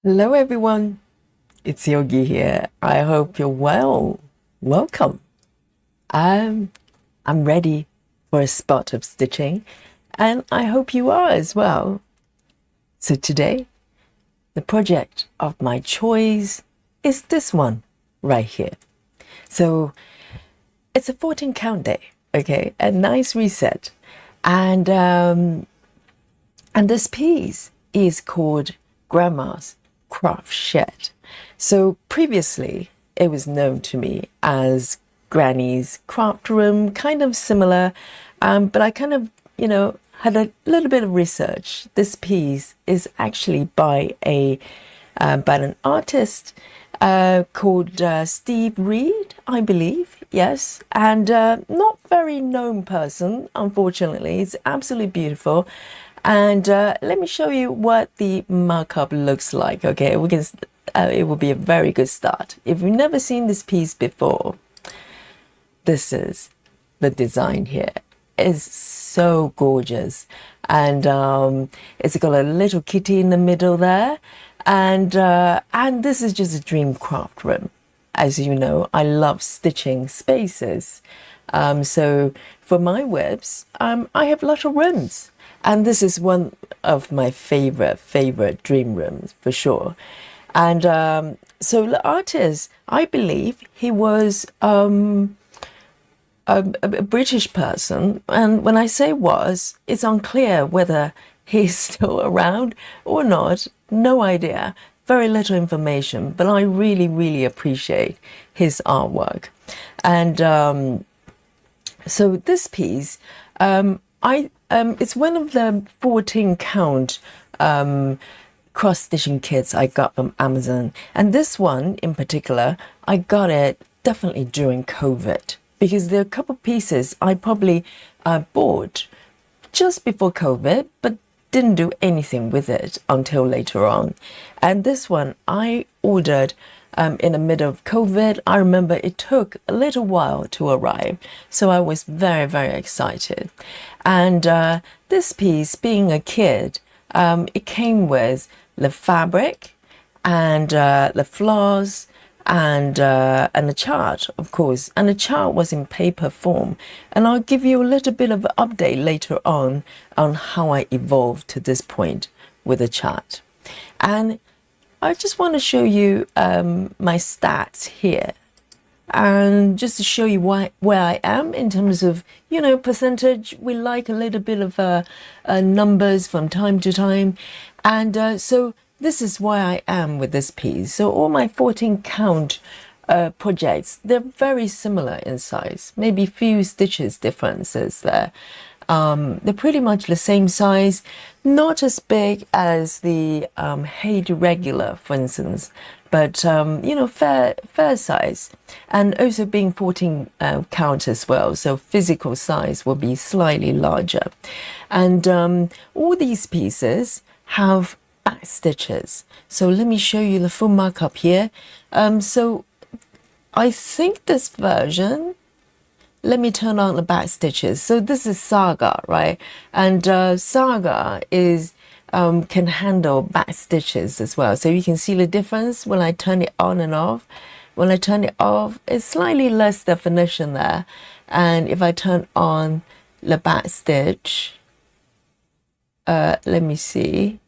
Hello everyone, it's Yogi here. I hope you're well. Welcome. Um, I'm ready for a spot of stitching, and I hope you are as well. So today, the project of my choice is this one right here. So it's a 14 count day, okay? A nice reset. And this piece is called Grandma's Craft Shed. So previously, it was known to me as Granny's Craft Room, kind of similar, but I kind of, had a little bit of research. This piece is actually by an artist called Steve Reed, I believe. Yes, and not very known person, unfortunately. It's absolutely beautiful. And let me show you what the markup looks like. Okay, we can. It will be a very good start. If you've never seen this piece before, this is the design here. It's so gorgeous, and it's got a little kitty in the middle there, and this is just a dream craft room. As you know, I love stitching spaces. So for my webs, I have lots of rooms, and this is one of my favorite dream rooms for sure. And so the artist, I believe he was a British person, and when I say was, it's unclear whether he's still around or not. No idea. Very little information, but I really appreciate his artwork. And so this piece, I it's one of the 14 count cross stitching kits I got from Amazon, and this one in particular, I got it definitely during COVID because there are a couple pieces I probably bought just before COVID, but didn't do anything with it until later on. And this one I ordered in the middle of COVID. I remember it took a little while to arrive, so I was very excited. And this piece, being a kid, it came with the fabric and the floss and the chart, of course. And the chart was in paper form. And I'll give you a little bit of an update later on how I evolved to this point with the chart. And I just want to show you my stats here, and just to show you where I am in terms of, percentage. We like a little bit of numbers from time to time. And so this is where I am with this piece. So all my 14 count projects, they're very similar in size, maybe few stitches differences there. They're pretty much the same size, not as big as the Haid Regular, for instance, but fair size, and also being 14 count as well, so physical size will be slightly larger. And all these pieces have back stitches. So let me show you the full markup here. So I think this version, let me turn on the back stitches. So this is Saga, right? And Saga is can handle back stitches as well. So you can see the difference when I turn it on and off. When I turn it off, it's slightly less definition there. And if I turn on the back stitch, let me see.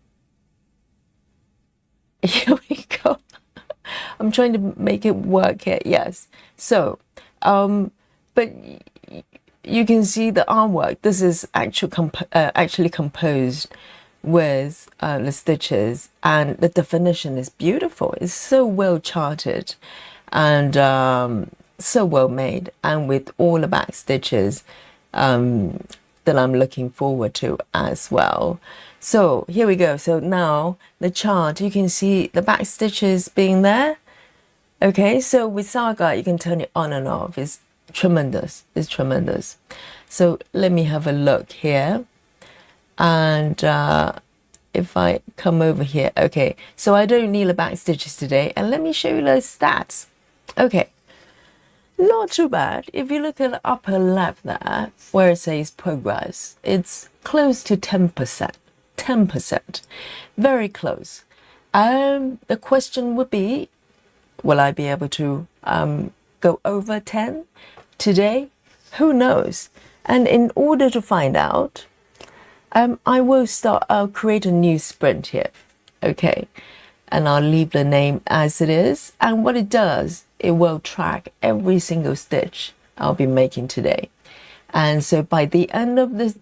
Here we go. I'm trying to make it work here. Yes. So, but you can see the artwork. This is actually composed with the stitches, and the definition is beautiful. It's so well charted and so well made, and with all the back stitches that I'm looking forward to as well. So here we go. So now the chart, you can see the back stitches being there. Okay, so with Saga, you can turn it on and off. It's tremendous. It's tremendous. So let me have a look here. And if I come over here, okay, so I don't need the back stitches today. And let me show you the stats. Okay, not too bad. If you look at the upper left there, where it says progress, it's close to 10%. 10%. Very close. The question would be, will I be able to go over 10 today? Who knows? And in order to find out, I'll create a new sprint here. Okay. And I'll leave the name as it is. And what it does, it will track every single stitch I'll be making today. And so by the end of the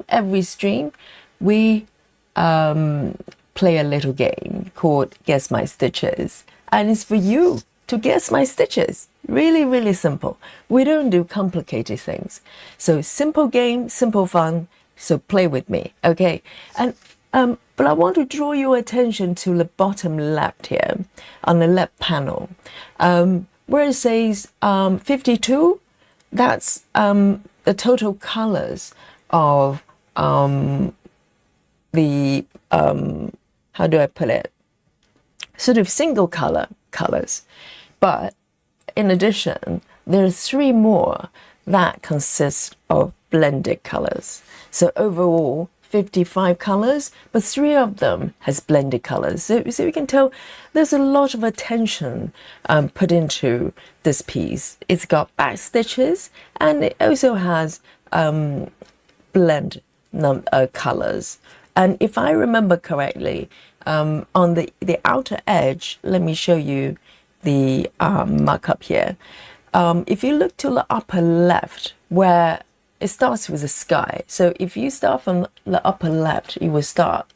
every stream, we play a little game called Guess My Stitches. And it's for you to guess my stitches. Really, really simple. We don't do complicated things. So simple game, simple fun. So play with me, okay? And but I want to draw your attention to the bottom left here, on the left panel, where it says 52. That's the total colors of the how do I put it? Sort of single colors. But in addition, there are 3 more that consist of blended colors. So overall, 55 colors, but 3 of them has blended colors. So you can tell there's a lot of attention put into this piece. It's got back stitches, and it also has blend colors. And if I remember correctly, on the outer edge, let me show you the markup here. If you look to the upper left, where it starts with a sky. So if you start from the upper left, you will start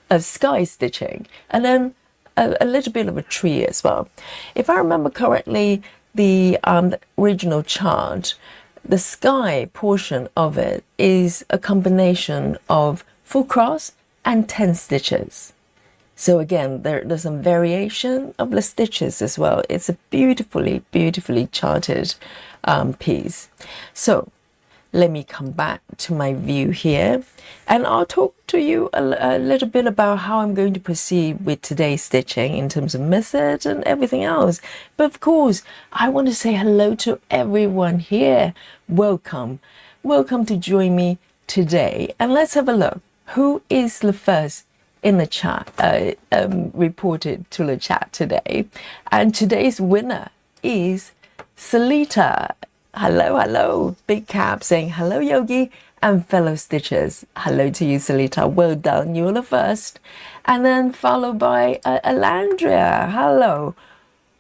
a sky stitching, and then a little bit of a tree as well. If I remember correctly, the original chart, the sky portion of it is a combination of full cross and 10 stitches. So again, there's some variation of the stitches as well. It's a beautifully charted piece. So let me come back to my view here, and I'll talk to you a little bit about how I'm going to proceed with today's stitching in terms of method and everything else. But of course, I want to say hello to everyone here. Welcome to join me today, and let's have a look. Who is the first in the chat, reported to the chat today? And today's winner is Salita. Hello. Big cap saying hello, Yogi, and fellow stitchers. Hello to you, Salita. Well done. You're the first. And then followed by Alandria. Hello.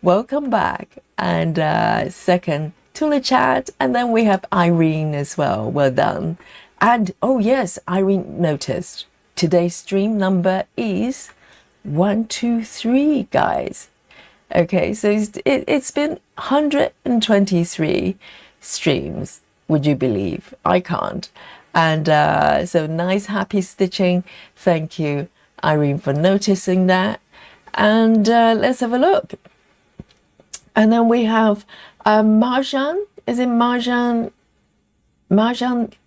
Welcome back. And second to the chat. And then we have Irene as well. Well done. And oh yes, Irene noticed today's stream number is 123, guys. Okay, so it's been 123 streams, would you believe? I can't. And so nice, happy stitching. Thank you, Irene, for noticing that. And let's have a look. And then we have Marjan. Is it Marjan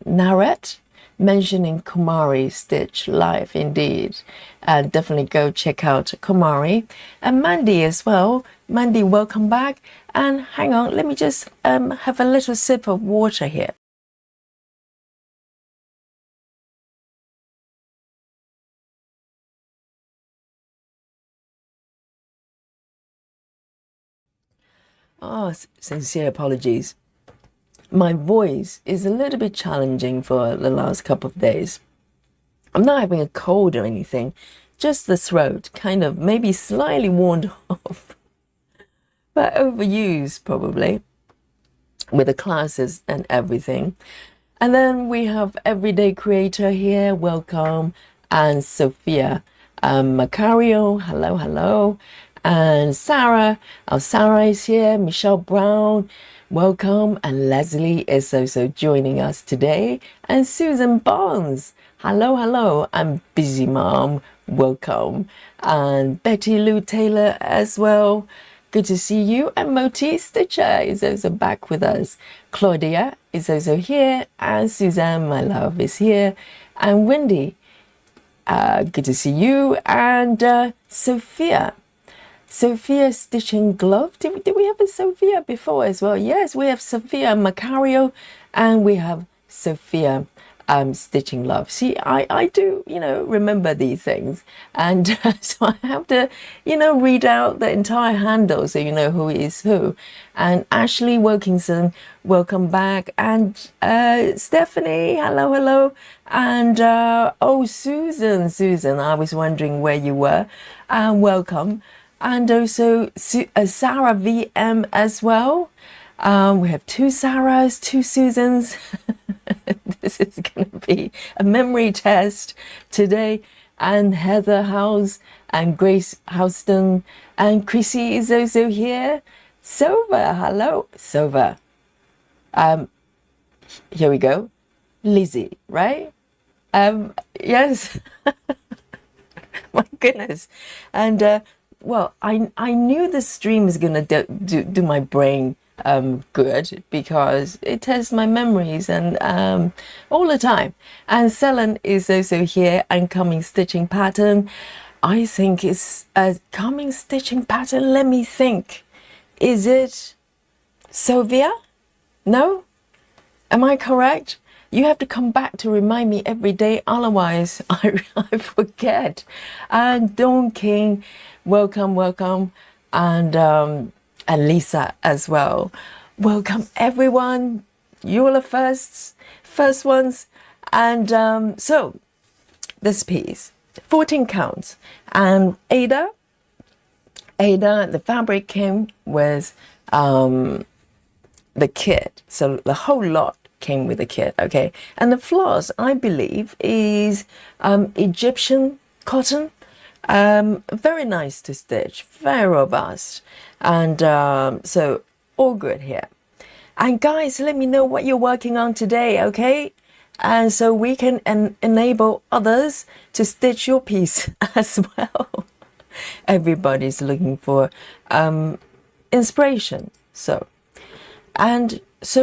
Naret? Mentioning Kumari Stitch Live, indeed. Definitely go check out Kumari. And Mandy as well. Mandy, welcome back. And hang on, let me just have a little sip of water here. Oh, sincere apologies. My voice is a little bit challenging for the last couple of days. I'm not having a cold or anything, just the throat, kind of maybe slightly worn off, but overused probably with the classes and everything. And then we have Everyday Creator here, welcome, and Sophia Macario, hello, and Sarah, Sarah is here, Michelle Brown, welcome, and Leslie is also joining us today, and Susan Barnes, hello, I'm Busy Mom, welcome, and Betty Lou Taylor as well, good to see you, and Moti Stitcher is also back with us, Claudia is also here, and Suzanne, my love, is here, and Wendy, good to see you, and Sophia Stitching Glove. Did we have a Sophia before as well? Yes, we have Sophia Macario, and we have Sophia stitching love. See, I do, remember these things. And so I have to, read out the entire handle so you know who is who. And Ashley Wilkinson, welcome back. And Stephanie, hello, hello. And Susan, I was wondering where you were. Welcome. And also Sarah VM as well. We have 2 Sarahs, 2 Susans. This is going to be a memory test today. And Heather House and Grace Houston and Chrissy is also here. Sova, hello, Sova. Here we go. Lizzie, right? Yes. My goodness. And well, I knew the stream is gonna do my brain good, because it tests my memories and all the time. And Selen is also here, and coming stitching pattern. I think it's a coming stitching pattern. Let me think. Is it Sylvia? No? Am I correct? You have to come back to remind me every day, otherwise I forget. And Dawn King, welcome. And Lisa as well. Welcome everyone. You're the first ones. And so this piece, 14 counts. And Ada, the fabric came with the kit. So the whole lot came with the kit, okay? And the floss, I believe, is Egyptian cotton. Very nice to stitch, very robust. And so all good here. And guys, let me know what you're working on today, okay? And so we can enable others to stitch your piece as well. Everybody's looking for inspiration. So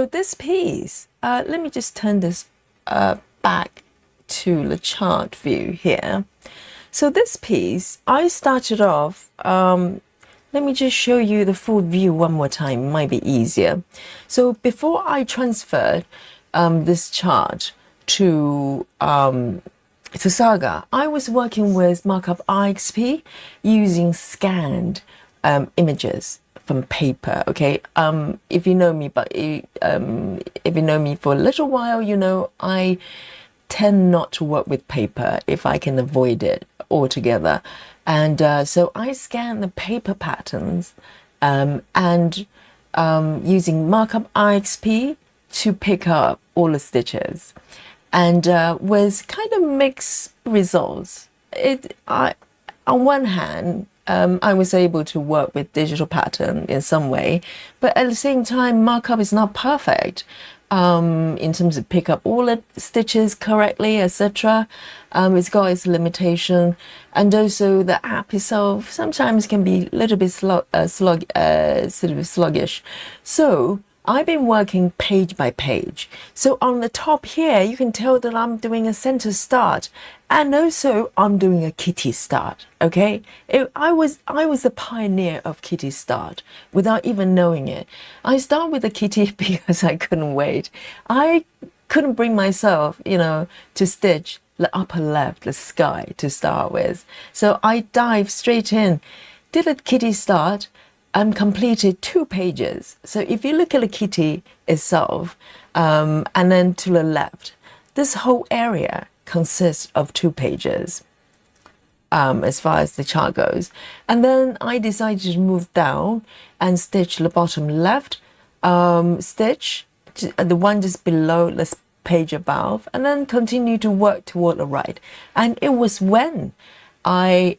this piece, let me just turn this back to the chart view here. So this piece, I started off, let me just show you the full view one more time, might be easier. So before I transferred this chart to Saga, I was working with Markup IXP using scanned images from paper, okay? If you know me, if you know me for a little while, you know I tend not to work with paper if I can avoid it altogether. And so I scan the paper patterns and using Markup IXP to pick up all the stitches, and with kind of mixed results. On one hand, I was able to work with digital pattern in some way, but at the same time, Markup is not perfect in terms of pick up all the stitches correctly, etc. It's got its limitation, and also the app itself sometimes can be a little bit sluggish. So I've been working page by page. So on the top here, you can tell that I'm doing a center start, and also I'm doing a kitty start. Okay, I was the pioneer of kitty start without even knowing it. I start with a kitty because I couldn't wait. I couldn't bring myself, to stitch the upper left, the sky to start with. So I dived straight in, did a kitty start, and completed 2 pages. So if you look at the kitty itself, and then to the left, this whole area consists of 2 pages, as far as the chart goes. And then I decided to move down and stitch the bottom left stitch, the one just below the page above, and then continue to work toward the right. And it was when I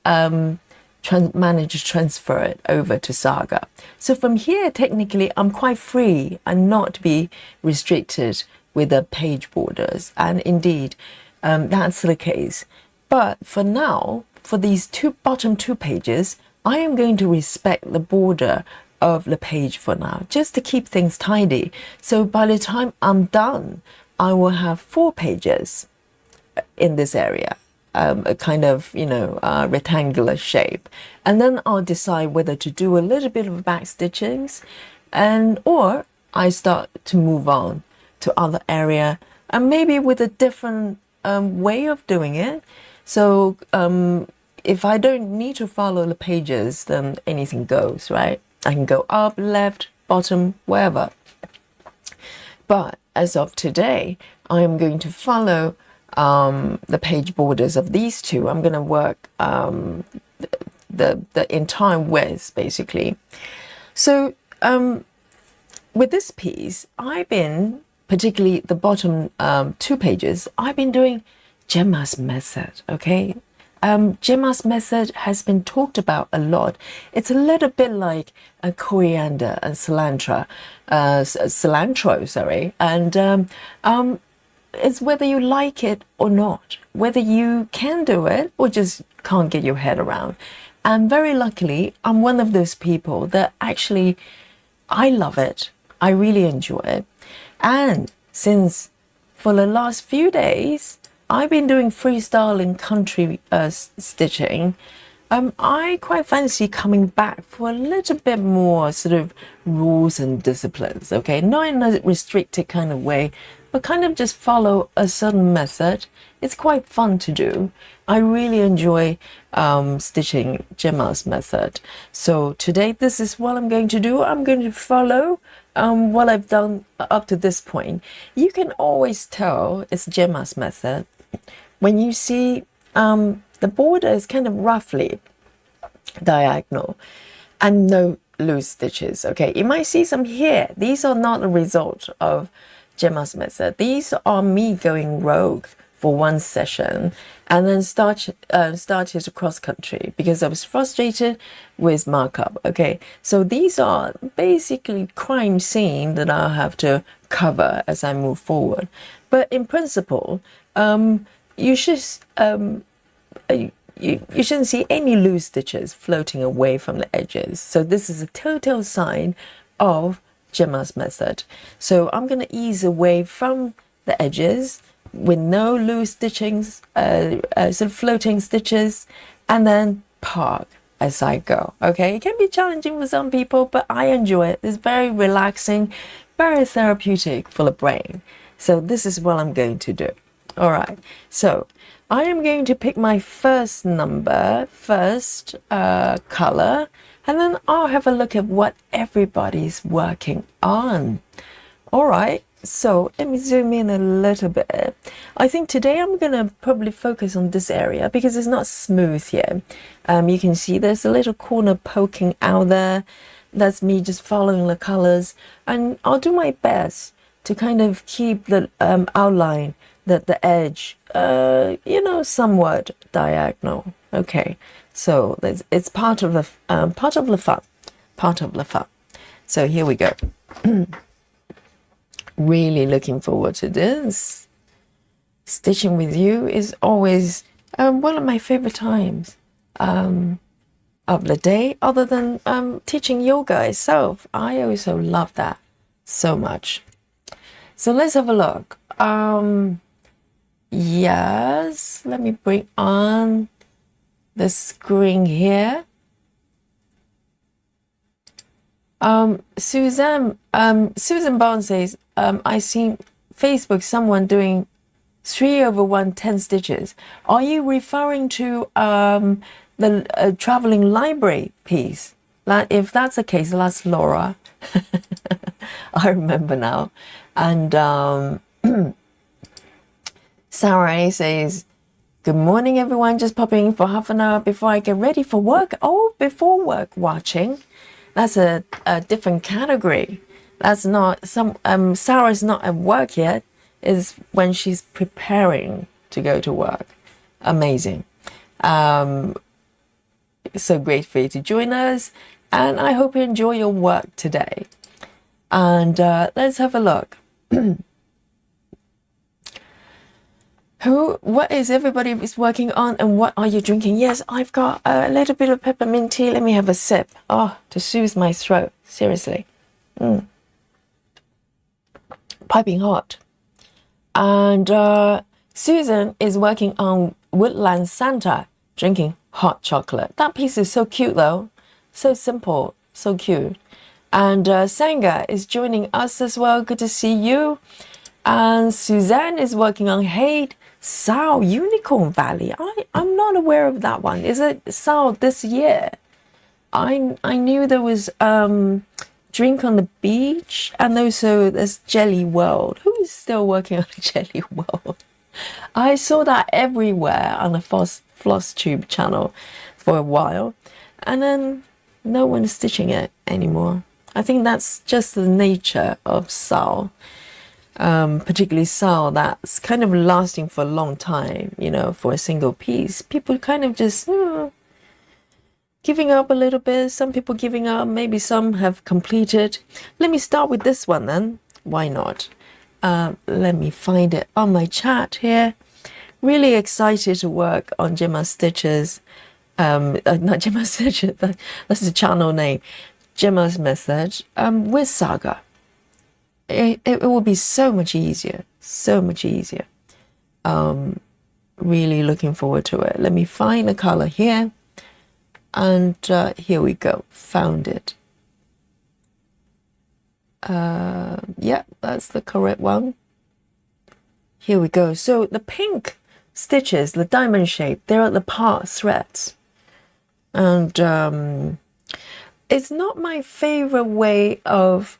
managed to transfer it over to Saga. So from here, technically, I'm quite free and not to be restricted with the page borders. And indeed, that's the case. But for now, for these bottom 2 pages, I am going to respect the border of the page for now, just to keep things tidy. So by the time I'm done, I will have 4 pages in this area. A kind of, rectangular shape. And then I'll decide whether to do a little bit of back stitchings, or I start to move on to other area and maybe with a different way of doing it. So if I don't need to follow the pages, then anything goes, right? I can go up, left, bottom, wherever. But as of today, I am going to follow the page borders of these two. I'm going to work the entire width, basically. So with this piece, I've been, particularly the bottom 2 pages, I've been doing Gemma's method, okay? Gemma's method has been talked about a lot. It's a little bit like a coriander and cilantro, and it's whether you like it or not, whether you can do it or just can't get your head around. And very luckily, I'm one of those people that actually, I love it. I really enjoy it. And since for the last few days, I've been doing freestyle country stitching, I quite fancy coming back for a little bit more sort of rules and disciplines, okay? Not in a restricted kind of way, but kind of just follow a certain method. It's quite fun to do. I really enjoy stitching Gemma's method. So today, this is what I'm going to do. I'm going to follow what I've done up to this point. You can always tell it's Gemma's method when you see the border is kind of roughly diagonal and no loose stitches. Okay, you might see some here. These are not a result of Gemma's method. These are me going rogue for one session and then started cross country because I was frustrated with markup. Okay, so these are basically crime scene that I'll have to cover as I move forward. But in principle, you should you shouldn't see any loose stitches floating away from the edges. So this is a total sign of Gemma's method. So I'm going to ease away from the edges with no loose stitchings, sort of floating stitches, and then park as I go. Okay, it can be challenging for some people, but I enjoy it. It's very relaxing, very therapeutic for the brain. So this is what I'm going to do. All right, so I am going to pick my first number, first color, and then I'll have a look at what everybody's working on. All right, so let me zoom in a little bit. I think today I'm going to probably focus on this area because it's not smooth here. You can see there's a little corner poking out there. That's me just following the colors, and I'll do my best to kind of keep the outline, the edge, somewhat diagonal. Okay, so it's part of the fun. So here we go. Really looking forward to this. Stitching with you is always one of my favorite times of the day, other than teaching yoga itself. I also love that so much. So let's have a look. Yes, let me bring on the screen here. Susan Bond says, I seen Facebook someone doing 3/1 10 stitches. Are you referring to the traveling library piece? If that's the case, that's Laura. I remember now. And Sarah says, good morning, everyone. Just popping in for half an hour before I get ready for work. Oh, before work watching. That's a different category. That's not Sarah's not at work yet. Is when she's preparing to go to work. Amazing. So great for you to join us, and I hope you enjoy your work today. And let's have a look. What is everybody is working on, and what are you drinking? Yes, I've got a little bit of peppermint tea. Let me have a sip. Oh, to soothe my throat. Seriously. Piping hot. And Susan is working on Woodland Santa, drinking hot chocolate. That piece is so cute though. So simple, so cute. And Sanga is joining us as well. Good to see you. And Suzanne is working on Hate Sao Unicorn Valley. I'm not aware of that one. Is it Sao this year? I knew there was Drink on the Beach, and also there's Jelly World. Who is still working on Jelly World? I saw that everywhere on the FlossTube channel for a while, and then no one is stitching it anymore. I think that's just the nature of Sao, particularly Sao that's kind of lasting for a long time, you know, for a single piece. People kind of just giving up a little bit. Some people giving up, maybe some have completed. Let me start with this one then. Why not? Let me find it on my chat here. Really excited to work on Gemma Stitches. Not Gemma Stitches, that's the channel name. Gemma's Method with Saga. It will be so much easier. So much easier. Really looking forward to it. Let me find the color here. And here we go. Found it. Yeah, that's the correct one. Here we go. So the pink stitches, the diamond shape, they're at the part threads. And it's not my favorite way of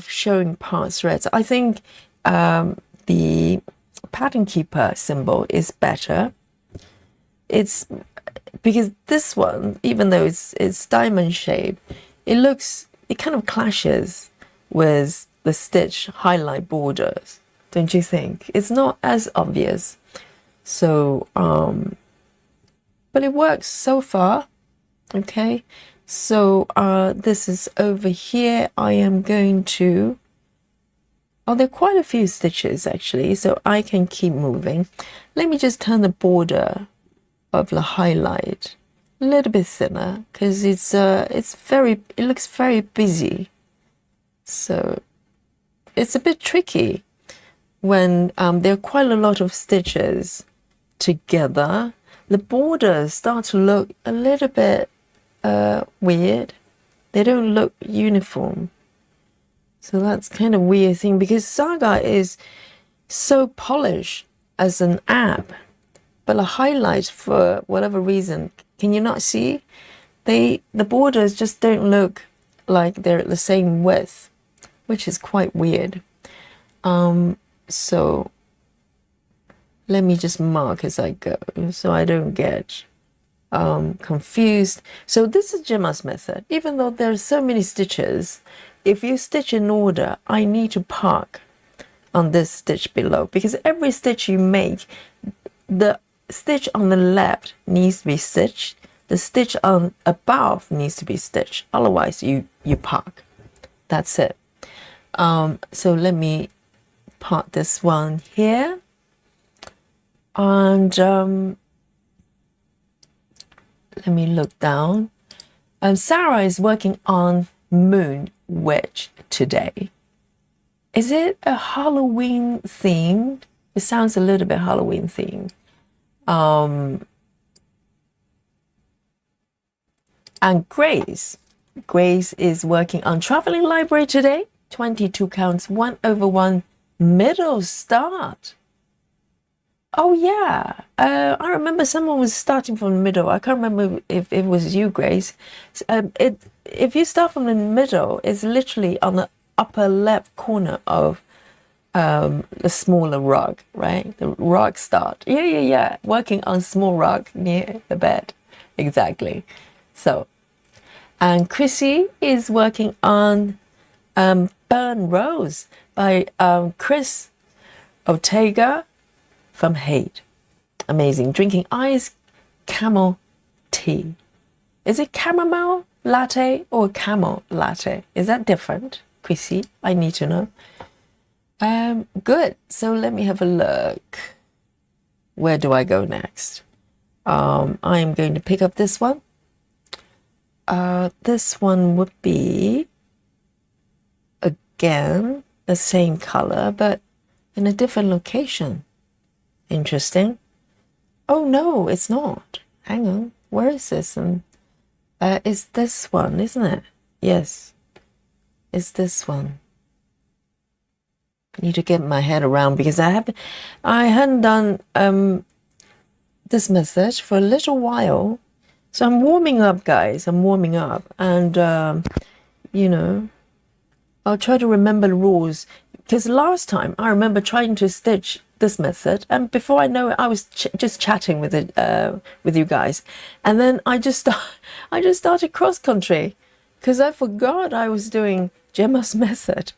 showing part threads. I think the pattern keeper symbol is better. It's because this one, even though it's diamond shape, it kind of clashes with the stitch highlight borders, don't you think? It's not as obvious. So but it works so far. Okay, so this is over here. I am going to, there are quite a few stitches actually, so I can keep moving. Let me just turn the border of the highlight a little bit thinner, because it looks very busy. So it's a bit tricky when there are quite a lot of stitches together. The borders start to look a little bit weird. They don't look uniform. So that's kind of weird thing, because Saga is so polished as an app, but the highlights, for whatever reason, can you not see? The borders just don't look like they're the same width, which is quite weird. So let me just mark as I go so I don't get confused. So this is Gemma's method. Even though there's so many stitches, if you stitch in order, I need to park on this stitch below, because every stitch you make, the stitch on the left needs to be stitched, the stitch on above needs to be stitched, otherwise you park. That's it. So let me part this one here, and let me look down. Sarah is working on Moon Wedge today. Is it a Halloween theme? It sounds a little bit Halloween themed. And Grace is working on Traveling Library today. 22 counts, 1/1 middle start. Oh yeah, I remember someone was starting from the middle. I can't remember if it was you, Grace. If you start from the middle, it's literally on the upper left corner of the smaller rug, right? The rug start. Yeah. Working on small rug near the bed. Exactly. So, and Chrissy is working on Burn Rose by Chris Ortega from Hate. Amazing. Drinking iced camel tea. Is it chamomile latte or camel latte? Is that different, Chrissy? I need to know. Good. So let me have a look. Where do I go next? I am going to pick up this one. This one would be, again, the same color, but in a different location. Interesting. Oh no, it's not. Hang on. Where is this? It's this one, isn't it? Yes. is this one. I need to get my head around because I hadn't done this method for a little while. So I'm warming up, guys. I'm warming up, and you know, I'll try to remember the rules, because last time I remember trying to stitch this method, and before I know it, I was just chatting with it with you guys, and then I just started cross country because I forgot I was doing Gemma's method,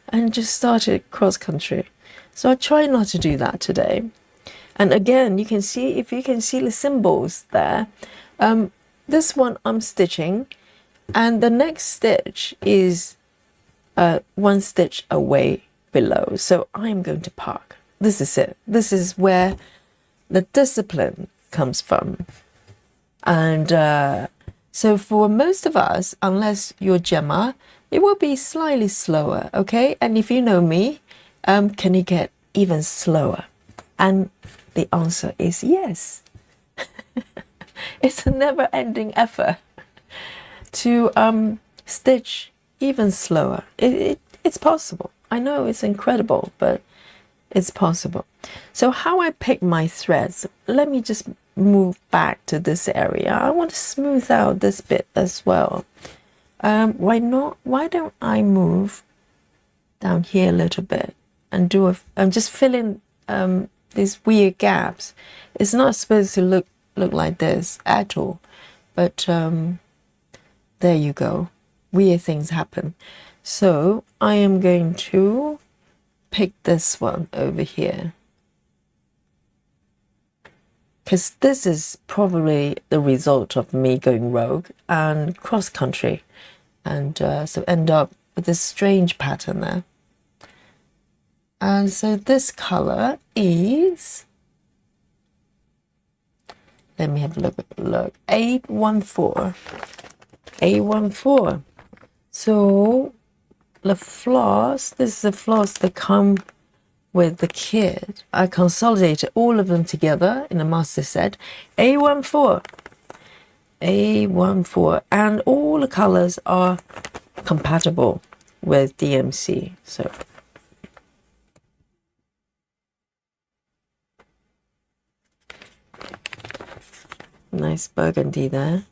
and just started cross country. So I try not to do that today. And again, you can see, if you can see the symbols there, this one I'm stitching, and the next stitch is one stitch away below. So I'm going to park. This is it. This is where the discipline comes from. And so for most of us, unless you're Gemma, it will be slightly slower, okay? And if you know me, can you get even slower? And the answer is yes. It's a never-ending effort to stitch even slower. It's possible. I know it's incredible, but it's possible. So how I pick my threads, let me just move back to this area. I want to smooth out this bit as well. Why not? Why don't I move down here a little bit and do and just fill in these weird gaps. It's not supposed to look like this at all, but there you go. Weird things happen. So I am going to pick this one over here, because this is probably the result of me going rogue and cross country, and so end up with this strange pattern there. And so this color is, let me have a look, 814. 814. So the floss, this is the floss that come with the kit. I consolidated all of them together in a master set. A14. A14. And all the colors are compatible with DMC. So nice burgundy there.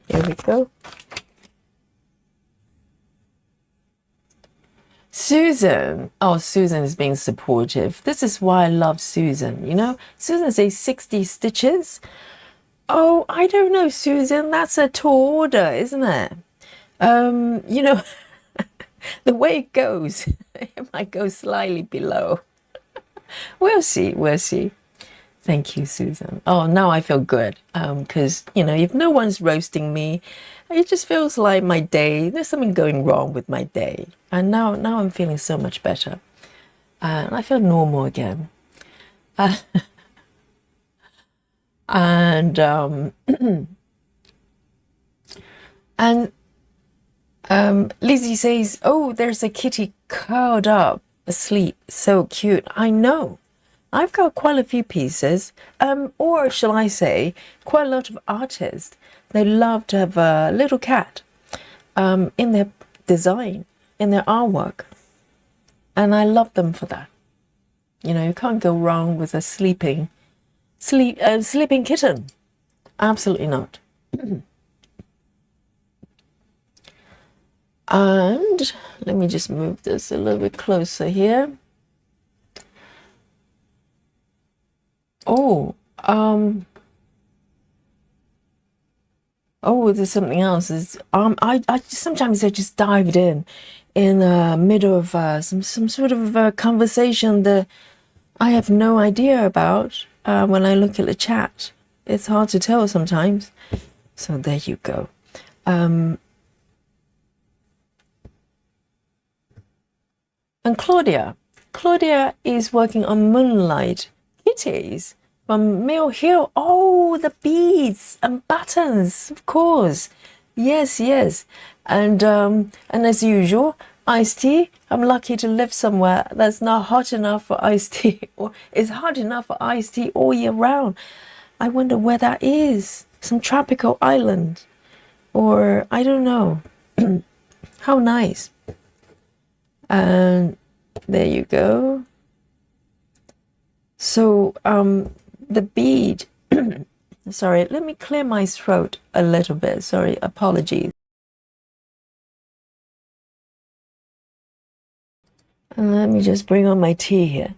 Here we go. Susan. Oh, Susan is being supportive. This is why I love Susan. You know, Susan says 60 stitches. Oh, I don't know, Susan. That's a tall order, isn't it? You know, the way it goes, it might go slightly below. We'll see. We'll see. Thank you, Susan. Oh, now I feel good, because, you know, if no one's roasting me, it just feels like my day, there's something going wrong with my day. And now I'm feeling so much better. And I feel normal again. And Lizzie says, oh, there's a kitty curled up asleep. So cute. I know. I've got quite a few pieces, or shall I say, quite a lot of artists. They love to have a little cat in their design, in their artwork. And I love them for that. You know, you can't go wrong with a sleeping kitten. Absolutely not. And let me just move this a little bit closer here. Oh, oh, there's something else. I sometimes I just dived in the middle of some sort of conversation that I have no idea about. When I look at the chat, it's hard to tell sometimes. So there you go. And Claudia is working on Moonlight Kitties from Mill Hill. Oh, the beads and buttons, of course. Yes. And as usual, iced tea. I'm lucky to live somewhere that's not hot enough for iced tea, or is hot enough for iced tea all year round. I wonder where that is. Some tropical island, or I don't know. How nice. And there you go. So the bead, sorry, let me clear my throat a little bit. Sorry, apologies. And let me just bring on my tea here.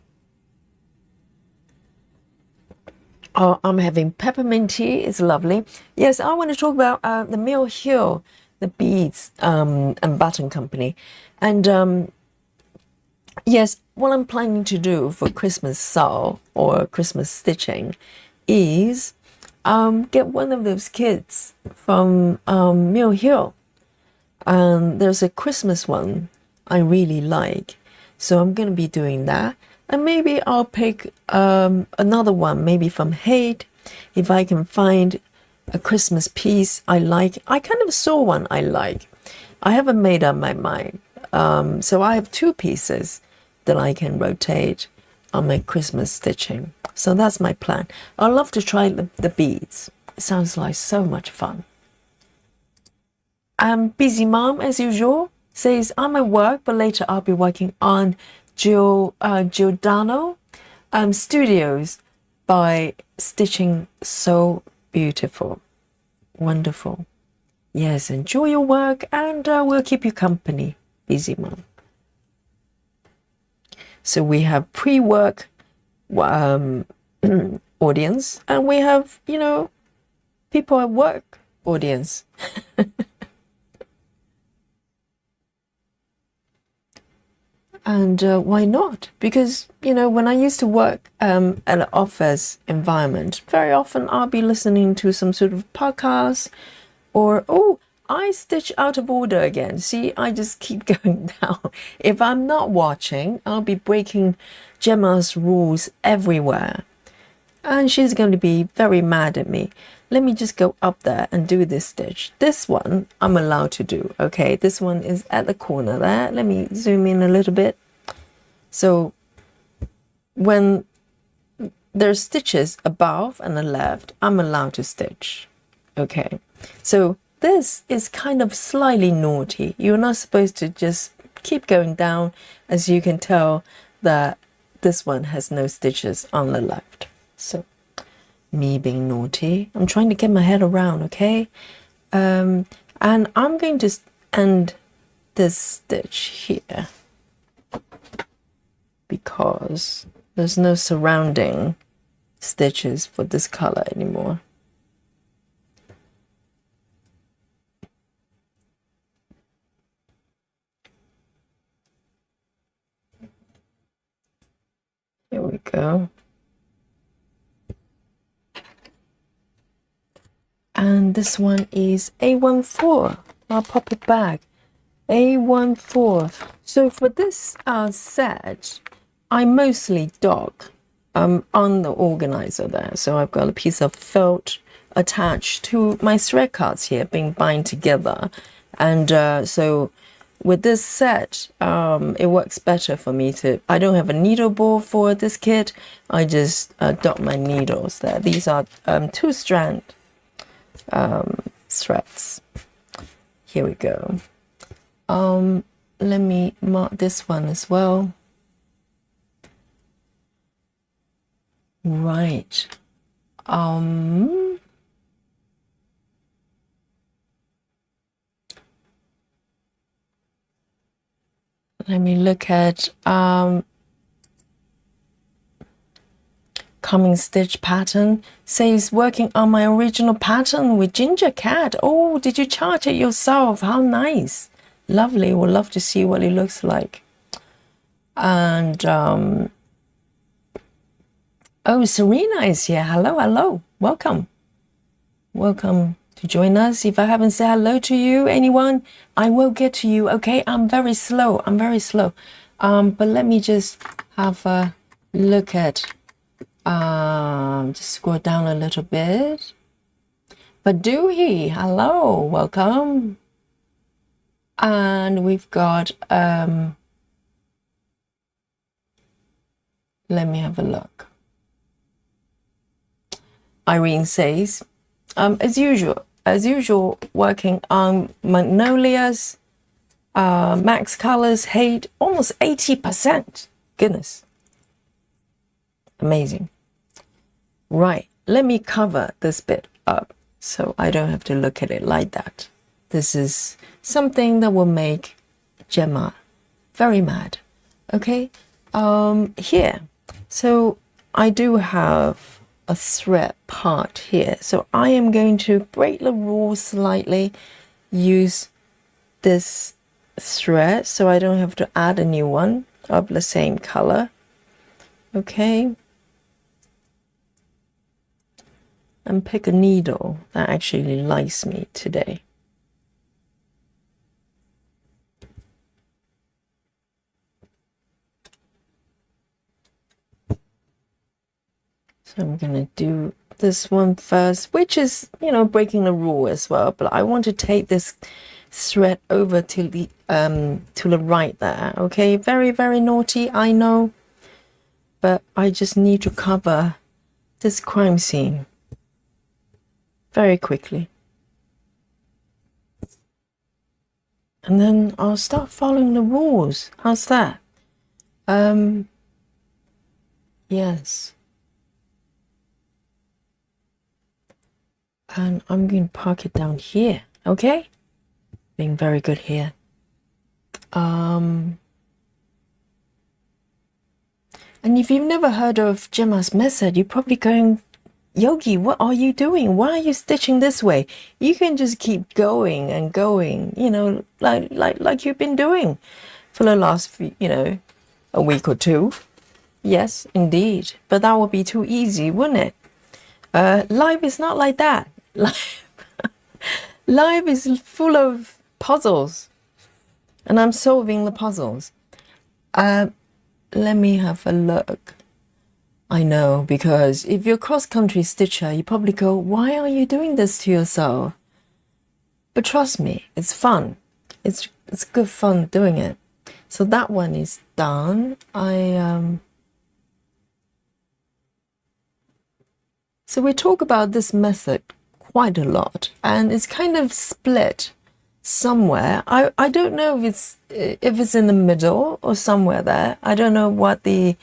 Oh, I'm having peppermint tea. It's lovely. Yes, I want to talk about the Mill Hill, the beads and button company. And yes, what I'm planning to do for Christmas sew or Christmas stitching is get one of those kits from Mill Hill. There's a Christmas one I really like. So I'm going to be doing that. And maybe I'll pick another one, maybe from Haight, if I can find a Christmas piece I like. I kind of saw one I like. I haven't made up my mind. So I have 2 pieces that I can rotate on my Christmas stitching. So that's my plan. I'd love to try the beads. It sounds like so much fun. Busy Mom, as usual, says, I'm at work, but later I'll be working on Giordano Studios by Stitching So Beautiful. Wonderful. Yes, enjoy your work, and we'll keep you company, Busy Mom. So we have pre-work audience, and we have, people at work audience. And why not? Because, when I used to work at an office environment, very often I'll be listening to some sort of podcast or, oh, I stitch out of order again. See, I just keep going down. If I'm not watching, I'll be breaking Gemma's rules everywhere. And she's going to be very mad at me. Let me just go up there and do this stitch. This one I'm allowed to do. Okay, this one is at the corner there. Let me zoom in a little bit. So when there's stitches above and the left, I'm allowed to stitch. Okay, so this is kind of slightly naughty. You're not supposed to just keep going down. As you can tell that this one has no stitches on the left. So me being naughty, I'm trying to get my head around, okay? And I'm going to end this stitch here because there's no surrounding stitches for this color anymore. Here we go. And this one is A14. I'll pop it back. A14. So for this set, I mostly dock on the organizer there. So I've got a piece of felt attached to my thread cards here being bound together. And so with this set, it works better for me to, I don't have a needle bore for this kit. I just dock my needles there. These are 2-strand threads. Here we go. Let me mark this one as well. Right. Let me look at coming stitch pattern. Says working on my original pattern with Ginger Cat. Oh, did you chart it yourself? How nice. Lovely. We'll love to see what it looks like. And oh, Serena is here. Hello, hello. Welcome. Welcome to join us. If I haven't said hello to you, anyone, I will get to you. Okay, I'm very slow. But let me just have a look at just scroll down a little bit. Baduhi, hello, welcome. And we've got let me have a look. Irene says, as usual, as usual, working on Magnolias, Max Colors, Hate, almost 80%. Goodness. Amazing. Right, let me cover this bit up so I don't have to look at it like that. This is something that will make Gemma very mad. Okay, here. So I do have a thread part here. So I am going to break the rules slightly, use this thread so I don't have to add a new one of the same color. Okay. And pick a needle that actually likes me today. So I'm going to do this one first, which is, you know, breaking the rule as well. But I want to take this thread over to the right there. Okay, very, very naughty, I know. But I just need to cover this crime scene very quickly. And then I'll start following the rules. How's that? Yes. And I'm going to park it down here, okay? Being very good here. And if you've never heard of Gemma's method, you're probably going, Yogi, what are you doing? Why are you stitching this way? You can just keep going and going, you know, like you've been doing for the last few, you know, a week or two. Yes, indeed. But that would be too easy, wouldn't it? Life is not like that. Life is full of puzzles, and I'm solving the puzzles. Let me have a look. I know, because if you're a cross-country stitcher, you probably go, why are you doing this to yourself? But trust me, it's fun. It's good fun doing it. So that one is done. So we talk about this method quite a lot, and it's kind of split somewhere. I don't know if it's in the middle or somewhere there. I don't know what the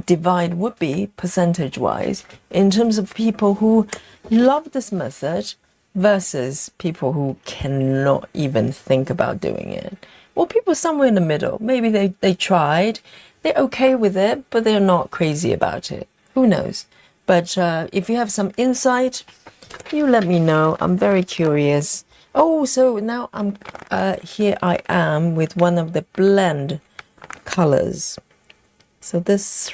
divide would be percentage-wise in terms of people who love this method versus people who cannot even think about doing it. Or people somewhere in the middle. Maybe they tried, they're okay with it, but they're not crazy about it. Who knows? But if you have some insight, you let me know. I'm very curious. Oh, so now I'm here I am with one of the blend colors. So this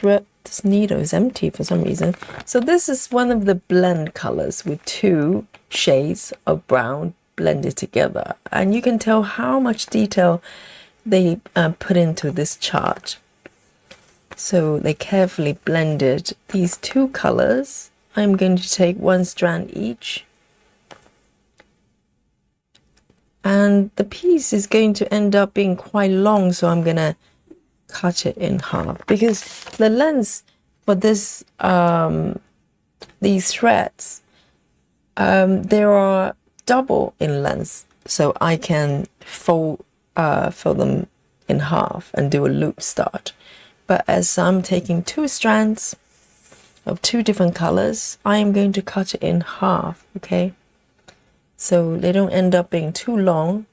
needle is empty for some reason. So this is one of the blend colors with two shades of brown blended together. And you can tell how much detail they put into this chart. So they carefully blended these two colors. I'm going to take one strand each. And the piece is going to end up being quite long, so I'm going to cut it in half, because the length for this these threads they are double in length, so I can fold them in half and do a loop start. But as I'm taking two strands of two different colors, I am going to cut it in half, okay, so they don't end up being too long.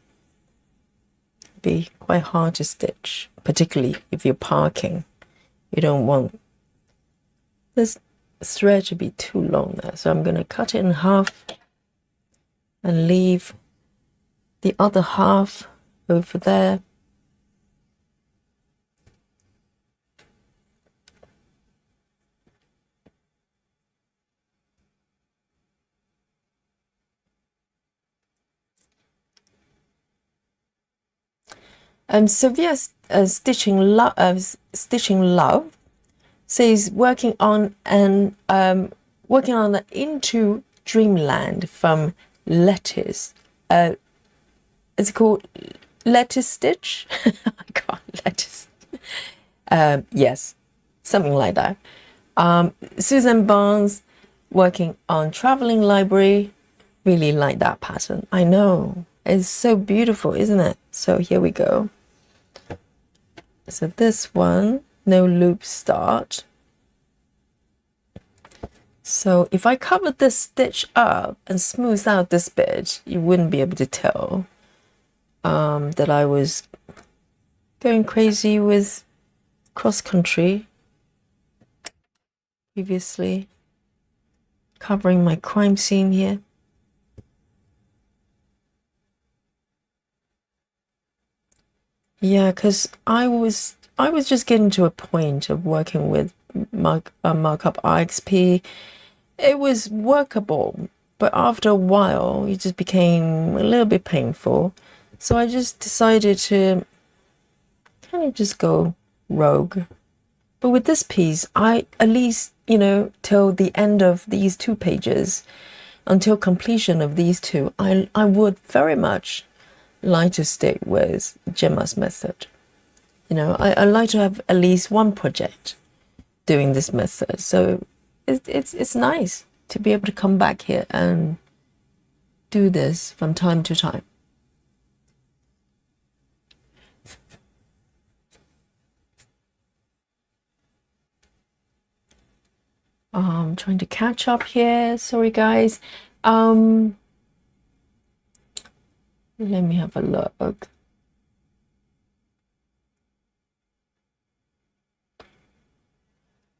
Be quite hard to stitch, particularly if you're parking. You don't want this thread to be too long there. So I'm going to cut it in half and leave the other half over there. Sylvia's stitching love says working on the Into Dreamland from Lettuce. It's called Lettuce Stitch. I can't lettuce. Yes, something like that. Susan Barnes working on Traveling Library Really like that pattern. I know. It's so beautiful, isn't it? So here we go. So this one, no loop start. So if I cover this stitch up and smooth out this bit, you wouldn't be able to tell that I was going crazy with cross country previously, covering my crime scene here. Yeah, because I was just getting to a point of working with markup IXP. It was workable, but after a while, it just became a little bit painful. So I just decided to kind of just go rogue. But with this piece, I at least, till the end of these 2 pages, until completion of these 2, I would very much like to stick with Gemma's method. I like to have at least one project doing this method. So it's nice to be able to come back here and do this from time to time. I'm trying to catch up here. Sorry, guys. Let me have a look.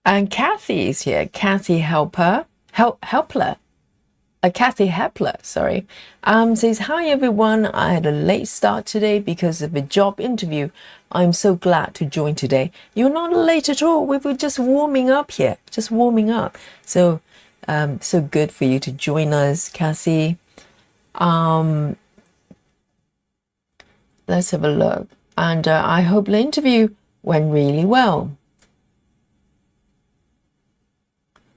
And Kathy is here. Kathy Helpler. Kathy Hepler, sorry. Says, hi everyone. I had a late start today because of a job interview. I'm so glad to join today. You're not late at all. We were just warming up here. Just warming up. So, so good for you to join us, Kathy. Let's have a look. And I hope the interview went really well.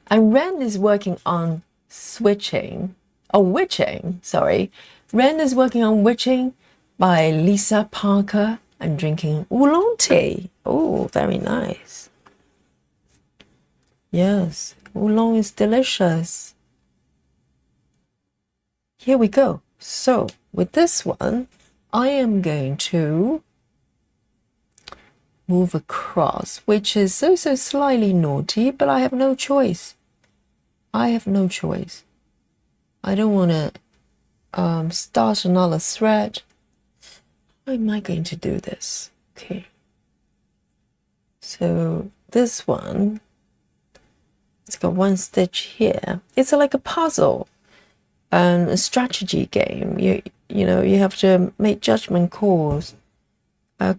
And Ren is working on Witching, sorry. Ren is working on Witching by Lisa Parker and drinking oolong tea. Oh, very nice. Yes, oolong is delicious. Here we go. So with this one, I am going to move across, which is so slightly naughty, but I have no choice. I don't want to start another thread. How am I going to do this? Okay. So this one, it's got one stitch here. It's like a puzzle and a strategy game. You have to make judgment calls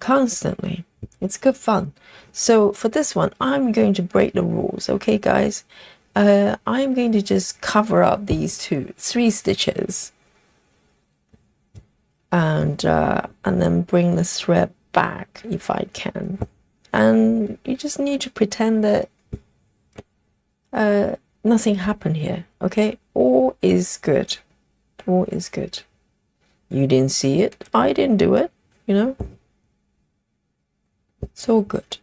constantly. It's good fun. So for this one, I'm going to break the rules. Okay, guys. I'm going to just cover up these 3 stitches and then bring the thread back if I can. And you just need to pretend that nothing happened here. Okay, all is good. All is good. You didn't see it. I didn't do it. It's all good.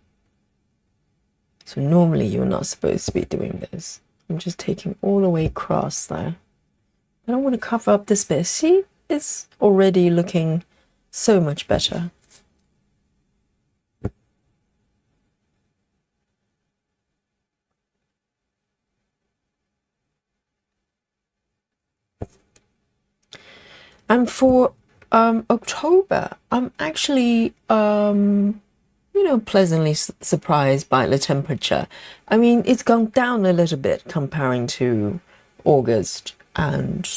So normally you're not supposed to be doing this. I'm just taking all the way across there. I don't want to cover up this bit. See, it's already looking so much better. And for October, I'm actually pleasantly surprised by the temperature. I mean, it's gone down a little bit comparing to August and,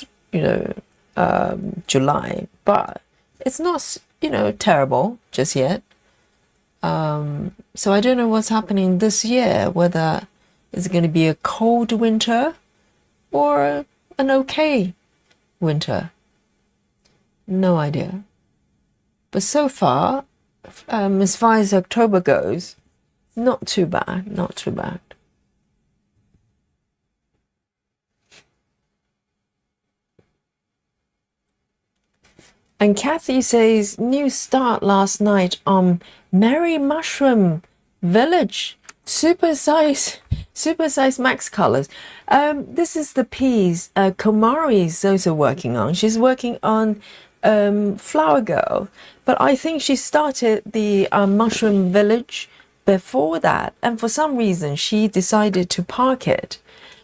July, but it's not, terrible just yet. So I don't know what's happening this year, whether it's going to be a cold winter or an okay winter. No idea. But so far, as far as October goes, not too bad, not too bad. And Kathy says, new start last night on Merry Mushroom Village. Super size Super Size Max colors. This is the piece Komari is also working on. She's working on Flower Girl, but I think she started the Mushroom Village before that, and for some reason she decided to park it.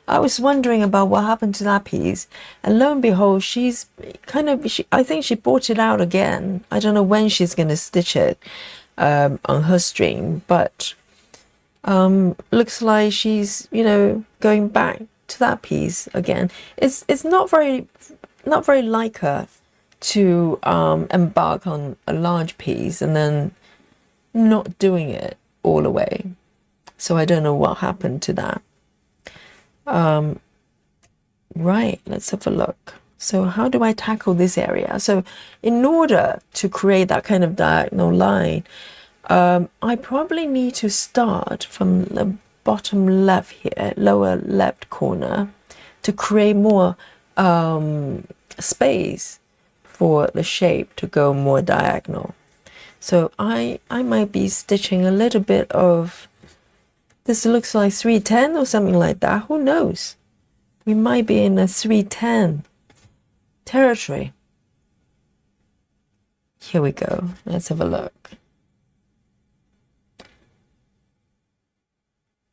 I was wondering about what happened to that piece, and lo and behold, she's I think she bought it out again. I don't know when she's going to stitch it on her stream, but looks like she's, going back to that piece again. It's not very like her to embark on a large piece and then not doing it all the way. So I don't know what happened to that. Right, let's have a look. So how do I tackle this area? So in order to create that kind of diagonal line, I probably need to start from the bottom left here, lower left corner, to create more space for the shape to go more diagonal. So I might be stitching a little bit of, this looks like 310 or something like that. Who knows? We might be in a 310 territory. Here we go. Let's have a look.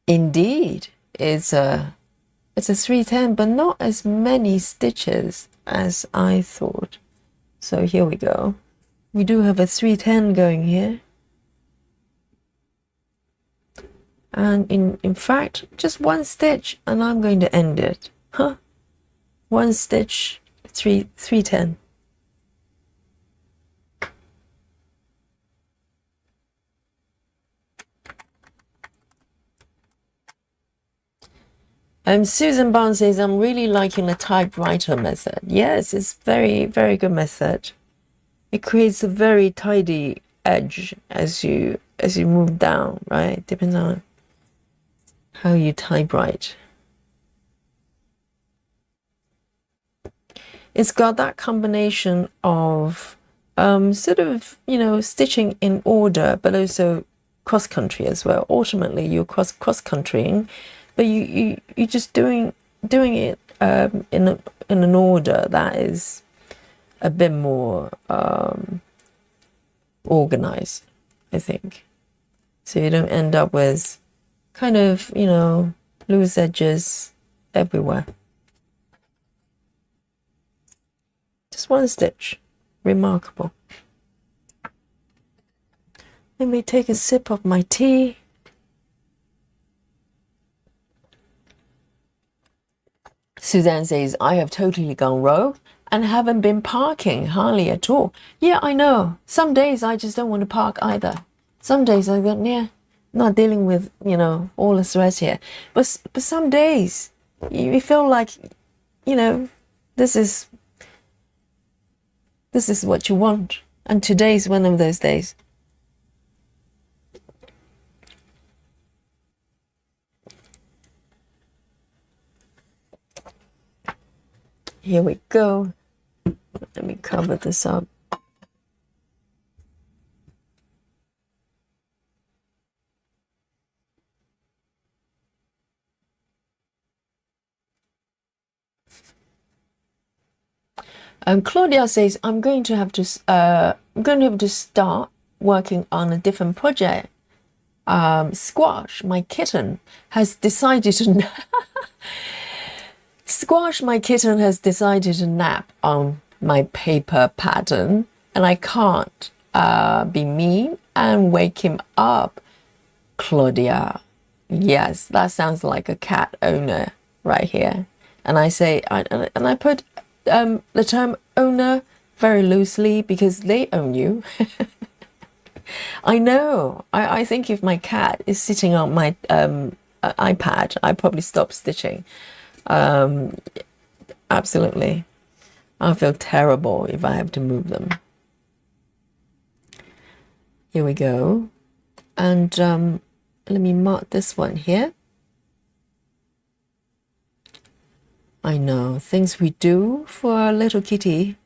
Indeed, it's a 310, but not as many stitches as I thought. So here we go. We do have a 310 going here. And in fact, just one stitch and I'm going to end it. One stitch, 310. Susan Barnes says, I'm really liking the typewriter method. Yes, it's very, very good method. It creates a very tidy edge as you move down, right? Depends on how you typewrite. It's got that combination of sort of, stitching in order, but also cross-country as well. Ultimately, you're cross-countrying, but you just doing it in an order that is a bit more organized, I think. So you don't end up with kind of, loose edges everywhere. Just one stitch. Remarkable. Let me take a sip of my tea. Suzanne says, I have totally gone rogue and haven't been parking hardly at all. Yeah, I know. Some days I just don't want to park either. Some days I go, not dealing with, all the stress here. But some days you feel like, this is what you want. And today's one of those days. Here we go. Let me cover this up. Claudia says, I'm going to have to start working on a different project. Squash, my kitten, has decided to Squash, my kitten, has decided to nap on my paper pattern, and I can't be mean and wake him up. Claudia, yes, that sounds like a cat owner right here. And I say, and I put the term owner very loosely because they own you. I know. I think if my cat is sitting on my iPad, I probably stop stitching. Absolutely. I'll feel terrible if I have to move them. Here we go. And let me mark this one here. I know, things we do for our little kitty.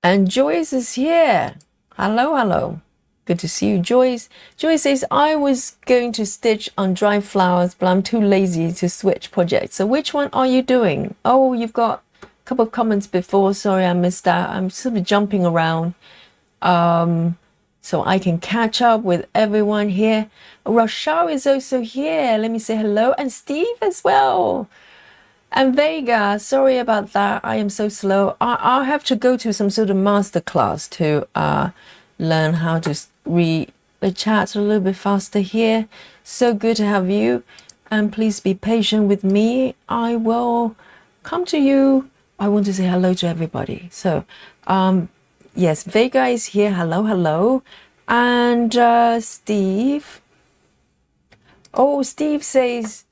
And Joyce is here. Hello, hello. Good to see you, Joyce. Joyce says, I was going to stitch on dry flowers, but I'm too lazy to switch projects. So which one are you doing? Oh, you've got a couple of comments before. Sorry, I missed that. I'm sort of jumping around so I can catch up with everyone here. Rochelle is also here. Let me say hello. And Steve as well. And Vega, sorry about that. I am so slow. I'll have to go to some sort of master class to learn how to read the chat a little bit faster here. So good to have you. And please be patient with me. I will come to you. I want to say hello to everybody. So, yes, Vega is here. Hello, hello. And Steve. Oh, Steve says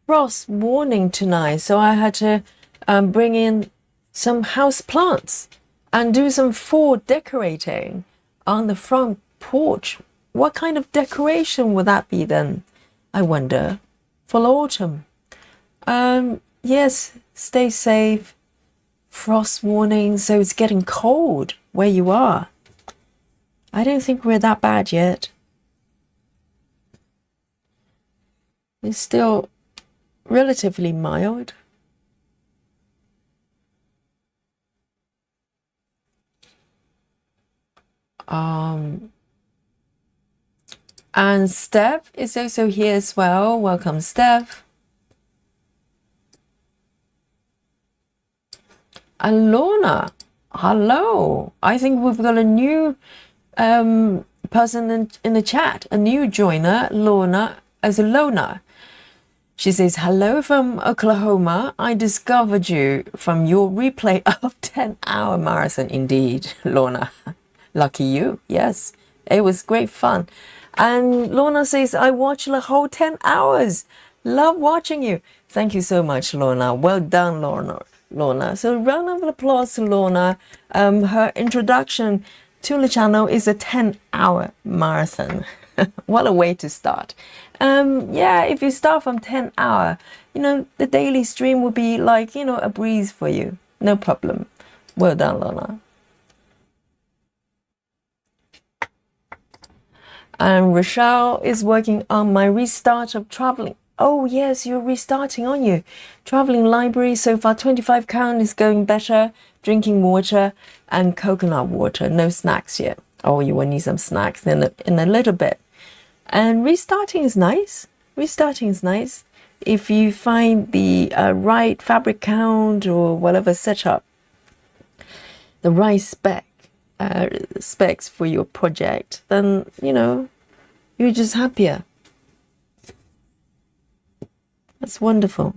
frost warning tonight. So I had to bring in some house plants and do some fall decorating on the front porch. What kind of decoration would that be then? I wonder. For autumn. Yes, stay safe. Frost warning, so it's getting cold where you are. I don't think we're that bad yet. It's still relatively mild. And Steph is also here as well. Welcome, Steph. And Lorna, hello. I think we've got a new person in the chat, a new joiner, Lorna, as a Lona. She says, hello from Oklahoma. I discovered you from your replay of 10-hour marathon. Indeed, Lorna. Lucky you. Yes, it was great fun. And Lorna says, I watched the whole 10 hours. Love watching you. Thank you so much, Lorna. Well done, Lorna. So round of applause to Lorna. Her introduction to the channel is a 10-hour marathon. What a way to start. Yeah, if you start from 10 hour, the daily stream will be like, a breeze for you. No problem. Well done, Lorna. And Rochelle is working on my restart of traveling. Oh, yes, you're restarting, aren't you? Traveling library so far, 25 count is going better. Drinking water and coconut water. No snacks yet. Oh, you will need some snacks in a little bit. And restarting is nice. Restarting is nice. If you find the right fabric count or whatever setup, the right specs for your project, then, you're just happier. That's wonderful.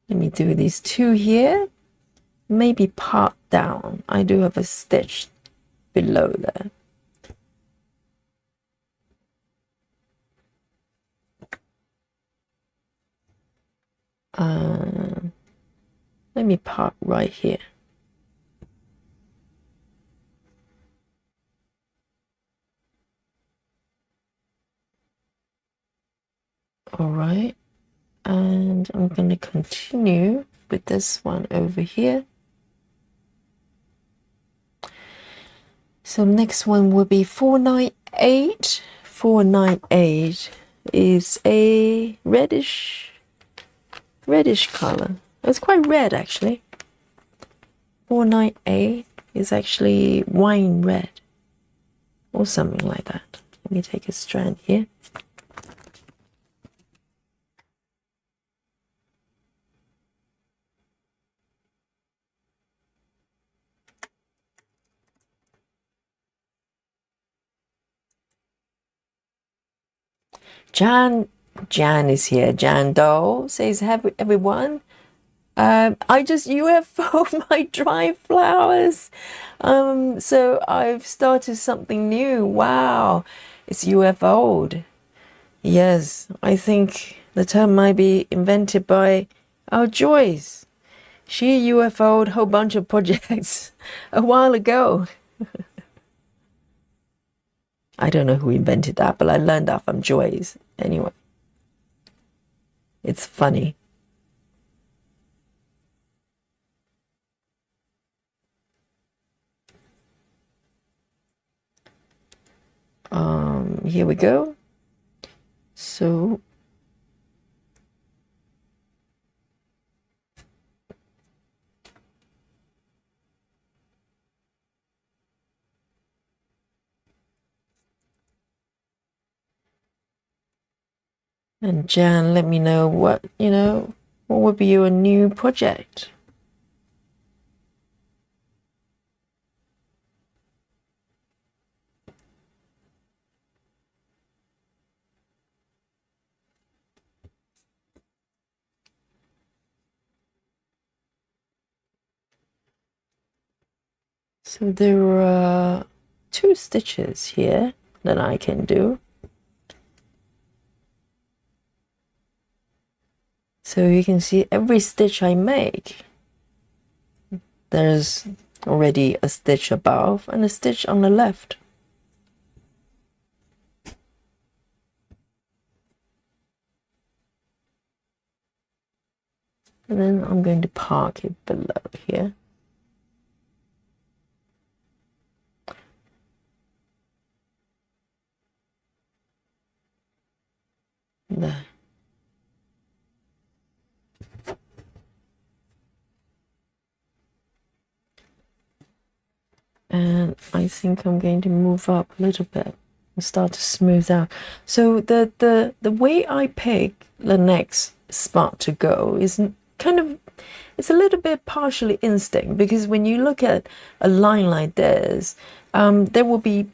Let me do these two here. Maybe part down. I do have a stitch below there. Let me part right here. All right, and I'm going to continue with this one over here. So next one will be 498. 498 is a reddish color. It's quite red actually. 498 is actually wine red or something like that. Let me take a strand here. Jan is here. Jan Doe says, "Have everyone? I just UFO my dry flowers. So I've started something new. Wow, it's UFO'd. Yes, I think the term might be invented by our Joyce. She UFO'd a whole bunch of projects a while ago." I don't know who invented that, but I learned that from Joyce. Anyway, it's funny. here we go. So and Jan, let me know what would be your new project. So there are 2 stitches here that I can do. So you can see every stitch I make, there's already a stitch above and a stitch on the left. And then I'm going to park it below here. There. And I think I'm going to move up a little bit and start to smooth out. So the way I pick the next spot to go is kind of, it's a little bit partially instinct, because when you look at a line like this, there will be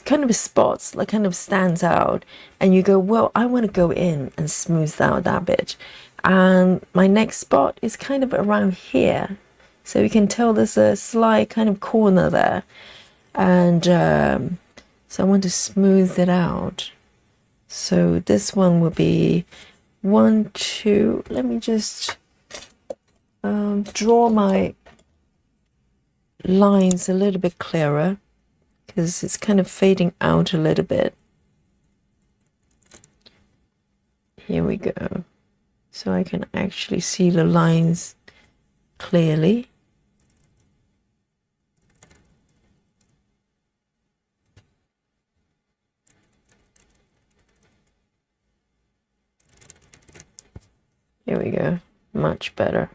kind of spots that kind of stands out, and you go, well, I want to go in and smooth out that bit. And my next spot is kind of around here. So you can tell there's a slight kind of corner there. And so I want to smooth it out. So this one will be 1, 2. Let me just draw my lines a little bit clearer, because it's kind of fading out a little bit. Here we go. So I can actually see the lines clearly. Here we go, much better.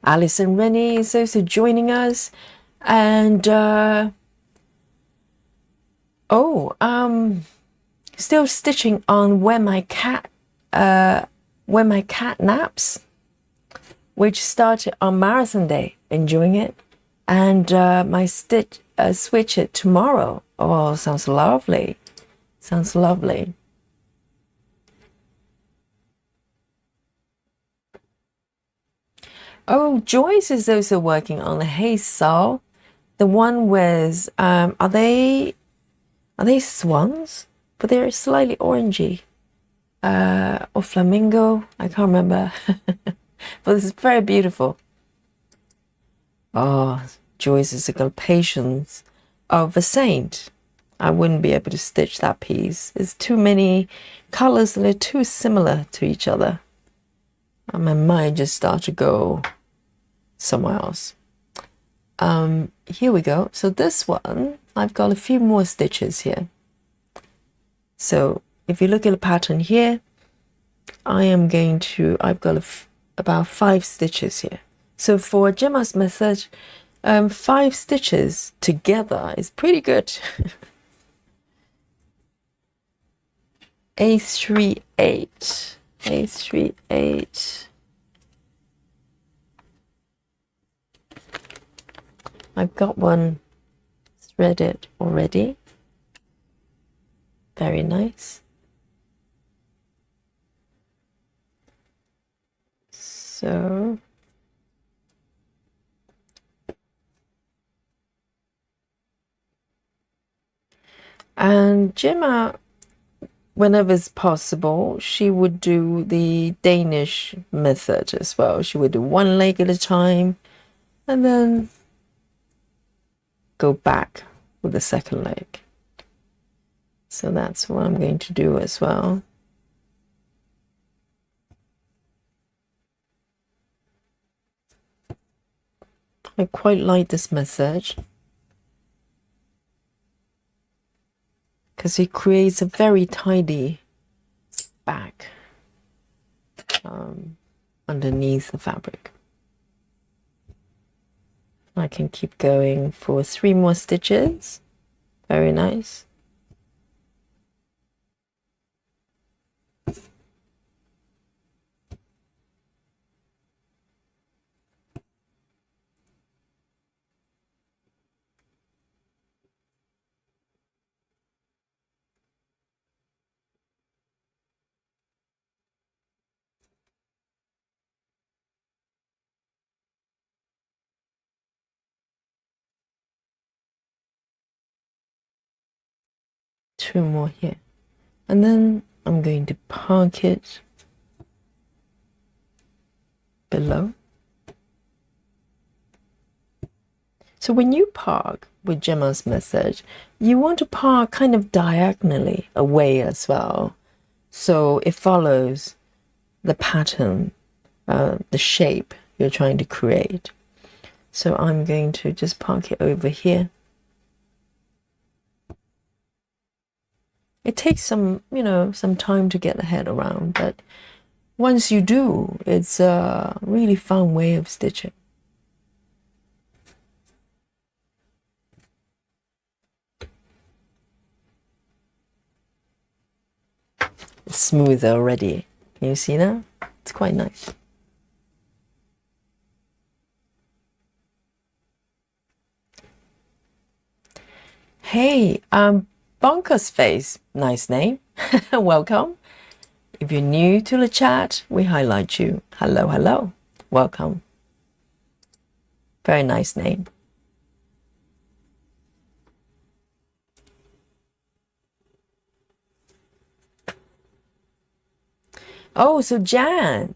Alison Rennie is also joining us, and still stitching on When My Cat Naps, which started on Marathon Day. Enjoying it, and my switch it tomorrow. Oh, sounds lovely. Sounds lovely. Oh, Joyce is also working on the Hey Soul, the one with are they swans? But they're slightly orangey, or flamingo. I can't remember. But this is very beautiful. Oh, Joyce has got patience of a saint. I wouldn't be able to stitch that piece. There's too many colors and they're too similar to each other. And my mind just started to go somewhere else. Here we go. So this one, I've got a few more stitches here. So if you look at the pattern here, I've got about 5 stitches here. So for Gemma's method, 5 stitches together is pretty good. A38. I've got one threaded already. Very nice. So and Gemma, whenever it's possible, she would do the Danish method as well. She would do one leg at a time and then go back with the second leg. So that's what I'm going to do as well. I quite like this message because it creates a very tidy back underneath the fabric. I can keep going for 3 more stitches. Very nice. Two more here. And then I'm going to park it below. So when you park with Gemma's message, you want to park kind of diagonally away as well. So it follows the pattern, the shape you're trying to create. So I'm going to just park it over here. It takes some, some time to get the head around, but once you do, it's a really fun way of stitching. It's smoother already. Can you see that? It's quite nice. Hey, Bonkers Face, nice name. Welcome. If you're new to the chat, we highlight you. Hello, hello. Welcome. Very nice name. Oh, so Jan,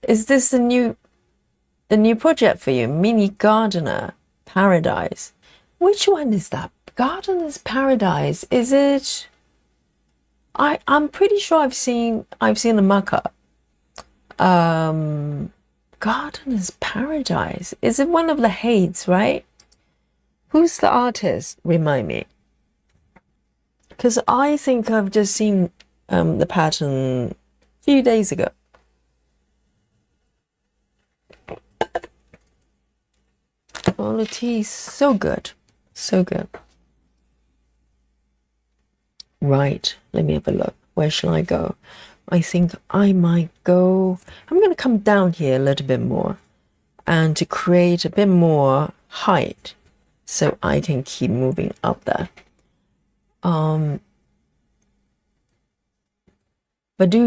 is this the new project for you? Mini Gardener Paradise. Which one is that? Gardener's Paradise. Is it? I'm pretty sure I've seen the mock-up. Gardener's Paradise. Is it one of the Haids, right? Who's the artist? Remind me. Because I think I've just seen the pattern a few days ago. Quality is so good. So good. Right, let me have a look. Where shall I go? I think I might go... I'm going to come down here a little bit more and to create a bit more height so I can keep moving up there. Badu,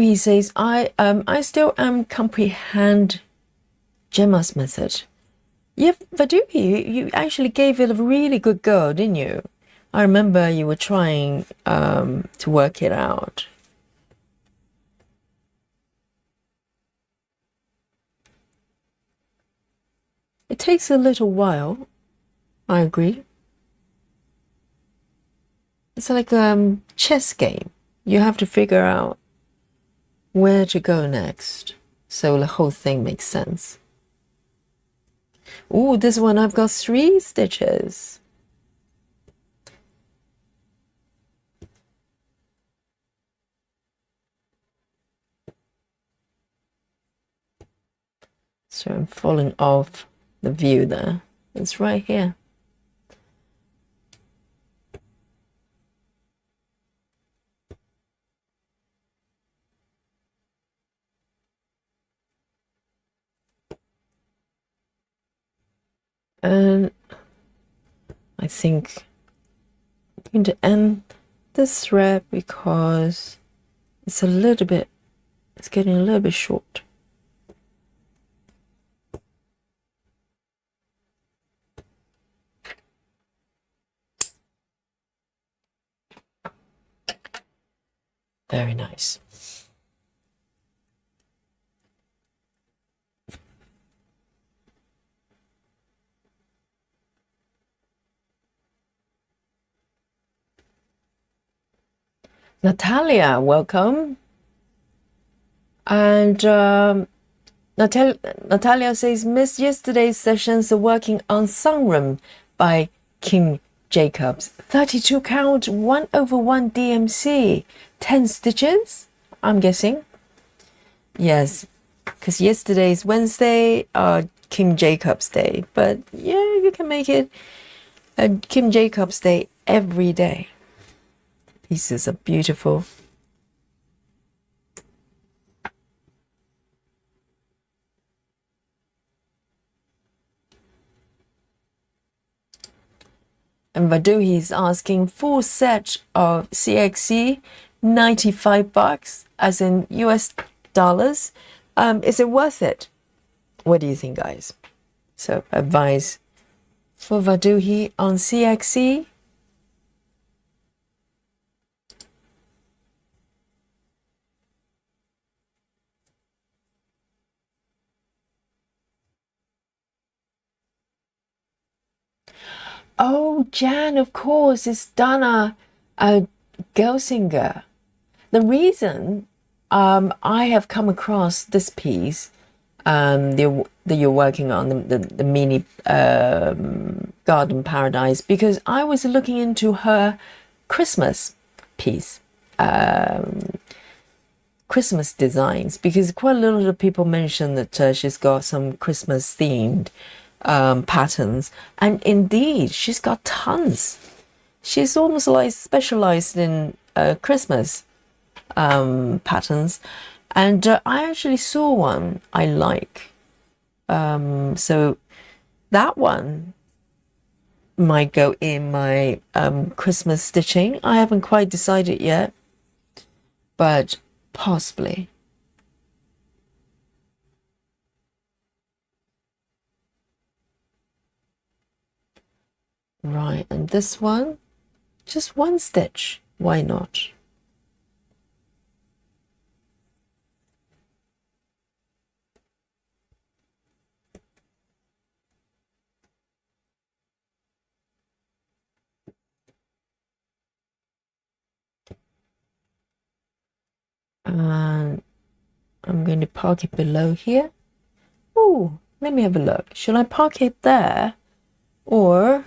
he says, I still comprehend Gemma's message. Yeah, Badu, you actually gave it a really good go, didn't you? I remember you were trying to work it out. It takes a little while. I agree. It's like a chess game. You have to figure out where to go next, so the whole thing makes sense. Oh, this one I've got 3 stitches. So I'm falling off the view there. It's right here. And I think I'm going to end this thread because it's getting a little bit short. Very nice. Natalia, welcome. And Natalia says, missed yesterday's sessions working on Sunroom by Kim Jacobs. 32 count, 1/1 DMC. 10 stitches, I'm guessing. Yes, because yesterday is Wednesday, Kim Jacobs Day. But yeah, you can make it a Kim Jacobs Day every day. Pieces are beautiful. And Vaduhi is asking, full set of CXC, $95, as in US dollars. Is it worth it? What do you think, guys? So, advice for Vaduhi on CXC. Oh, Jan, of course, it's Dana Gelsinger. The reason I have come across this piece that you're working on, the mini garden paradise, because I was looking into her Christmas piece, Christmas designs, because quite a lot of people mention that she's got some Christmas themed patterns, and indeed she's got tons. She's almost like specialized in Christmas patterns, and I actually saw one I like, so that one might go in my Christmas stitching. I haven't quite decided yet, but possibly. Right, and this one, just one stitch, why not? And I'm going to park it below here. Oh, let me have a look. Should I park it there, or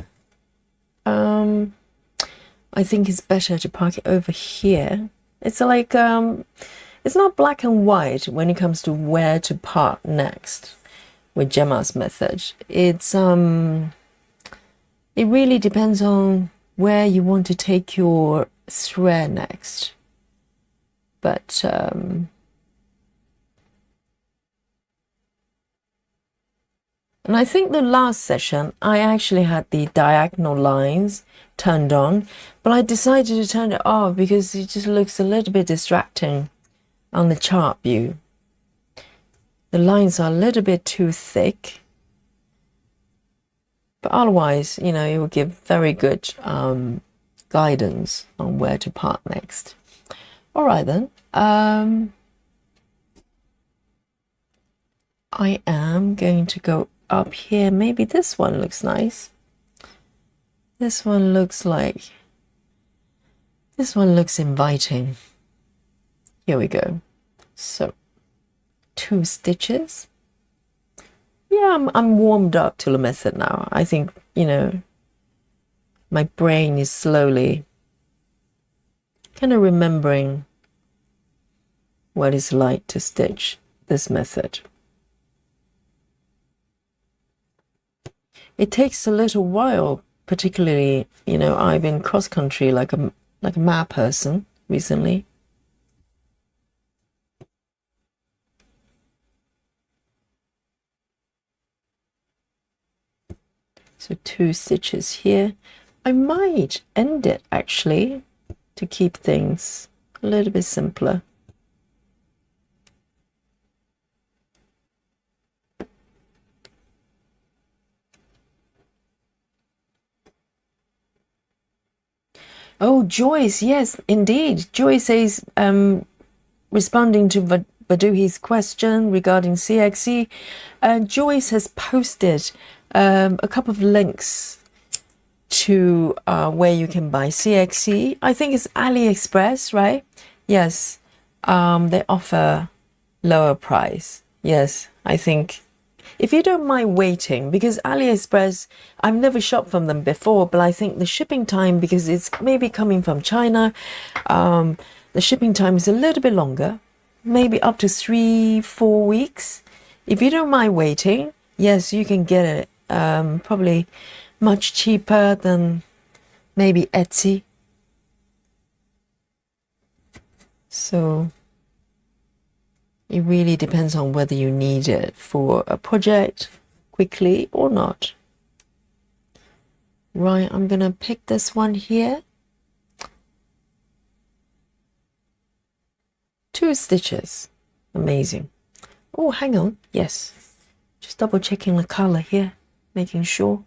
I think it's better to park it over here. It's like it's not black and white when it comes to where to park next with Gemma's method. It's it really depends on where you want to take your thread next. But and I think the last session I actually had the diagonal lines turned on, but I decided to turn it off because it just looks a little bit distracting on the chart view. The lines are a little bit too thick, but otherwise, you know, it will give very good guidance on where to part next. All right then. I am going to go up here. Maybe this one looks nice. This one looks inviting. Here we go. So 2 stitches. Yeah, I'm warmed up to the method now. I think, you know, my brain is slowly kind of remembering what it's like to stitch this method. It takes a little while, particularly, you know, I've been cross country like a mad person recently. So 2 stitches here. I might end it actually to keep things a little bit simpler. Oh, Joyce, yes, indeed. Joyce says, responding to Vaduhi's question regarding CXC, Joyce has posted a couple of links to where you can buy CXC. I think it's AliExpress, right? Yes, they offer lower price. Yes, I think if you don't mind waiting, because AliExpress, I've never shopped from them before, but I think the shipping time, because it's maybe coming from China, the shipping time is a little bit longer, maybe up to 3-4 weeks. If you don't mind waiting, yes, you can get it probably much cheaper than maybe Etsy. So it really depends on whether you need it for a project quickly or not. Right, I'm gonna pick this one here. 2 stitches. Amazing. Oh, hang on. Yes. Just double checking the color here, making sure.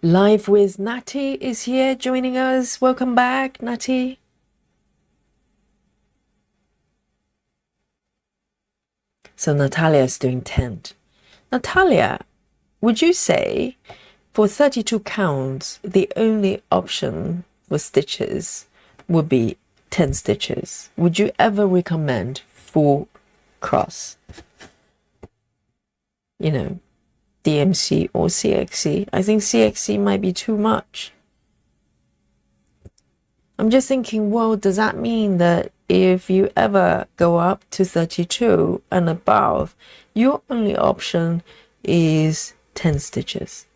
Live with Natty is here joining us. Welcome back, Natty. So Natalia is doing tent. Natalia, would you say for 32 counts, the only option for stitches would be 10 stitches? Would you ever recommend full cross? You know, DMC or CXC? I think CXC might be too much. I'm just thinking, well, does that mean that if you ever go up to 32 and above, your only option is 10 stitches?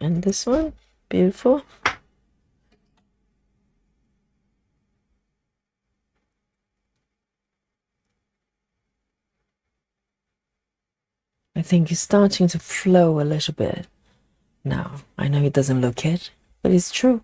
And this one, beautiful. I think it's starting to flow a little bit now. I know it doesn't look it, but it's true.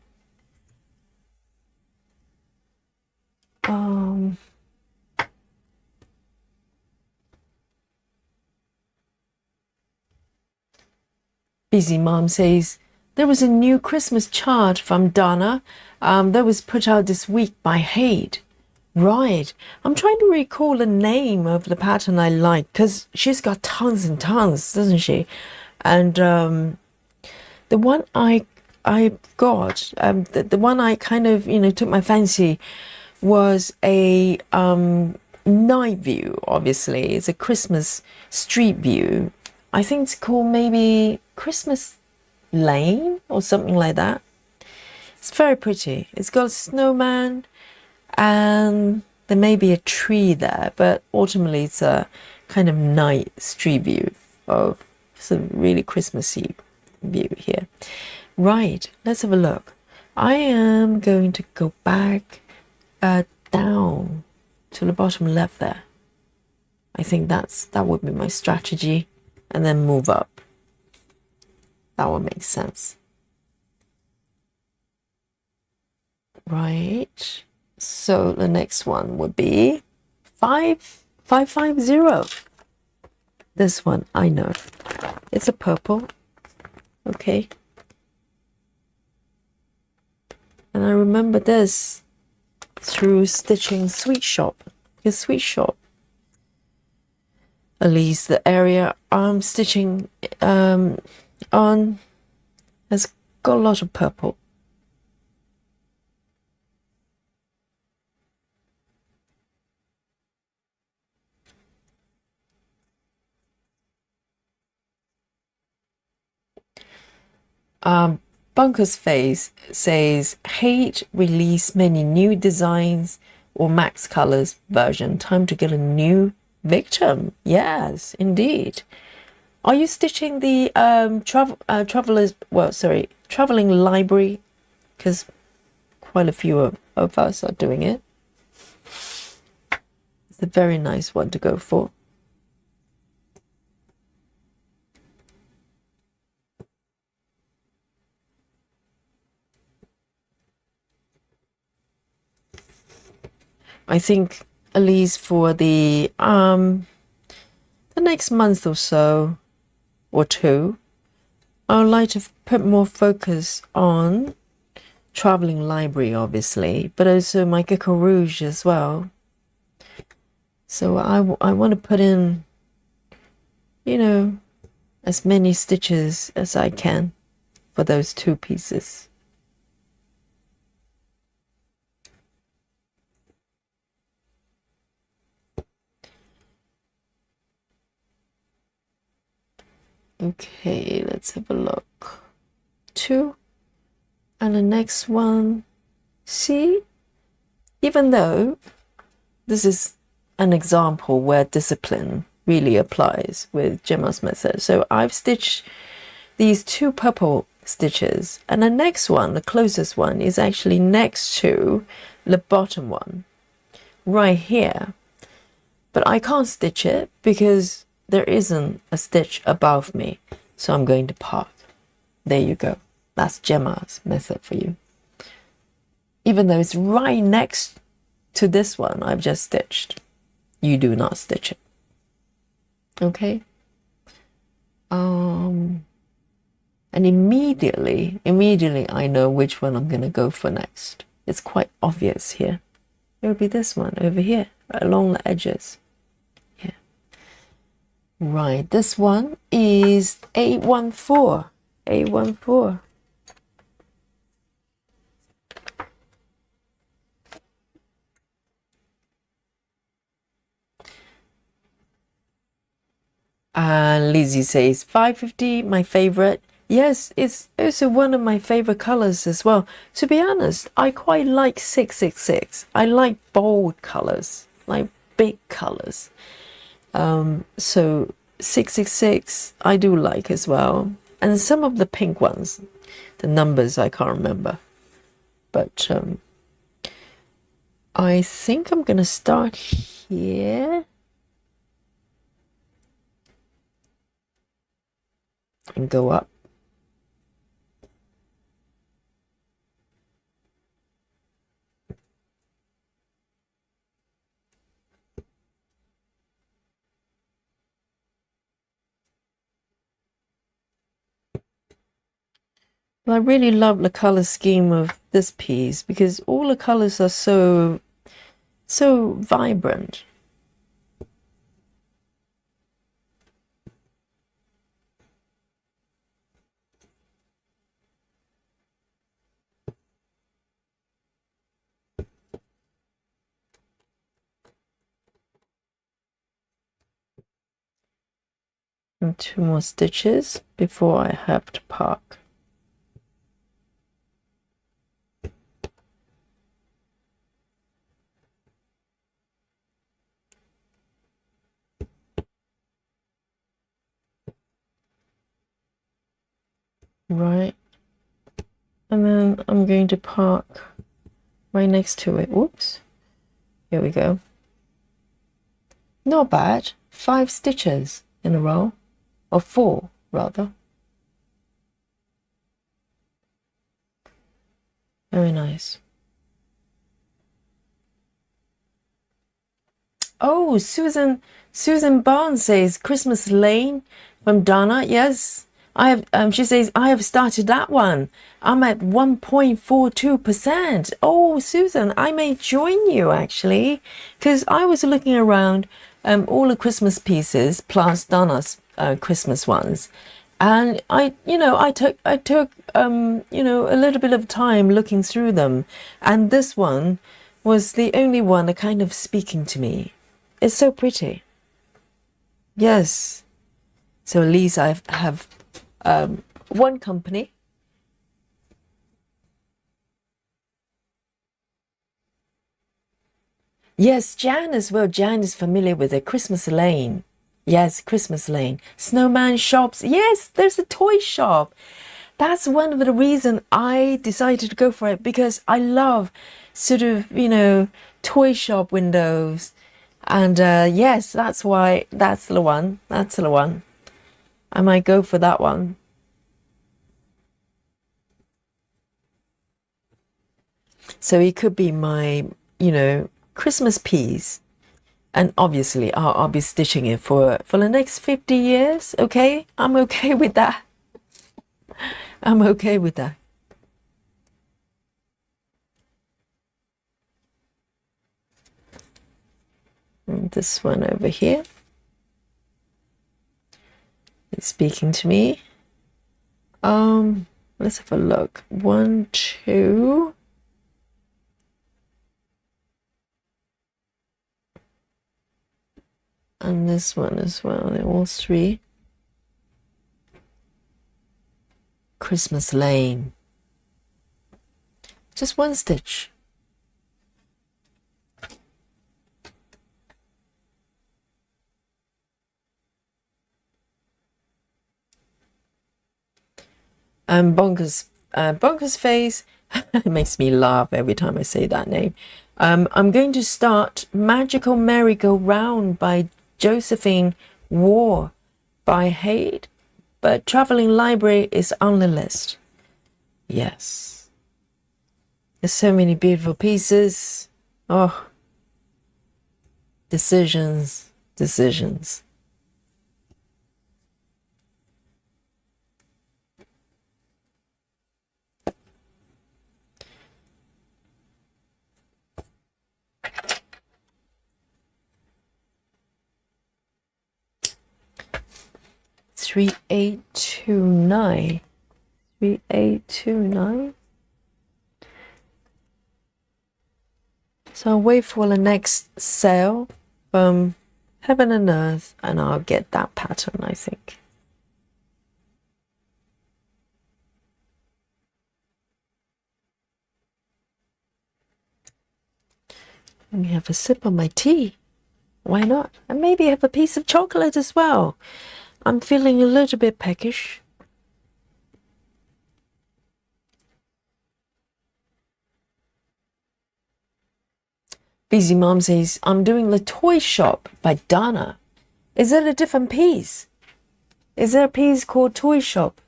Busy Mom says, there was a new Christmas chart from Donna that was put out this week by Hade. Right. I'm trying to recall the name of the pattern I like, because she's got tons and tons, doesn't she? And the one I got, the one I kind of, took my fancy was a night view, obviously. It's a Christmas street view. I think it's called maybe Christmas Lane or something like that. It's very pretty. It's got a snowman and there may be a tree there, but ultimately it's a kind of night street view of some really Christmassy view here. Right, let's have a look. I am going to go back down to the bottom left there. I think that would be my strategy, and then move up. That would make sense. Right. So the next one would be 5550. This one I know. It's a purple. Okay. And I remember this through stitching Sweet Shop. Because Sweet Shop, at least the area I'm stitching on, has got a lot of purple. Bunker's Face says, Hate release many new designs or max colors version. Time to get a new victim. Yes, indeed. Are you stitching the traveling library? Because quite a few of us are doing it. It's a very nice one to go for. I think at least for the next month or so or two, I would like to put more focus on traveling library, obviously, but also my Gecko Rouge as well. So I want to put in, you know, as many stitches as I can for those two pieces. Okay, let's have a look. 2. And the next one, see? Even though this is an example where discipline really applies with Gemma's method. So I've stitched these 2 purple stitches, and the next one, the closest one, is actually next to the bottom one, right here. But I can't stitch it because there isn't a stitch above me, so I'm going to part. There you go. That's Gemma's method for you. Even though it's right next to this one I've just stitched, you do not stitch it. Okay? And immediately I know which one I'm going to go for next. It's quite obvious here. It would be this one over here, right along the edges. Yeah. Right, this one is 814. 814. And Lizzie says 550, my favorite. Yes, it's also one of my favorite colors as well. To be honest, I quite like 666. I like bold colors, like big colors. So 666 I do like as well. And some of the pink ones, the numbers I can't remember. But I think I'm gonna start here. And go up. Well, I really love the color scheme of this piece because all the colors are so vibrant. And 2 more stitches before I have to park. Right, and then I'm going to park right next to it. Whoops, here we go. Not bad. 5 stitches in a row, or 4 rather. Very nice. Oh, Susan Barnes says Christmas Lane from Donna. Yes, I have. She says I have started that one. I'm at 1.42%. Oh, Susan, I may join you actually, because I was looking around all the Christmas pieces plus Donna's Christmas ones, and I took a little bit of time looking through them, and this one was the only one that kind of speaking to me. It's so pretty. Yes. So at least I have one company. Yes, Jan as well. Jan is familiar with it. Christmas Lane. Yes, Christmas Lane. Snowman shops. Yes, there's a toy shop. That's one of the reasons I decided to go for it, because I love sort of, toy shop windows. And yes, that's why, that's the one. That's the one. I might go for that one. So it could be my, Christmas piece. And obviously, I'll be stitching it for the next 50 years, okay? I'm okay with that. I'm okay with that. And this one over here is speaking to me. Let's have a look. 1, 2. And this one as well. They're all 3. Christmas Lane. Just 1 stitch. Bonkers Face. It makes me laugh every time I say that name. I'm going to start Magical Merry-Go-Round by Josephine War by Hade, but Traveling Library is on the list. Yes. There's so many beautiful pieces. Oh. Decisions. 3829. 3829. So I'll wait for the next sale from Heaven and Earth and I'll get that pattern, I think. Let me have a sip of my tea. Why not? And maybe have a piece of chocolate as well. I'm feeling a little bit peckish. Busy Mom says, I'm doing The Toy Shop by Dana. Is it a different piece? Is there a piece called Toy Shop?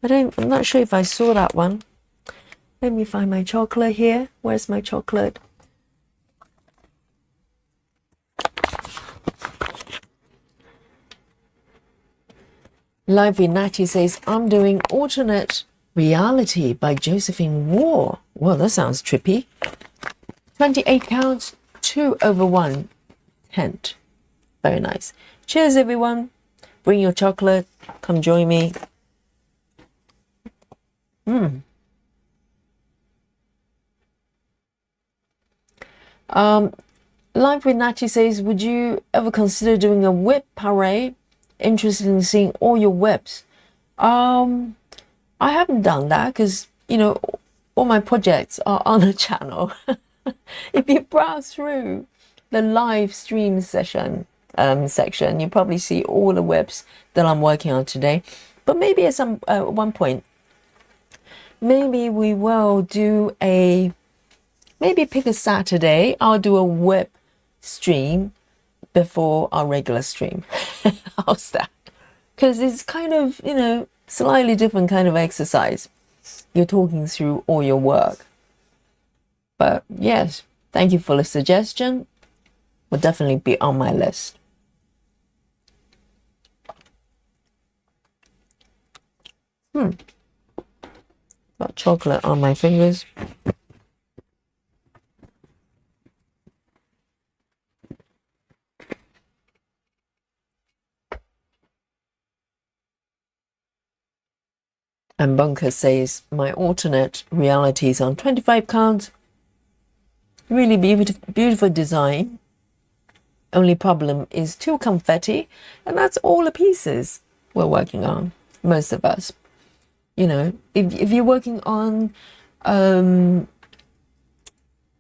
I'm not sure if I saw that one. Let me find my chocolate here. Where's my chocolate? Live with Natty says, I'm doing Alternate Reality by Josephine War. Well, that sounds trippy. 28 counts, 2/1 tent. Very nice. Cheers, everyone. Bring your chocolate. Come join me. Live with Natty says, would you ever consider doing a whip parade? Interested in seeing all your whips. I haven't done that because, you know, all my projects are on the channel. If you browse through the live stream session section, you probably see all the whips that I'm working on today. But maybe at one point, maybe we will do maybe pick a Saturday. I'll do a whip stream before our regular stream. How's that? Because it's kind of, you know, slightly different kind of exercise. You're talking through all your work. But yes, thank you for the suggestion. Will definitely be on my list. Got chocolate on my fingers. And Bunker says, my alternate reality is on 25 counts. Really beautiful design. Only problem is 2 confetti, and that's all the pieces we're working on, most of us. You know, if you're working on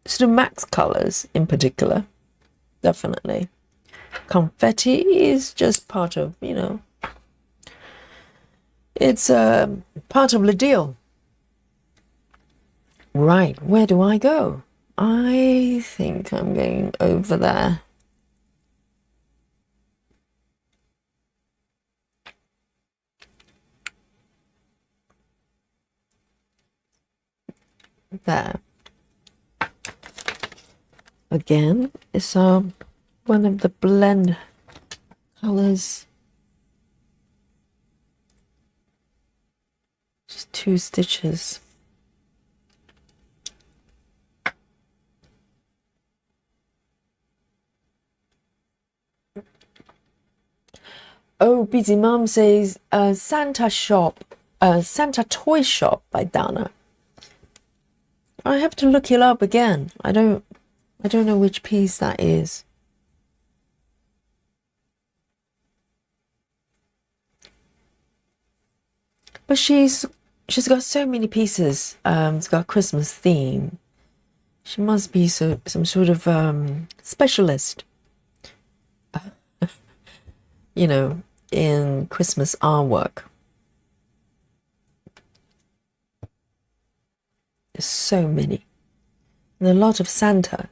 sort of max colors in particular, definitely. Confetti is just part of, you know, it's part of the deal. Right, where do I go? I think I'm going over there. There. again. It's one of the blend colors. Just 2 stitches. Oh, Busy Mom says Santa Toy Shop by Dana. I have to look it up again. I don't know which piece that is. But she's got so many pieces. It's got Christmas theme. She must be some sort of specialist, you know, in Christmas artwork. There's so many. And a lot of Santa.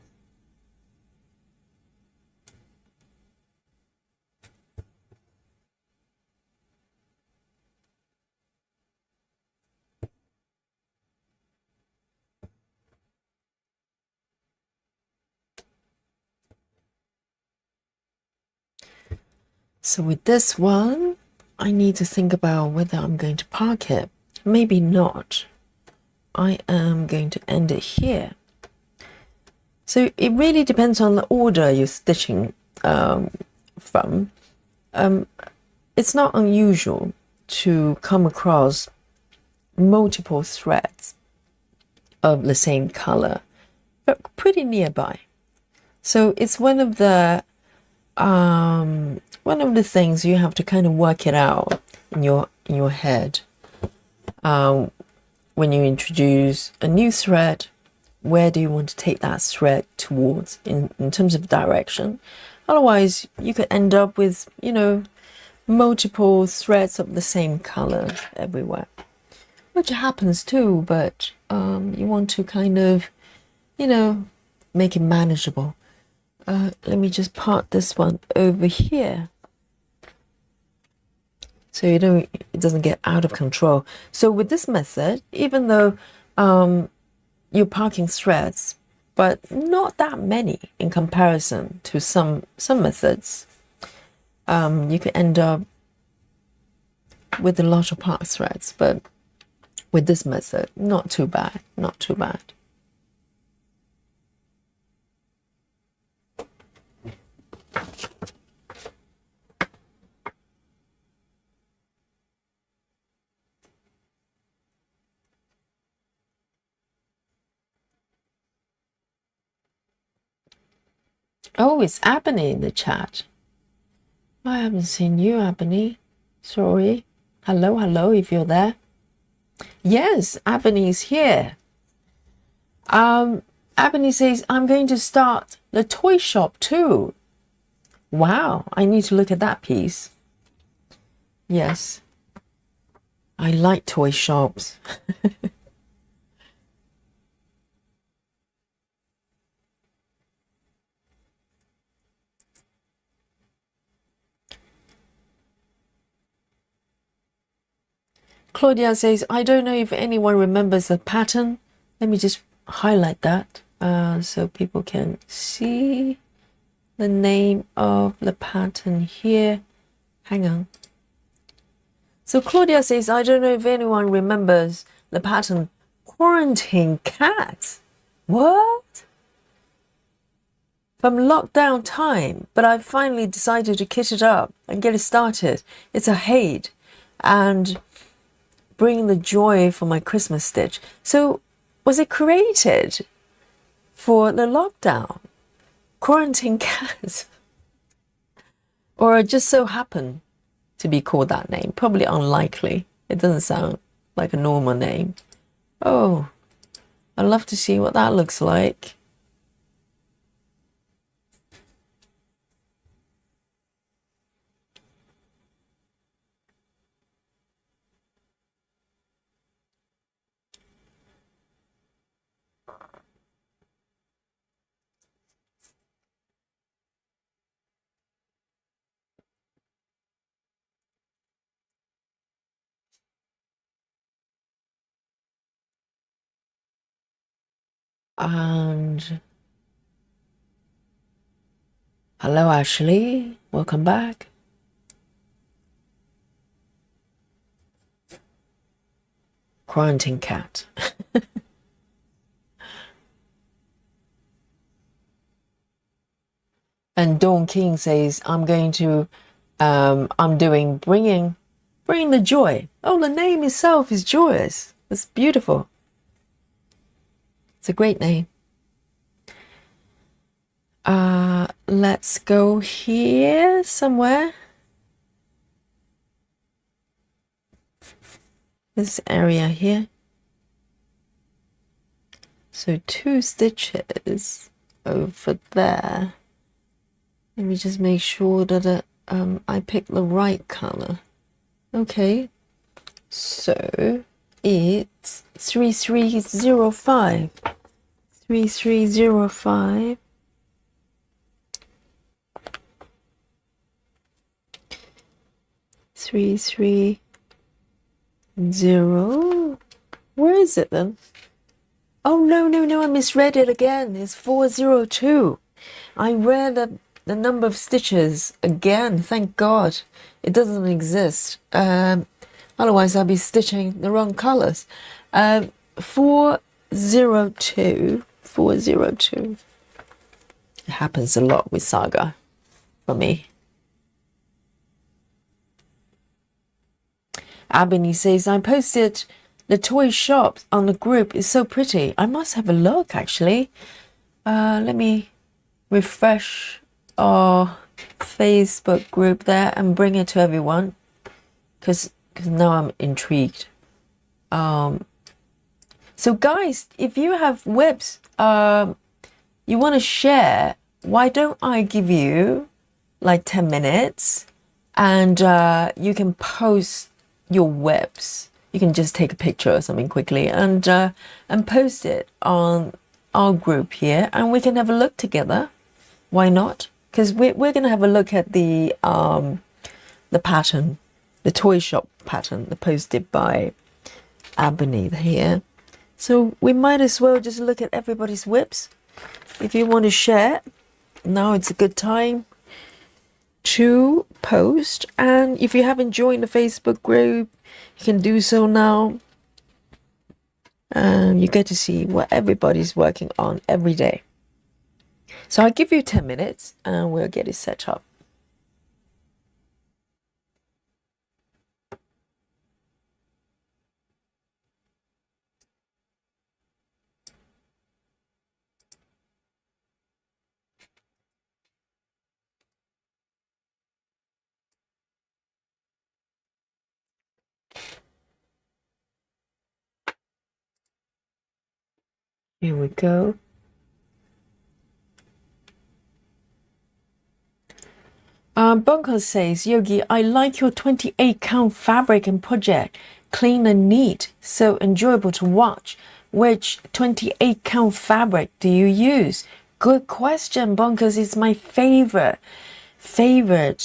So with this one, I need to think about whether I'm going to park it. Maybe not. I am going to end it here. So it really depends on the order you're stitching from. It's not unusual to come across multiple threads of the same color, but pretty nearby. So it's one of the things you have to kind of work it out in your head. When you introduce a new thread, where do you want to take that thread towards in terms of direction? Otherwise, you could end up with, multiple threads of the same color everywhere, which happens too, but you want to kind of, make it manageable. Let me just part this one over here so it doesn't get out of control. So with this method, even though you're parking threads, but not that many in comparison to some methods, you could end up with a lot of park threads, but with this method, not too bad, not too bad. Oh, it's Ebony in the chat. I haven't seen you, Ebony. Sorry. Hello, if you're there. Yes, Ebony's here. Ebony says, I'm going to start the toy shop too. Wow, I need to look at that piece. Yes. I like toy shops. Claudia says, I don't know if anyone remembers the pattern. Let me just highlight that so people can see the name of the pattern here. Hang on. So Claudia says, I don't know if anyone remembers the pattern Quarantine Cat. What? From lockdown time, but I finally decided to kit it up and get it started. It's a Hade and bring the joy for my Christmas stitch. So was it created for the lockdown? Quarantine Cat? Or it just so happened to be called that name? Probably unlikely. It doesn't sound like a normal name. Oh, I'd love to see what that looks like. And Hello, Ashley. Welcome back. Quarantine cat. And Dawn King says, I'm doing bringing the joy. Oh, the name itself is joyous. It's beautiful. It's a great name. Let's go here somewhere. This area here. So 2 stitches over there. Let me just make sure that I pick the right color. Okay, so it's 3305. 3305. Three, three, zero. Where is it then? Oh, no, I misread it again. It's 402. I read the number of stitches again. Thank God. It doesn't exist. Otherwise, I'll be stitching the wrong colors. 402. 402. It happens a lot with Saga for me. Abini says, I posted the toy shop on the group. It's so pretty. I must have a look, actually. Let me refresh our Facebook group there and bring it to everyone. Because now I'm intrigued. So guys, if you have whips you want to share, why don't I give you like 10 minutes and you can post your whips. You can just take a picture or something quickly and post it on our group here, and we can have a look together. Why not? Because we're going to have a look at the pattern, the toy shop pattern, posted by Abini here. So we might as well just look at everybody's whips. If you want to share, now it's a good time to post. And if you haven't joined the Facebook group, you can do so now. And you get to see what everybody's working on every day. So I'll give you 10 minutes and we'll get it set up. Here we go. Bunker says, Yogi, I like your 28 count fabric and project. Clean and neat, so enjoyable to watch. Which 28 count fabric do you use? Good question, Bunkers. It's my favorite fabric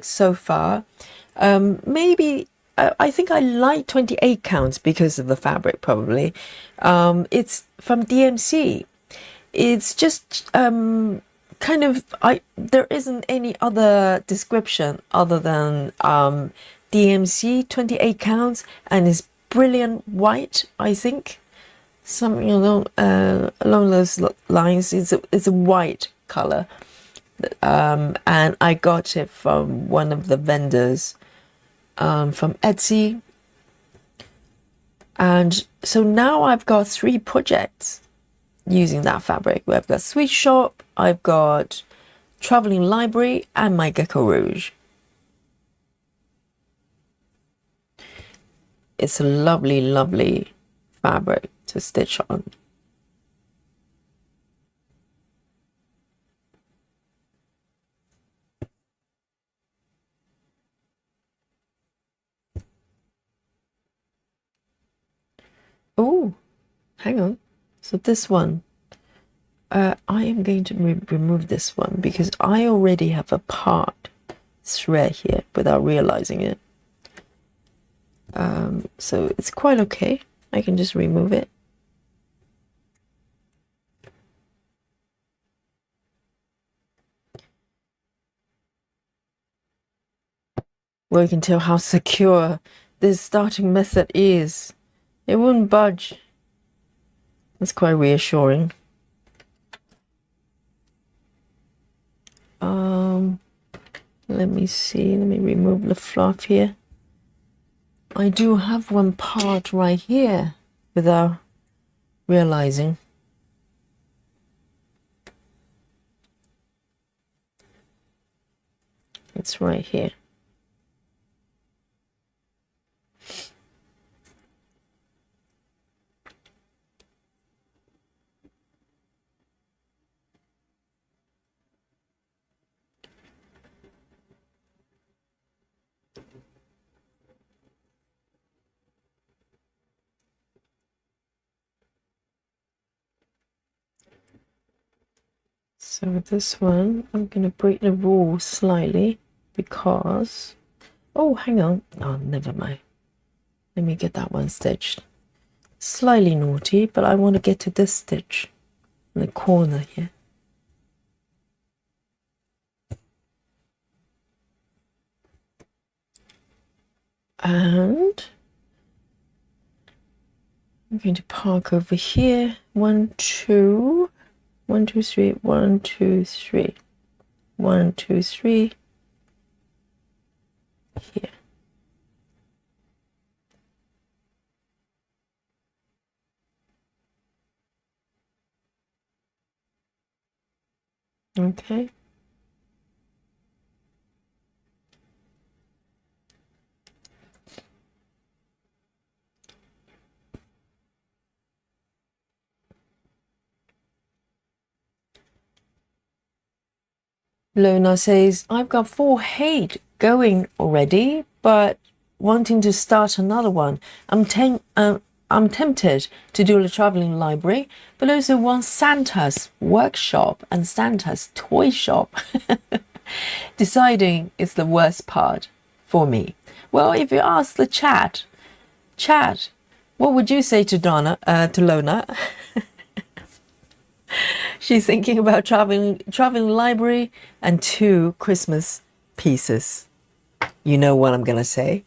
so far. Maybe I think I like 28 counts because of the fabric, probably. It's from DMC. It's just kind of, there isn't any other description other than DMC 28 counts, and it's brilliant white, I think. Something along those lines. It's a white color. And I got it from one of the vendors from Etsy. And so now I've got 3 projects using that fabric. I've got Sweet Shop, I've got Traveling Library, and my Gecko Rouge. It's a lovely, lovely fabric to stitch on. Oh, hang on. So this one, I am going to remove this one because I already have a part thread here without realizing it. So it's quite okay. I can just remove it. Well, you can tell how secure this starting method is. It wouldn't budge. That's quite reassuring. Let me see. Let me remove the fluff here. I do have one part right here without realizing. It's right here. So this one, I'm going to break the rule slightly because... Oh, hang on. Oh, never mind. Let me get that one stitched. Slightly naughty, but I want to get to this stitch in the corner here. And I'm going to park over here. 1, 2, 1, 2, 3, 1, 2, 3, 1, 2, 3 here. Okay. Lona says, I've got 4 hate going already, but wanting to start another one. I'm tempted to do a traveling library, but also want Santa's workshop and Santa's toy shop. Deciding is the worst part for me. Well, if you ask the chat, what would you say to to Lona? She's thinking about traveling library and 2 Christmas pieces. You know what I'm gonna say.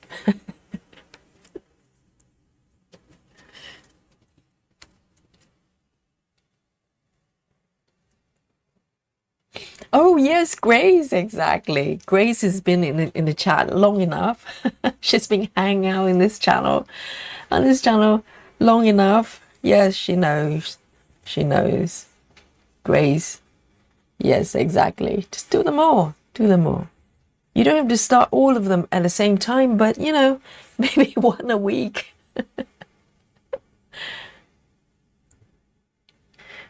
Oh yes, Grace, exactly. Grace has been in the chat long enough. She's been hanging out in this channel, long enough. Yes, she knows. She knows. Grace. Yes, exactly. Just do them all. Do them all. You don't have to start all of them at the same time, but you know, maybe one a week.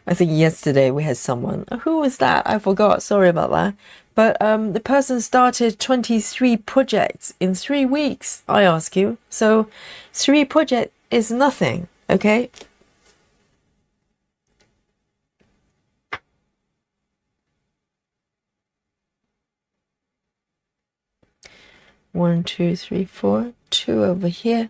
I think yesterday we had someone. Who was that? I forgot. Sorry about that. But the person started 23 projects in 3 weeks, I ask you. So 3 projects is nothing, okay? One, two, three, four. 2 over here.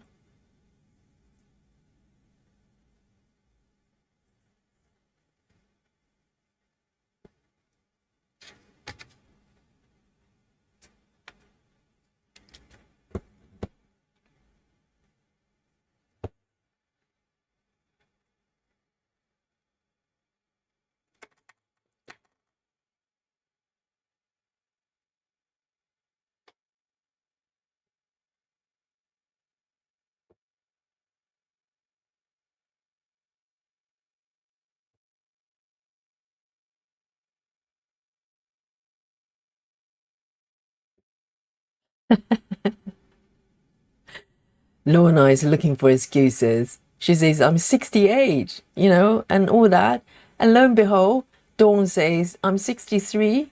Lorna is looking for excuses. She says, I'm 68, you know, and all that. And lo and behold, Dawn says, I'm 63.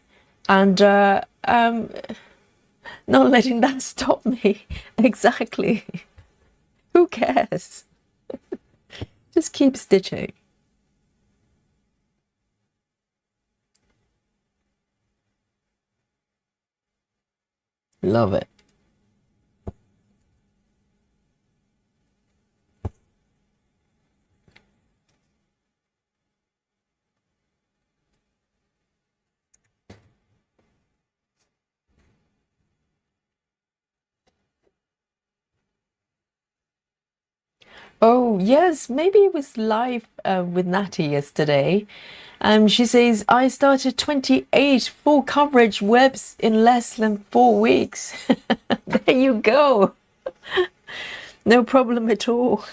And not letting that stop me. Exactly. Who cares? Just keep stitching. Love it. Oh, yes, maybe it was live with Natty yesterday. She says, I started 28 full coverage webs in less than 4 weeks. There you go. No problem at all.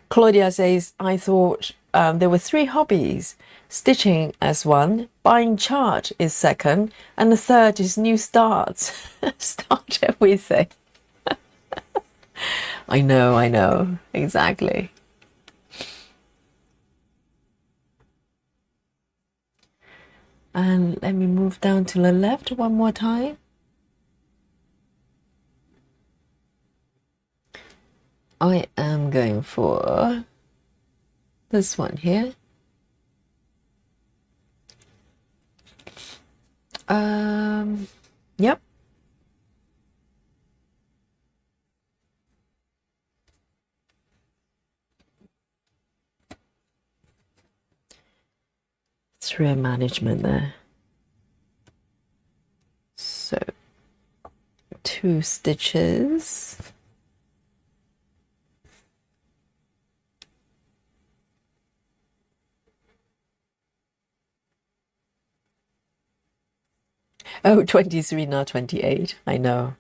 Claudia says, I thought there were three hobbies. Stitching as one, buying chart is second, and the third is new starts. Start everything. I know, exactly. And let me move down to the left one more time. I am going for this one here. Yep. Thread management there. So 2 stitches. Oh, 23, not 28. I know.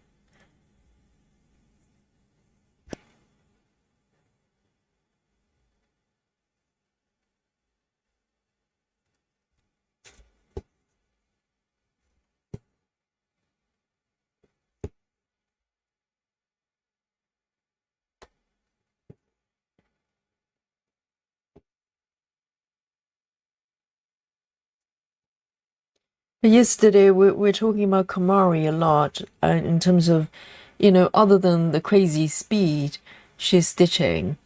Yesterday, we're talking about Kamari a lot in terms of, other than the crazy speed she's stitching.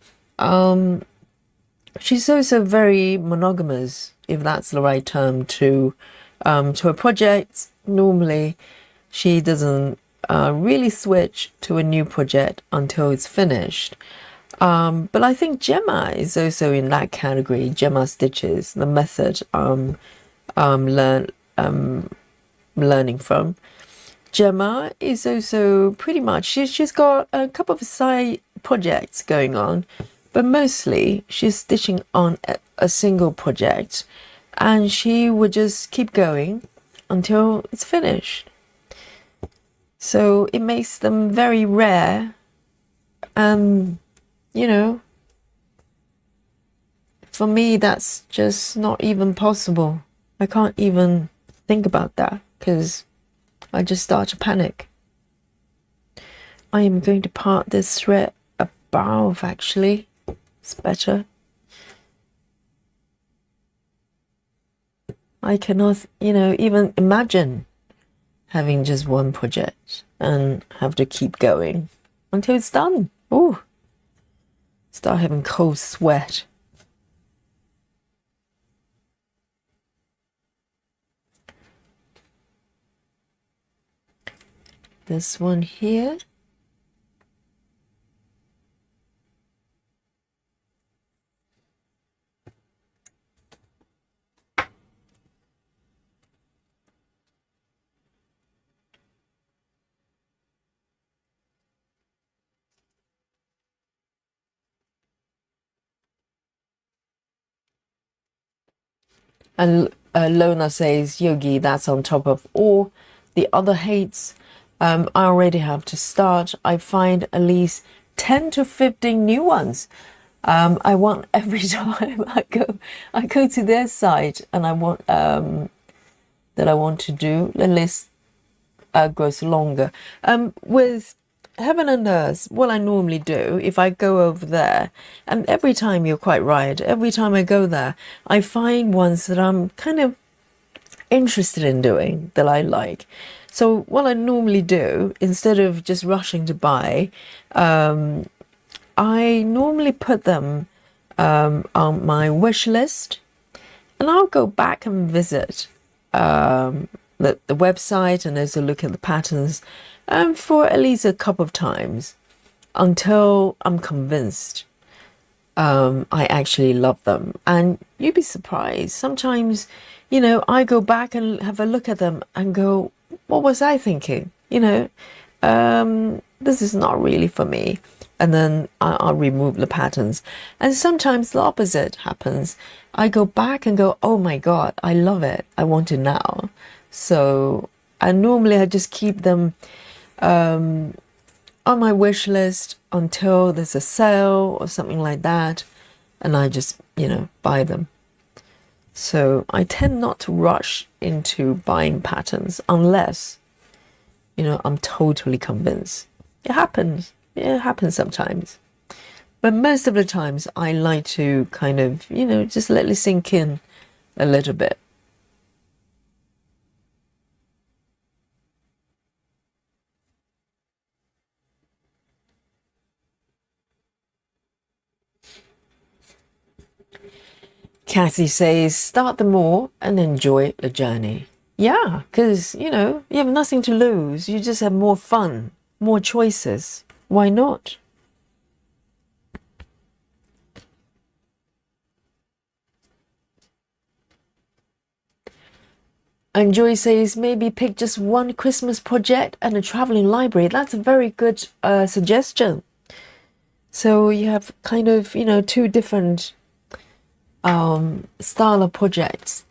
She's also very monogamous, if that's the right term, to a project. Normally, she doesn't really switch to a new project until it's finished. But I think Gemma is also in that category. Gemma stitches the method learning from. Gemma is also pretty much she's got a couple of side projects going on, but mostly she's stitching on a single project, and she would just keep going until it's finished. So it makes them very rare, and for me that's just not even possible. I can't even think about that because I just start to panic. I am going to part this thread above, actually. It's better. I cannot, even imagine having just one project and have to keep going until it's done. Ooh, start having cold sweat. This one here. And Lona says, Yogi, that's on top of all the other hates I already have to start. I find at least 10 to 15 new ones. I want every time I go to their site and I want to do, the list grows longer. With Heaven and Earth, what I normally do, if I go over there, and every time you're quite right, every time I go there, I find ones that I'm kind of interested in doing, that I like. So what I normally do, instead of just rushing to buy, I normally put them on my wish list, and I'll go back and visit the website and also look at the patterns for at least a couple of times until I'm convinced. I actually love them. And you'd be surprised. Sometimes, I go back and have a look at them and go, what was I thinking? This is not really for me. And then I'll remove the patterns. And sometimes the opposite happens. I go back and go, oh my God, I love it. I want it now. So, and normally I just keep them on my wish list until there's a sale or something like that. And I just, buy them. So I tend not to rush into buying patterns unless, I'm totally convinced. It happens. It happens sometimes. But most of the times I like to kind of, just let it sink in a little bit. Cassie says, start them all and enjoy the journey. Yeah, because, you have nothing to lose. You just have more fun, more choices. Why not? And Joy says, maybe pick just one Christmas project and a traveling library. That's a very good suggestion. So you have kind of, two different style of projects.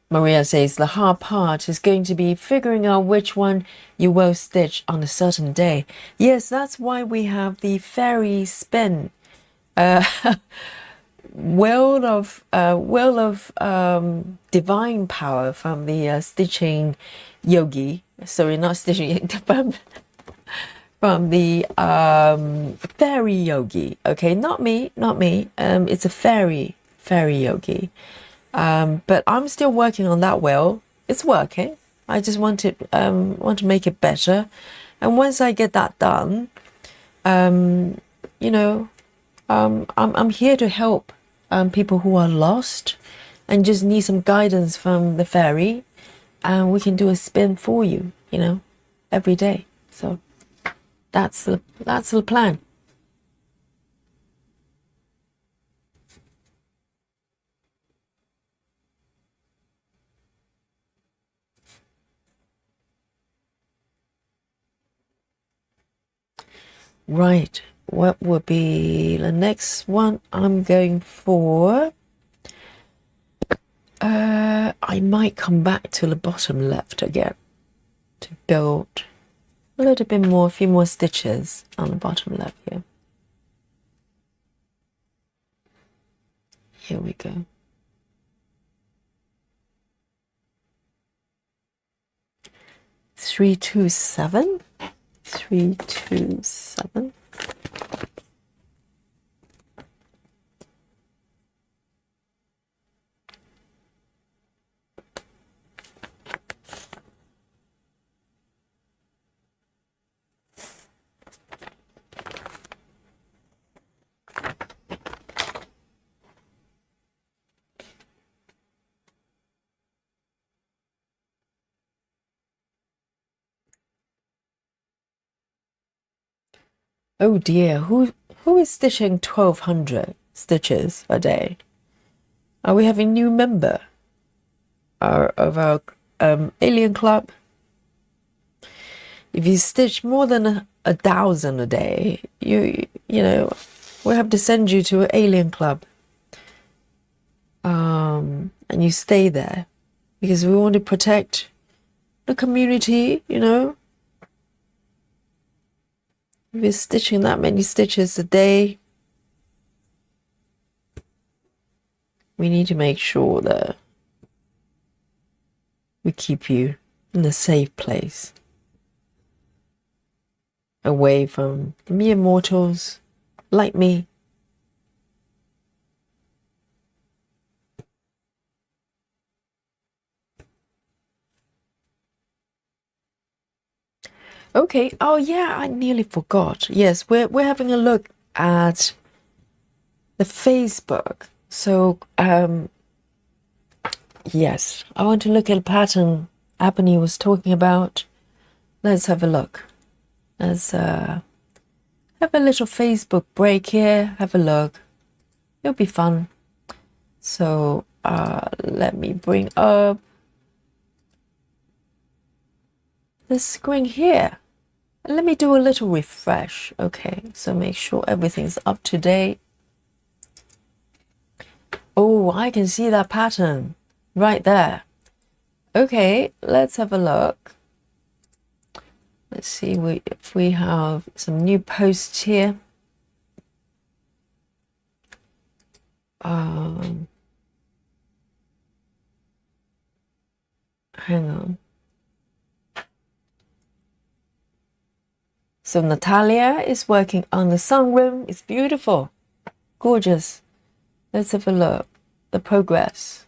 Maria says the hard part is going to be figuring out which one you will stitch on a certain day. Yes, that's why we have the fairy spin. World of divine power from the stitching yogi. Sorry, not stitching from the fairy yogi. Okay, not me. It's a fairy yogi. But I'm still working on that wheel. It's working. I just want to make it better. And once I get that done, I'm here to help people who are lost and just need some guidance from the fairy, and we can do a spin for you, every day. So that's the plan. Right. What would be the next one? I'm going for. I might come back to the bottom left again to build a little bit more, a few more stitches on the bottom left here. Here we go. Three, 2, 7. 3, 2, 7. Oh dear, who is stitching 1200 stitches a day? Are we having a new member of our alien club? If you stitch more than 1,000 a day, you know, we'll have to send you to an alien club. And you stay there because we want to protect the community, If you're stitching that many stitches a day, we need to make sure that we keep you in a safe place, away from the mere mortals like me. Okay. Oh yeah, I nearly forgot. Yes, we're having a look at the Facebook. So Yes, I want to look at a pattern Ebony was talking about. Let's have a look. Let's have a little Facebook break here. Have a look. It'll be fun. So let me bring up the screen here. Let me do a little refresh. Okay, so make sure everything's up to date. Oh, I can see that pattern right there. Okay, let's have a look. Let's see if we have some new posts here. Hang on. So Natalia is working on the sunroom. It's beautiful, gorgeous. Let's have a look. The progress.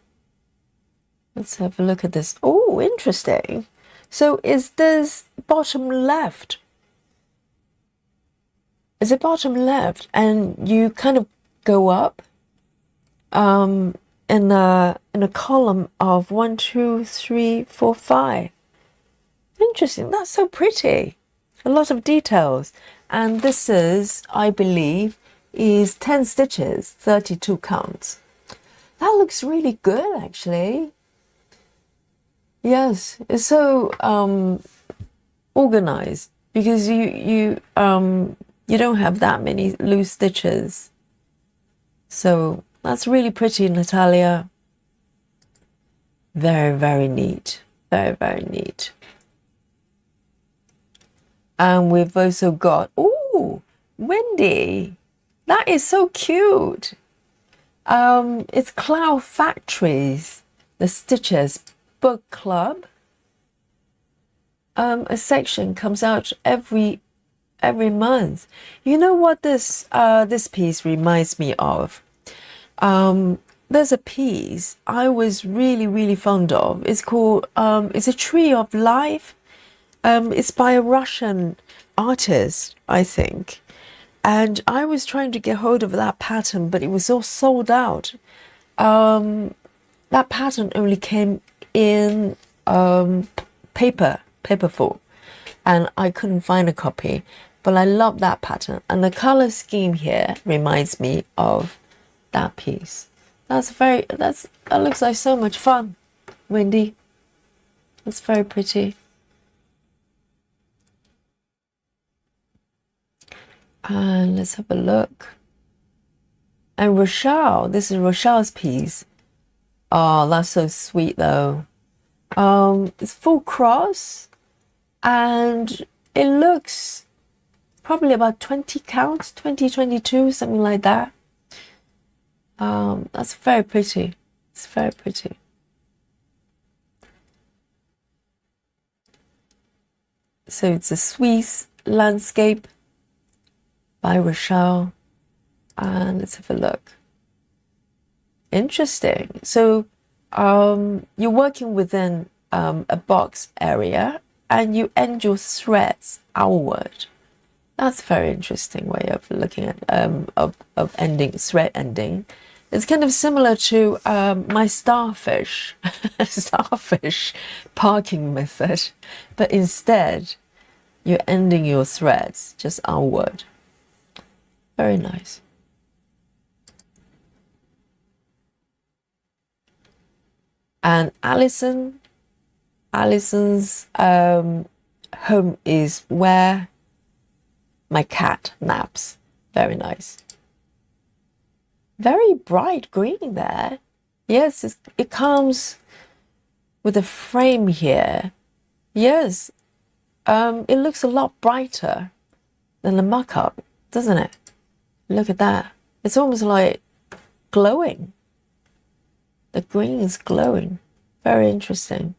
Let's have a look at this. Oh, interesting. So is this bottom left? Is it bottom left? And you kind of go up in a column of 1, 2, 3, 4, 5. Interesting. That's so pretty. A lot of details. And this is, I believe, is 10 stitches, 32 counts. That looks really good, actually. Yes, it's so organized because you don't have that many loose stitches. So that's really pretty, Natalia. Very, very neat. Very, very neat. And we've also got, oh, Wendy. That is so cute. It's Cloud Factories, the Stitches Book Club. A section comes out every month. You know what this piece reminds me of? There's a piece I was really, really fond of. It's called it's a Tree of Life. It's by a Russian artist, I think. And I was trying to get hold of that pattern, but it was all sold out. That pattern only came in paper form, and I couldn't find a copy. But I love that pattern, and the color scheme here reminds me of that piece. That looks like so much fun, Wendy. That's very pretty. And let's have a look. And Rochelle, this is Rochelle's piece. Oh, that's so sweet though. It's full cross, and it looks probably about 20 counts, 20, 22, something like that. That's very pretty. It's very pretty. So it's a Swiss landscape by Rochelle, and let's have a look. Interesting. So you're working within a box area, and you end your threads outward. That's a very interesting way of looking at of ending, thread ending. It's kind of similar to my starfish parking method, but instead you're ending your threads just outward. Very nice. And Allison's home is where my cat naps. Very nice. Very bright green there. Yes, it comes with a frame here. Yes, it looks a lot brighter than the mock-up, doesn't it? Look at that. It's almost like glowing. The green is glowing. Very interesting.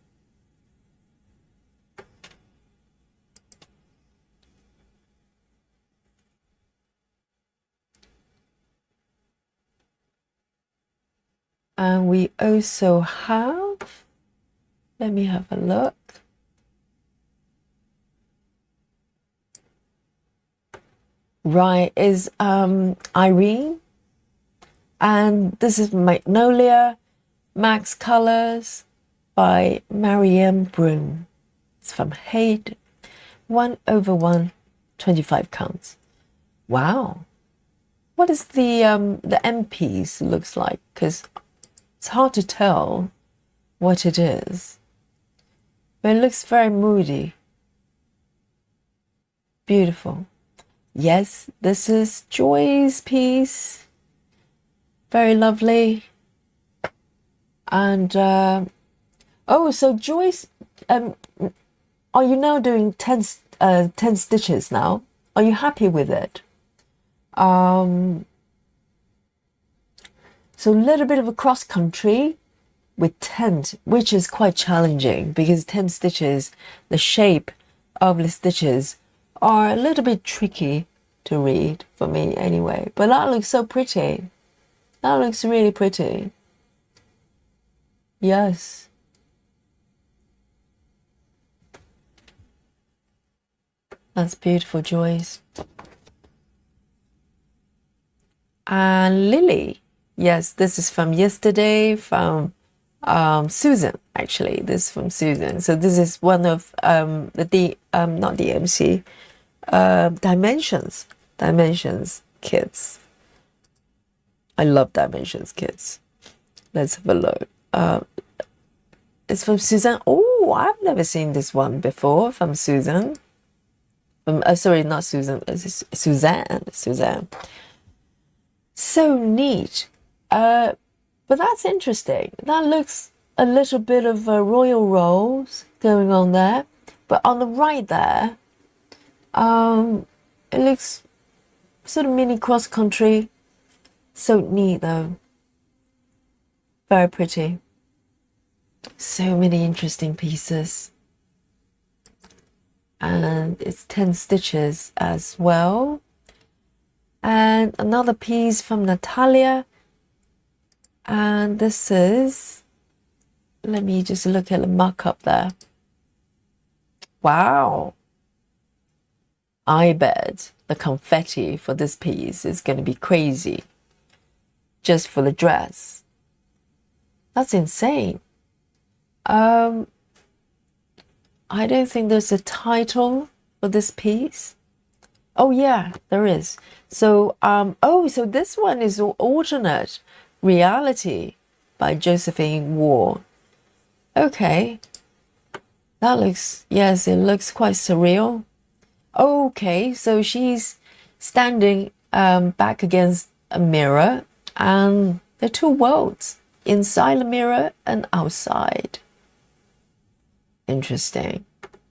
And we also have, let me have a look. Right, is Irene. And this is Magnolia. Max Colors by Marianne Broom. It's from Hade, 1/1, 25 counts. Wow. What is the end piece looks like? Because it's hard to tell what it is. But it looks very moody. Beautiful. Yes, this is Joy's piece. Very lovely. And oh, so Joyce, are you now doing 10 stitches now? Are you happy with it? So a little bit of a cross country with 10, which is quite challenging because 10 stitches, the shape of the stitches are a little bit tricky to read for me anyway. But that looks so pretty. That looks really pretty. Yes. That's beautiful, Joyce. And Lily. Yes, this is from yesterday, from Susan, actually. This is from Susan. So this is one of not DMC, Dimensions kits. I love Dimensions kits. Let's have a look. It's from Susan. Oh, I've never seen this one before from Susan. Sorry, not Susan. It's Suzanne. So neat. But that's interesting. That looks a little bit of royal rolls going on there. But on the right there, it looks sort of mini cross country. So neat though. Very pretty. So many interesting pieces. And it's 10 stitches as well. And another piece from Natalia. And this is, let me just look at the markup there. Wow. I bet the confetti for this piece is going to be crazy. Just for the dress. That's insane. I don't think there's a title for this piece. Oh yeah, there is. So so this one is Alternate Reality by Josephine Ward. Okay. That looks, yes, it looks quite surreal. Okay, so she's standing back against a mirror, and there are two worlds, inside the mirror and outside. Interesting.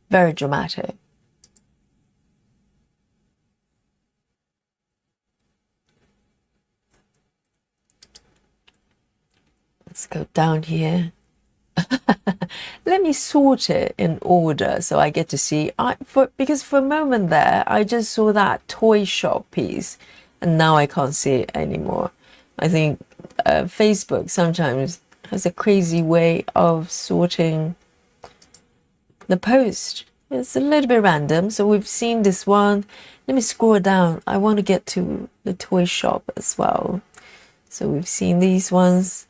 Very dramatic. Let's go down here. Let me sort it in order so I get to see. Because for a moment there, I just saw that toy shop piece, and now I can't see it anymore. I think Facebook sometimes has a crazy way of sorting the post. It's a little bit random. So we've seen this one. Let me scroll down. I want to get to the toy shop as well. So we've seen these ones.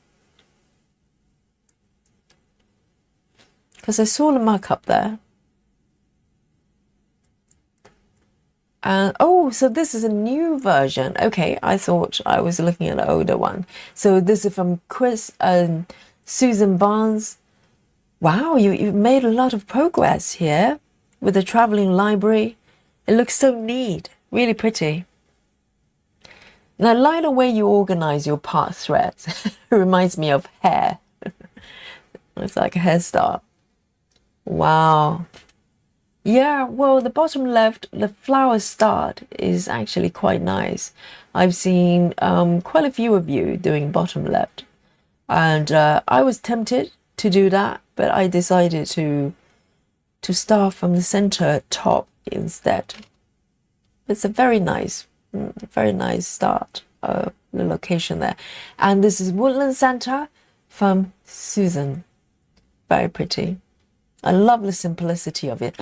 Because I saw the markup there. And oh, so this is a new version. Okay, I thought I was looking at the older one. So this is from Chris and Susan Barnes. Wow, you've made a lot of progress here with the traveling library. It looks so neat, really pretty. And I like the way you organize your part threads. It reminds me of hair. It's like a hairstyle. Wow. Yeah, well, the bottom left, the flower start is actually quite nice. I've seen quite a few of you doing bottom left. And I was tempted to do that, but I decided to start from the center top instead. It's a very nice start of the location there. And this is Woodland Santa from Susan. Very pretty. I love the simplicity of it.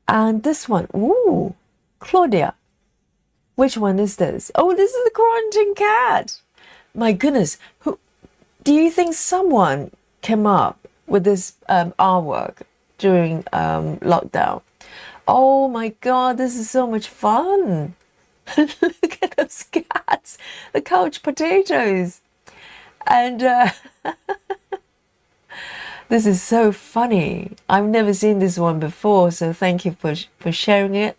And this one, ooh, Claudia. Which one is this? Oh, this is the quarantine cat. My goodness, do you think someone came up with this artwork during lockdown. Oh my God, this is so much fun. Look at those cats, the couch potatoes. And this is so funny. I've never seen this one before, so thank you for sharing it.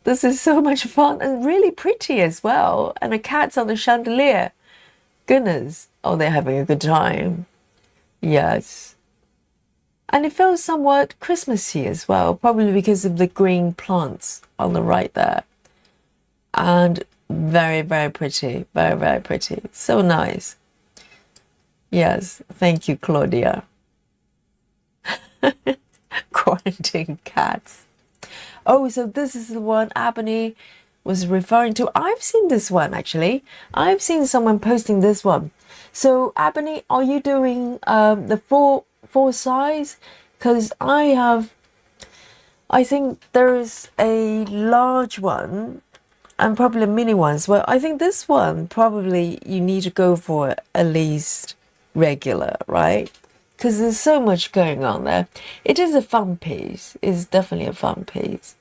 This is so much fun and really pretty as well. And the cat's on the chandelier. Goodness. Oh, they're having a good time. Yes. And it feels somewhat Christmassy as well, probably because of the green plants on the right there. And very, very pretty. Very, very pretty. So nice. Yes. Thank you, Claudia. Quarantine cats. Oh, so this is the one Ebony was referring to. I've seen this one, actually. I've seen someone posting this one. So, Ebony, are you doing the full size? Because I think there's a large one and probably mini ones. Well, I think this one probably you need to go for at least regular, right? Because there's so much going on there. It is a fun piece. It's definitely a fun piece.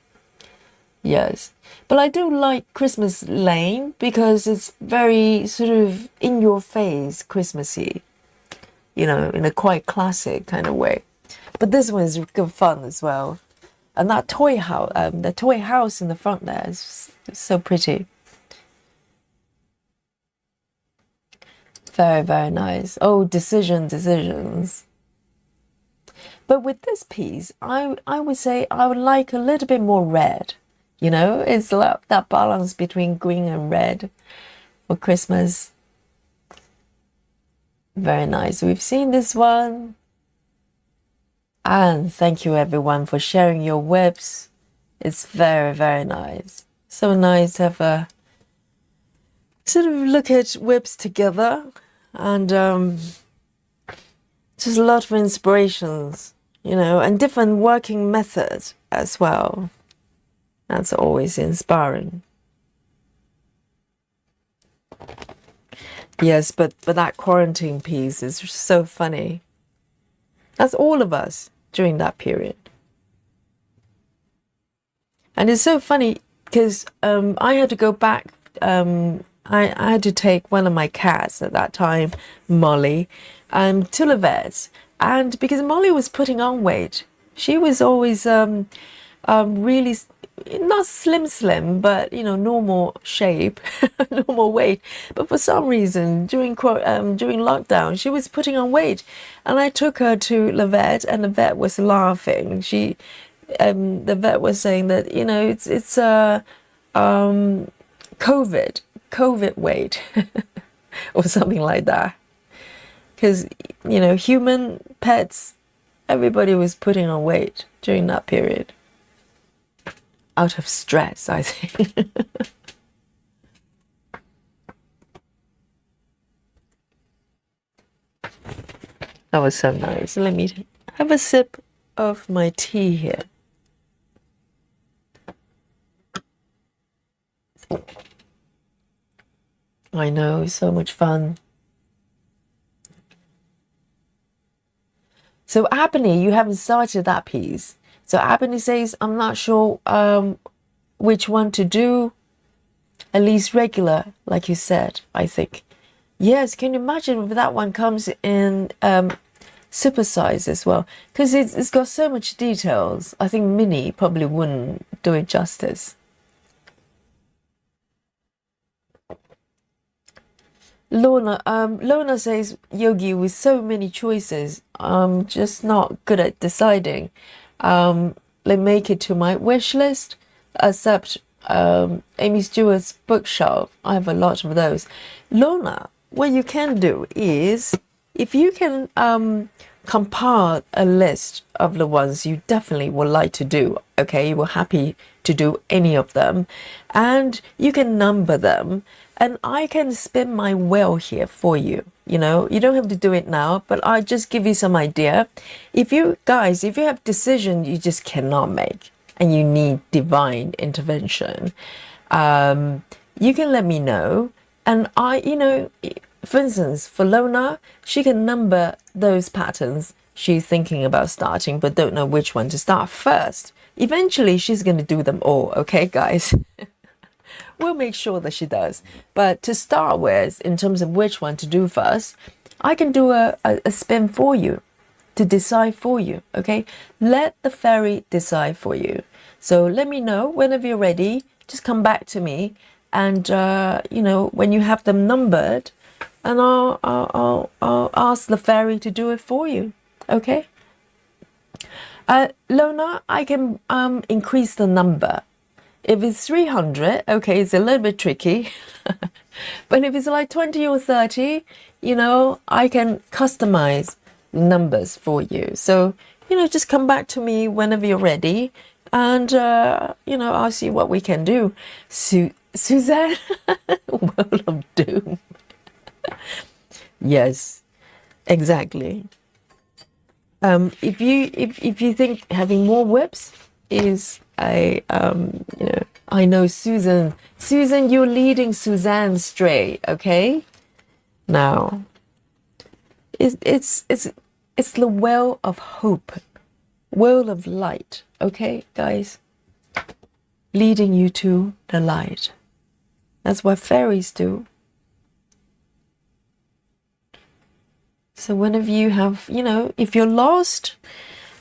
Yes. But I do like Christmas Lane because it's very sort of in your face Christmassy, you know, in a quite classic kind of way. But this one is good fun as well. And that toy house in the front there is so pretty. Very, very nice. Oh, decisions. But with this piece, I would say I would like a little bit more red. You know, it's like that balance between green and red for Christmas. Very nice. We've seen this one. And thank you everyone for sharing your whips. It's very, very nice. So nice to have a sort of look at whips together and just a lot of inspirations, you know, and different working methods as well. That's always inspiring. Yes, but that quarantine piece is so funny. That's all of us during that period. And it's so funny because I had to go back. I had to take one of my cats at that time, Molly, to the vet. And because Molly was putting on weight, she was always really not slim, but you know, normal shape, normal weight. But for some reason, during lockdown, she was putting on weight, and I took her to the vet, and the vet was laughing. The vet was saying that, you know, it's COVID weight or something like that, because you know, human pets, everybody was putting on weight during that period. Out of stress, I think. That was so nice. Let me have a sip of my tea here. I know, so much fun. So, Ebony, you haven't started that piece. So Ebony says, I'm not sure which one to do, at least regular, like you said, I think. Yes, can you imagine if that one comes in super size as well? Because it's got so much details. I think mini probably wouldn't do it justice. Lorna says, Yogi, with so many choices, I'm just not good at deciding. They make it to my wish list, except Amy Stewart's bookshelf. I have a lot of those. Lorna, what you can do is, if you can compile a list of the ones you definitely would like to do, okay, you were happy to do any of them, and you can number them, and I can spin my wheel here for you. You know, you don't have to do it now, but I'll just give you some idea. If you have decisions you just cannot make and you need divine intervention, you can let me know. And for instance, for Lona, she can number those patterns she's thinking about starting but don't know which one to start first. Eventually, she's going to do them all, okay, guys? We'll make sure that she does. But to start with, in terms of which one to do first, I can do a spin for you to decide for you, okay? Let the fairy decide for you. So let me know whenever you're ready. Just come back to me, and you know, when you have them numbered, and I'll ask the fairy to do it for you, okay? Lona, I can increase the number. If it's 300, okay, it's a little bit tricky. But if it's like 20 or 30, you know, I can customize numbers for you. So, you know, just come back to me whenever you're ready, and you know, I'll see what we can do. Suzanne, World of Doom. Yes, exactly. If you think having more whips is a you know, I know Susan, you're leading Suzanne stray, okay? Now, it's the well of hope, well of light, okay, guys? Leading you to the light. That's what fairies do. So whenever you have, you know, if you're lost,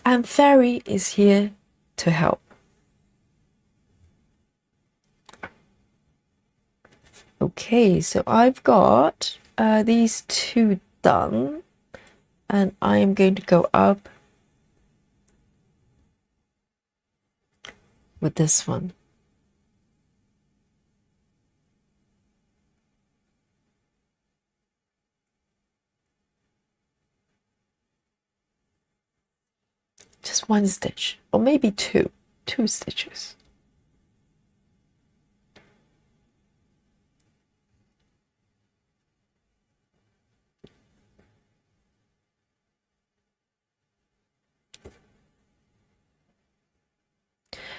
and fairy is here to help. Okay, so I've got these two done, and I am going to go up with this one. Just one stitch, or maybe two stitches.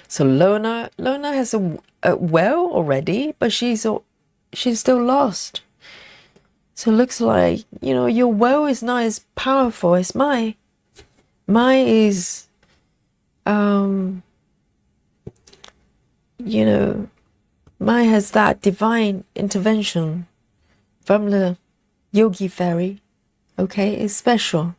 So Lona has a well already, but she's still lost. So it looks like, you know, your well is not as powerful as mine. Mine is, you know, mine has that divine intervention from the Yogi Fairy. Okay, it's special.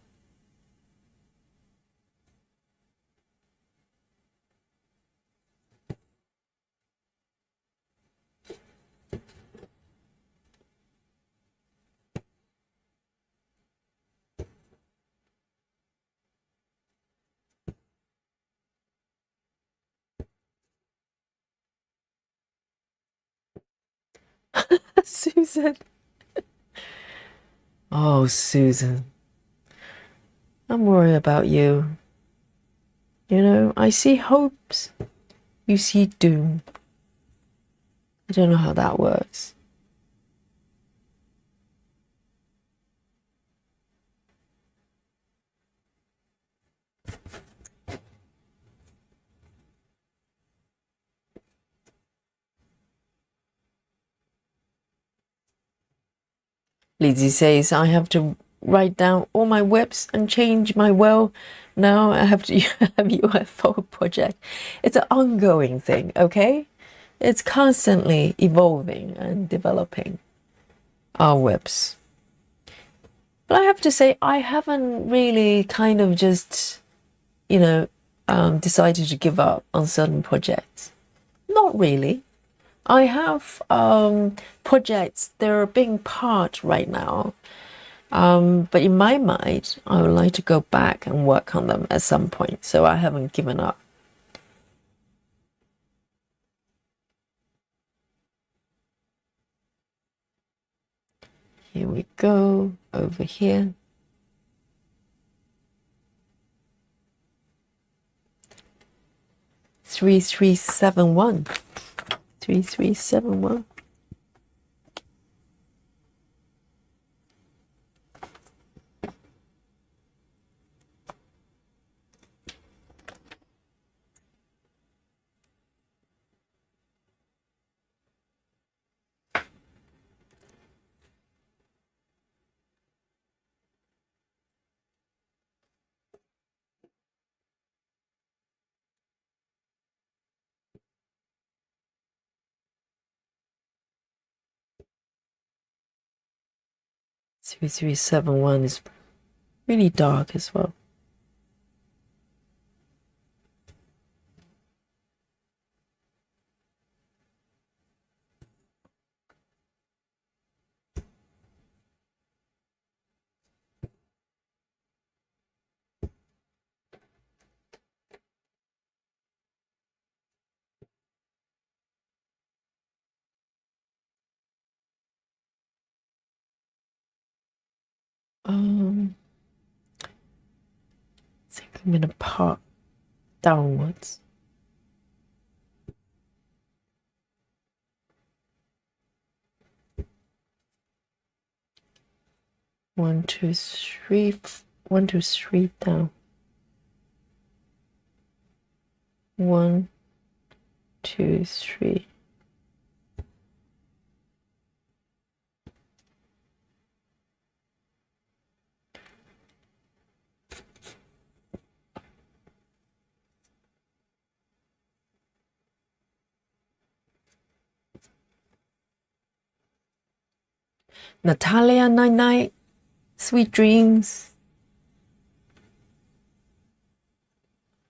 Susan. Oh, Susan. I'm worried about you. You know, I see hopes. You see doom. I don't know how that works. Lizzie says I have to write down all my whips and change my well. Now I have to have UFO project. It's an ongoing thing, okay? It's constantly evolving and developing our whips. But I have to say, I haven't really kind of just, you know, decided to give up on certain projects. Not really. I have projects that are being part right now. But in my mind, I would like to go back and work on them at some point. So I haven't given up. Here we go, over here. Three, 3, 7, 1. 3, 3, 7, 1. 3371 is really dark as well. I think I'm gonna part downwards. One, two, three, 1, 2, 3 down. 1, 2, 3. Natalia, night night. Sweet dreams.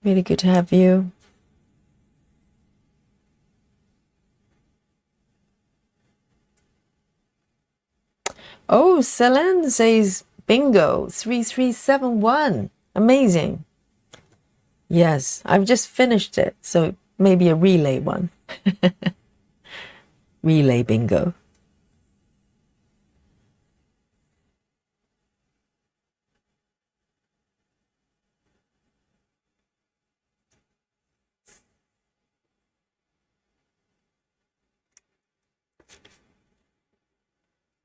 Really good to have you. Oh, Selene says bingo 3371. Amazing. Yes, I've just finished it, so maybe a relay one. Relay bingo.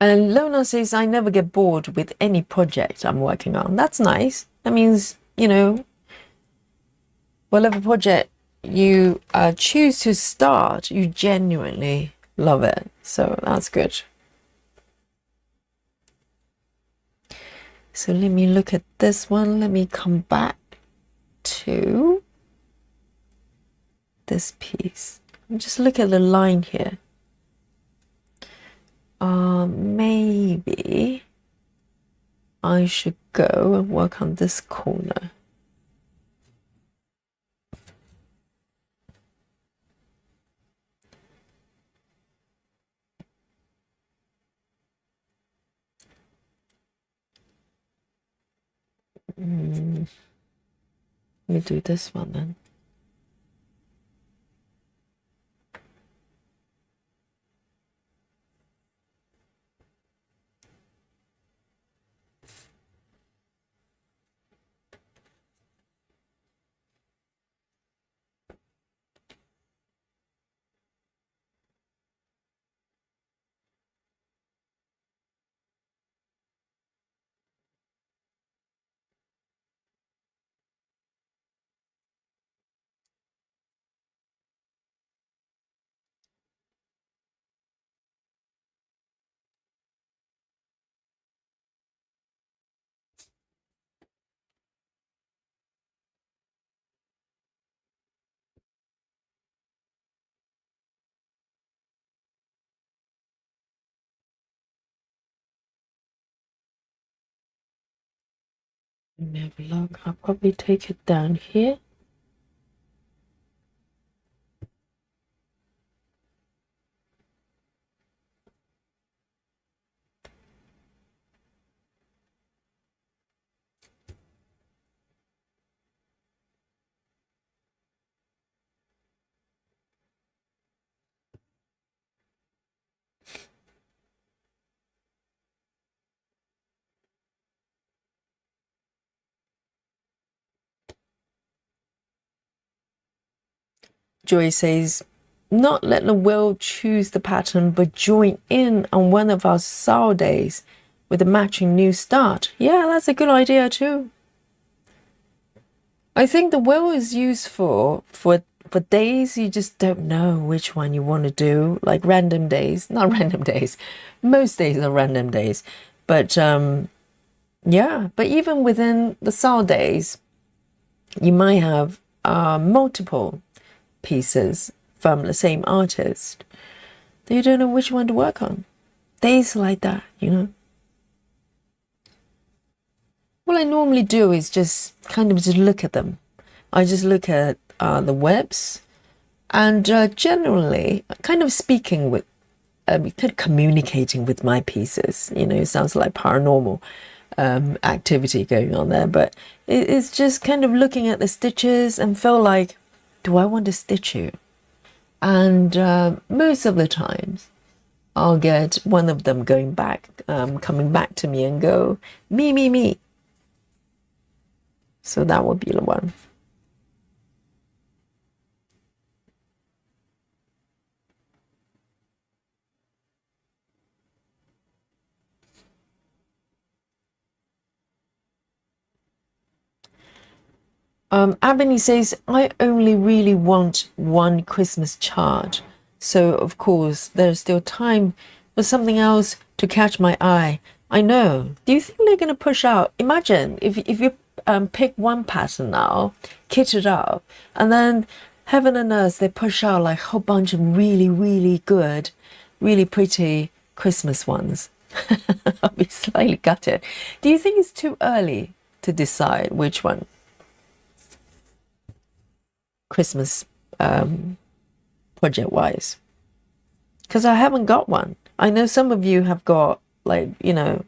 And Lona says, I never get bored with any project I'm working on. That's nice. That means, you know, whatever project you choose to start, you genuinely love it. So that's good. So let me look at this one. Let me come back to this piece. Just look at the line here. Maybe I should go and work on this corner. Let me do this one then. Let me have a look. I'll probably take it down here. Joy says, not let the will choose the pattern, but join in on one of our sour days with a matching new start. Yeah, that's a good idea too. I think the will is useful for days you just don't know which one you want to do, like random days. Not random days. Most days are random days. But yeah, but even within the sour days, you might have multiple pieces from the same artist that you don't know which one to work on. Days like that, you know. What I normally do is just kind of just look at them. I just look at the webs and generally kind of speaking with, kind of communicating with my pieces. You know, it sounds like paranormal activity going on there, but it's just kind of looking at the stitches and feel like, do I want to stitch you? And most of the times I'll get one of them going back, coming back to me and go, me, me, me. So that would be the one. Ebony says, I only really want one Christmas chart. So, of course, there's still time for something else to catch my eye. I know. Do you think they're going to push out? Imagine if you pick one pattern now, kit it up, and then heaven and earth, they push out like a whole bunch of really, really good, really pretty Christmas ones. I'll be slightly gutted. Do you think it's too early to decide which one? Christmas project wise, because I haven't got one. I know some of you have got, like, you know,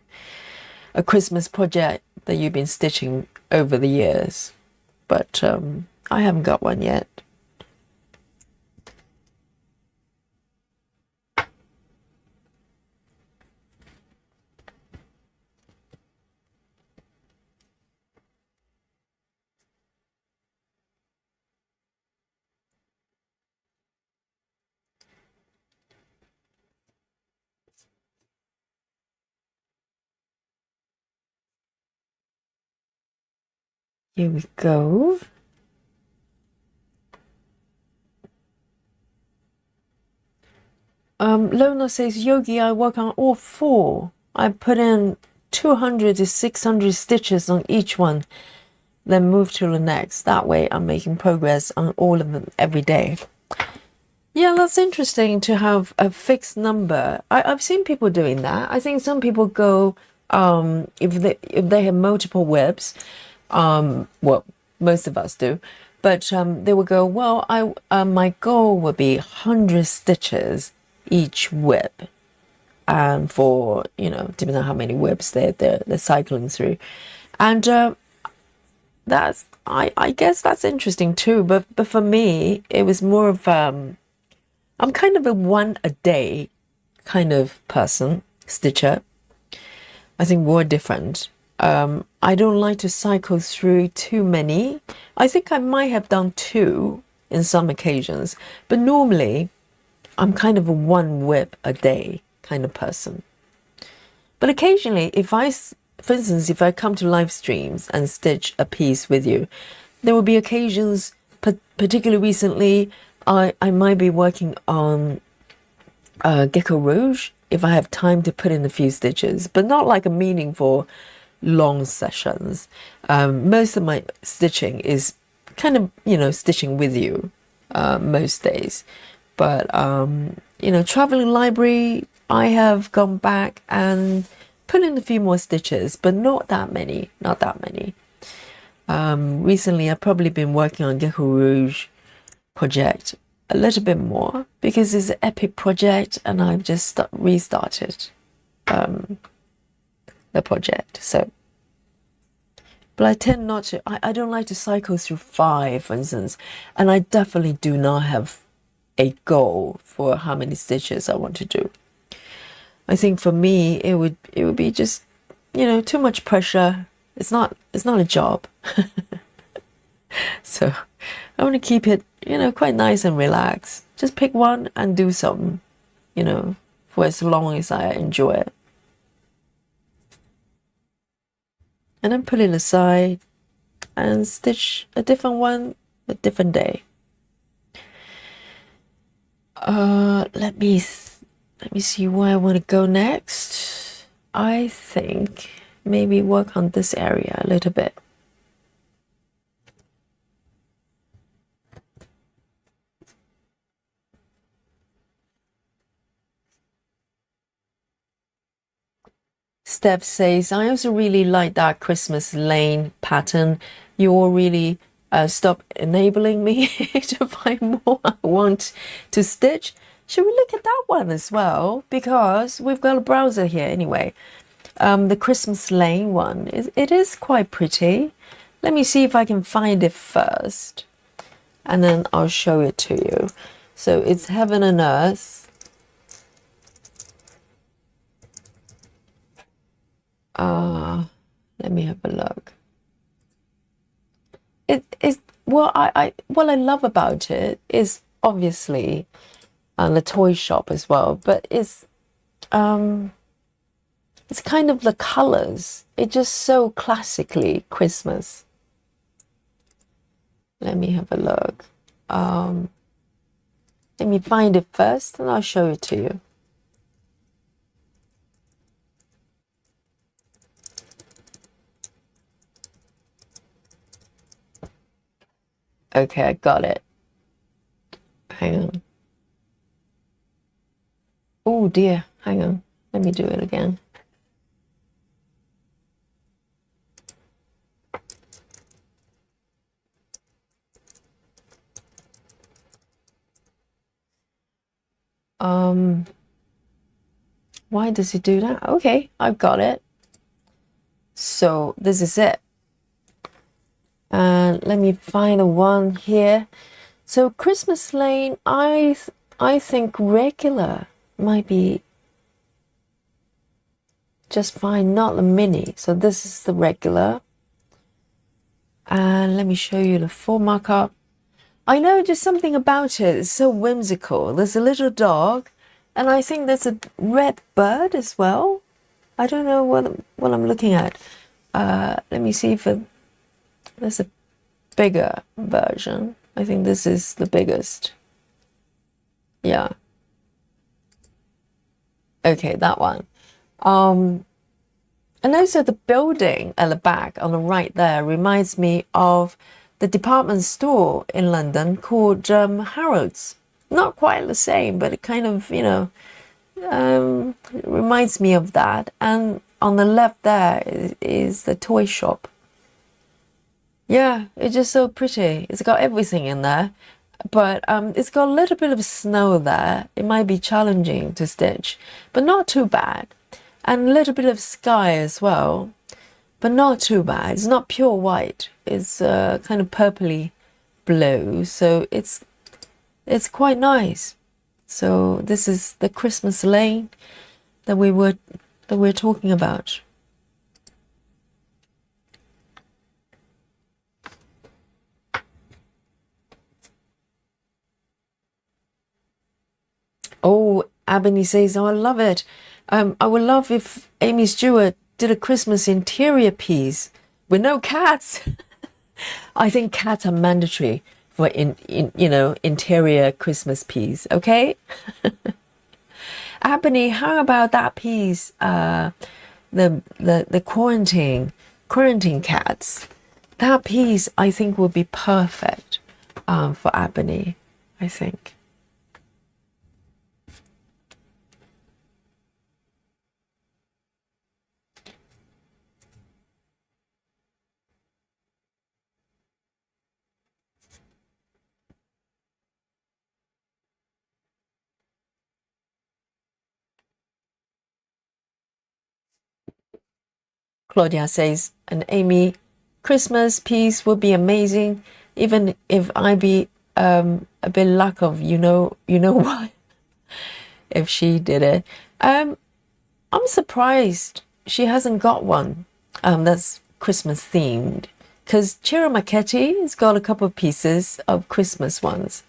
a Christmas project that you've been stitching over the years, but I haven't got one yet. Here we go. Lona says, Yogi, I work on all four. I put in 200 to 600 stitches on each one, then move to the next. That way I'm making progress on all of them every day. Yeah, that's interesting to have a fixed number. I've seen people doing that. I think some people go, if they have multiple webs, well, most of us do, but they will go, well, my goal would be 100 stitches each web, for, you know, depending on how many webs they're cycling through, and that's I guess that's interesting too. But for me, it was more of I'm kind of a one a day kind of person, stitcher. I think we're different. I don't like to cycle through too many. I think I might have done two in some occasions, but normally I'm kind of a one whip a day kind of person. But occasionally, for instance, if I come to live streams and stitch a piece with you, there will be occasions, particularly recently, I might be working on Gecko Rouge if I have time to put in a few stitches, but not like a meaningful long sessions. Most of my stitching is kind of, you know, stitching with you most days. But, you know, traveling library, I have gone back and put in a few more stitches, but not that many, not that many. Recently, I've probably been working on Gecko Rouge project a little bit more because it's an epic project and I've just restarted the project. So, but I tend not to, I don't like to cycle through 5, for instance, and I definitely do not have a goal for how many stitches I want to do. I think for me it would be just, you know, too much pressure. It's not a job. So I want to keep it, you know, quite nice and relaxed. Just pick one and do some, you know, for as long as I enjoy it. And then put it aside and stitch a different one a different day. Let me see where I want to go next. I think maybe work on this area a little bit. Steph says, I also really like that Christmas lane pattern. You all really stop enabling me to find more I want to stitch. Should we look at that one as well? Because we've got a browser here anyway. The Christmas lane one, it is quite pretty. Let me see if I can find it first, and then I'll show it to you. So it's Heaven and Earth. Let me have a look. It is what I love about it is obviously the toy shop as well, but it's kind of the colors. It's just so classically Christmas. Let me have a look. Let me find it first and I'll show it to you. Okay, I got it. Hang on. Oh dear, hang on. Let me do it again. Why does it do that? Okay, I've got it. So this is it. And let me find a one here. So Christmas Lane, I think regular might be just fine, not the mini. So this is the regular. And let me show you the full markup. I know just something about it. It's so whimsical. There's a little dog, and I think there's a red bird as well. I don't know what I'm looking at. Let me see if there's a bigger version. I think this is the biggest. Yeah. Okay, that one. And also the building at the back on the right there reminds me of the department store in London called Harrods. Not quite the same, but it kind of, reminds me of that. And on the left there is the toy shop. Yeah, it's just so pretty. It's got everything in there, but it's got a little bit of snow there. It might be challenging to stitch, but not too bad. And a little bit of sky as well, but not too bad. It's not pure white. It's kind of purpley blue, so it's quite nice. So this is the Christmas lane that we're talking about. Oh, Abony says, oh, I love it. I would love if Amy Stewart did a Christmas interior piece with no cats. I think cats are mandatory for interior Christmas piece. Okay. Abony, how about that piece? The quarantine cats. That piece I think would be perfect for Abony. I think. Claudia says, an Amy Christmas piece would be amazing, even if I be a bit lack of you know what if she did it. I'm surprised she hasn't got one that's Christmas themed, because Chira Marchetti has got a couple of pieces of Christmas ones.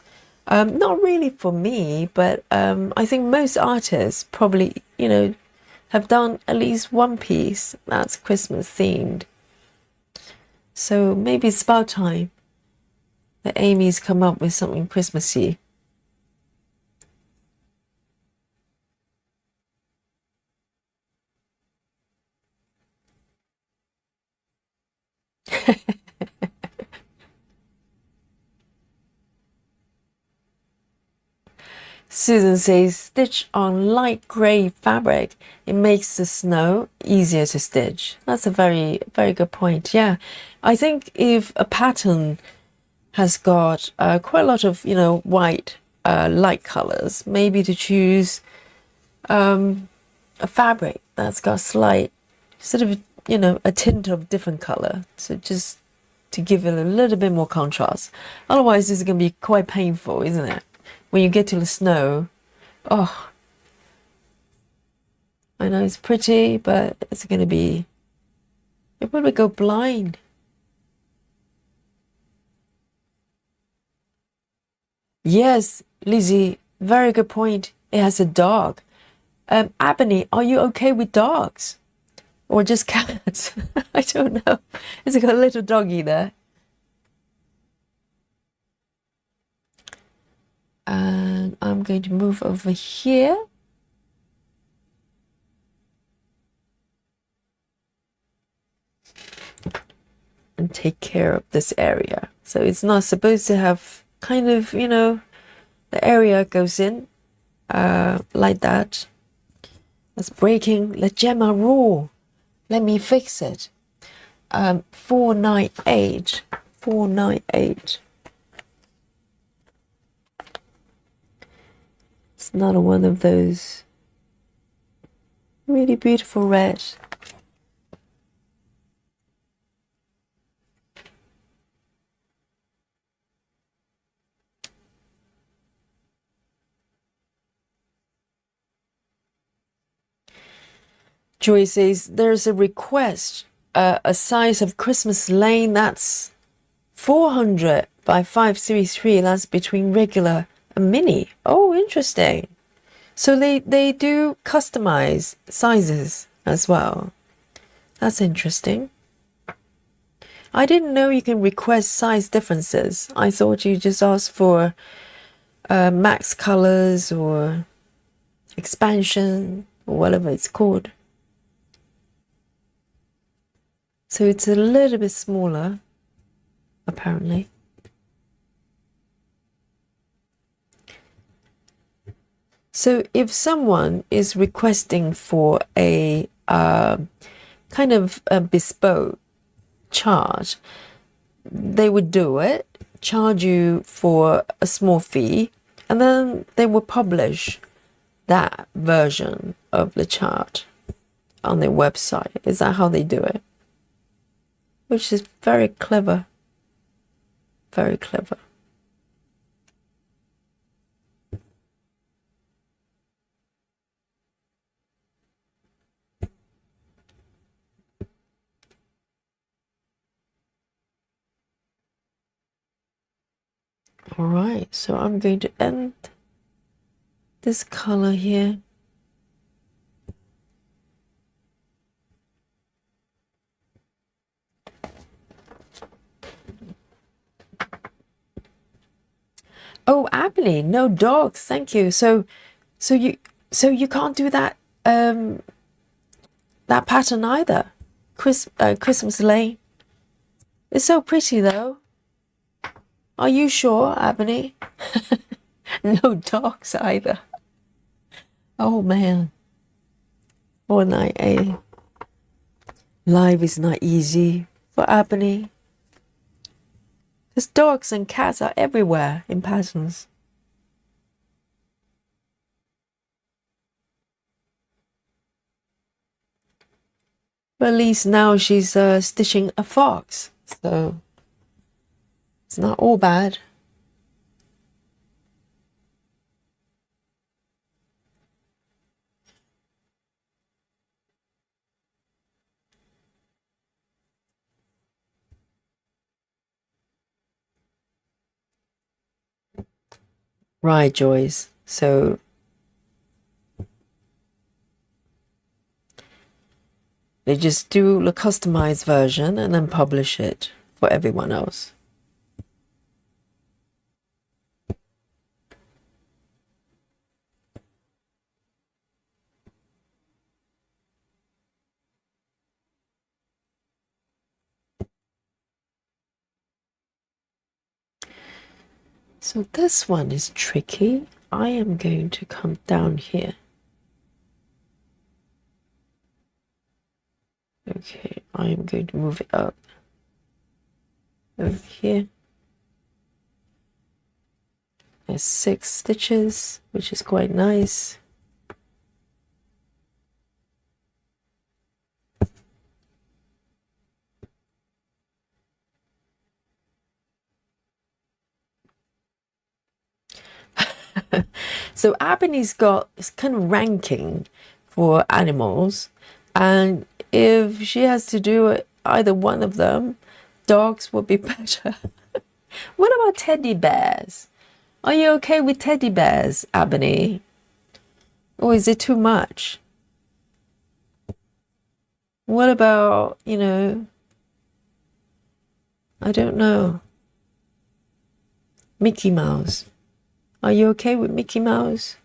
Not really for me, but I think most artists probably have done at least one piece that's Christmas themed. So maybe it's about time that Amy's come up with something Christmassy. Susan says, stitch on light grey fabric. It makes the snow easier to stitch. That's a very, very good point. Yeah, I think if a pattern has got quite a lot of, white, light colors, maybe to choose a fabric that's got slight, sort of, a tint of different color. So just to give it a little bit more contrast. Otherwise, this is going to be quite painful, isn't it? When you get to the snow, oh, I know it's pretty, but it's going to be, you'll probably go blind. Yes, Lizzie, very good point. It has a dog. Ebony, are you okay with dogs? Or just cats? I don't know. It's got a little doggy there. And I'm going to move over here. And take care of this area. So it's not supposed to have kind of, the area goes in like that. That's breaking. Let Gemma roar. Let me fix it. 498. 498. It's another one of those really beautiful red. Joy says there's a request, a size of Christmas Lane that's 400 by 533. That's between regular and mini. Oh, interesting. So they do customize sizes as well. That's interesting. I didn't know you can request size differences. I thought you just asked for max colors or expansion or whatever it's called. So it's a little bit smaller, apparently. So if someone is requesting for a kind of a bespoke chart, they would do it, charge you for a small fee, and then they will publish that version of the chart on their website. Is that how they do it? Which is very clever. Very clever. All right, so I'm going to end this color here. Oh, Abilene, no dogs, thank you. So you can't do that that pattern either. Christmas Lane. It's so pretty though. Are you sure, Ebony? No dogs either. Oh man. 498. Life is not easy for Ebony. Because dogs and cats are everywhere in patterns. But at least now she's stitching a fox, so it's not all bad. Right, Joyce. So they just do the customized version and then publish it for everyone else. So this one is tricky. I am going to come down here. Okay, I am going to move it up over here. There's 6 stitches, which is quite nice. So Ebony's got this kind of ranking for animals, and if she has to do either one of them, dogs would be better. What about teddy bears? Are you okay with teddy bears, Ebony? Or is it too much? What about, I don't know, Mickey Mouse? Are you okay with Mickey Mouse?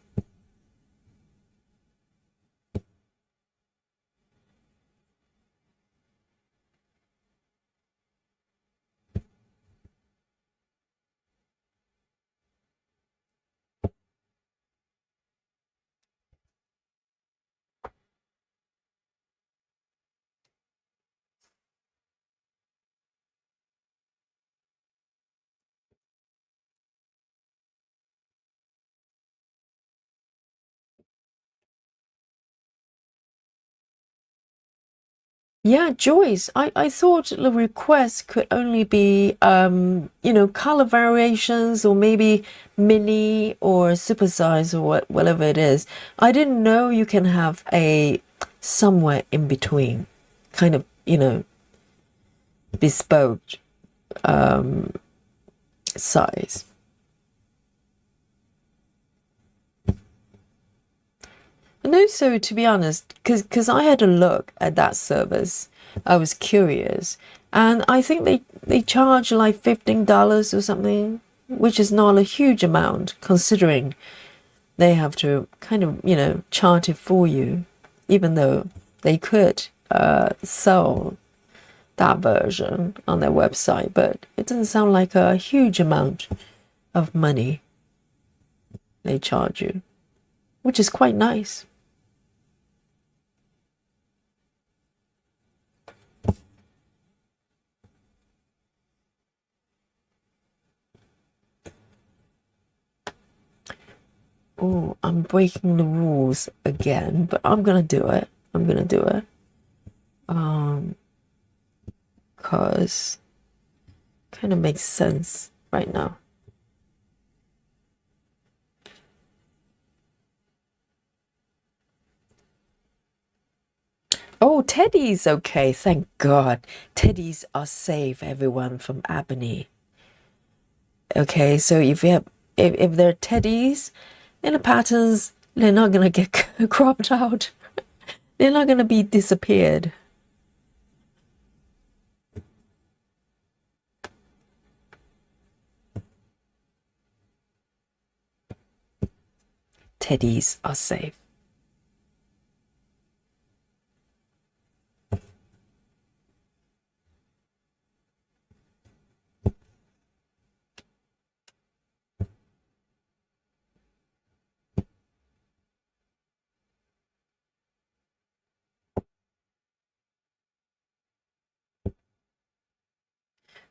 Yeah, Joyce, I thought the request could only be, color variations or maybe mini or supersize or whatever it is. I didn't know you can have a somewhere in between kind of, bespoke size. And also, to be honest, because I had a look at that service, I was curious, and I think they charge like $15 or something, which is not a huge amount considering they have to kind of chart it for you, even though they could sell that version on their website, but it doesn't sound like a huge amount of money they charge you, which is quite nice. Oh, I'm breaking the rules again, but I'm gonna do it. I'm gonna do it. Cause kind of makes sense right now. Oh, Teddy's okay, thank God. Teddies are safe, everyone, from Ebony. Okay, so if they're teddies in the patterns, they're not gonna get cropped out. They're not gonna be disappeared. Teddies are safe.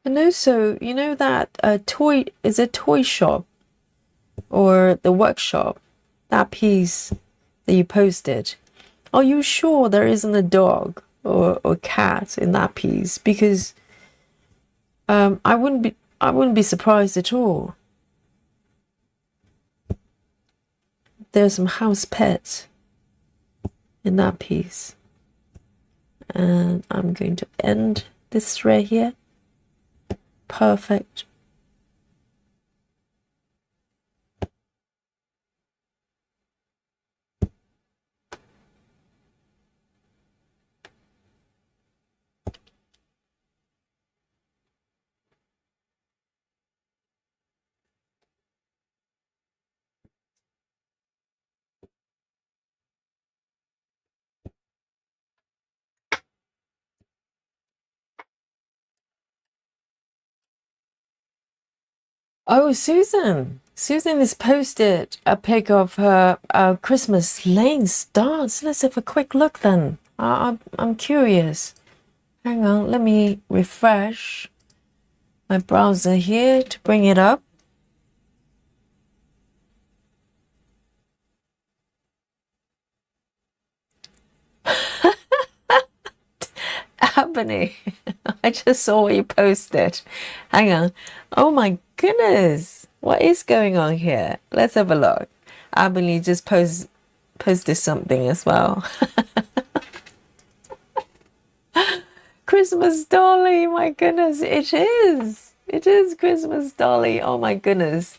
And also, you know that toy shop or the workshop, that piece that you posted. Are you sure there isn't a dog or cat in that piece? Because I wouldn't be surprised at all. There's some house pets in that piece. And I'm going to end this thread here. Perfect. Oh, Susan, Susan has posted a pic of her Christmas lane stars. Let's have a quick look then. I'm curious. Hang on, let me refresh my browser here to bring it up. Ebony, I just saw what you posted. Hang on. Oh my goodness. What is going on here? Let's have a look. Ebony just posted something as well. Christmas Dolly, my goodness, it is. It is Christmas Dolly. Oh my goodness.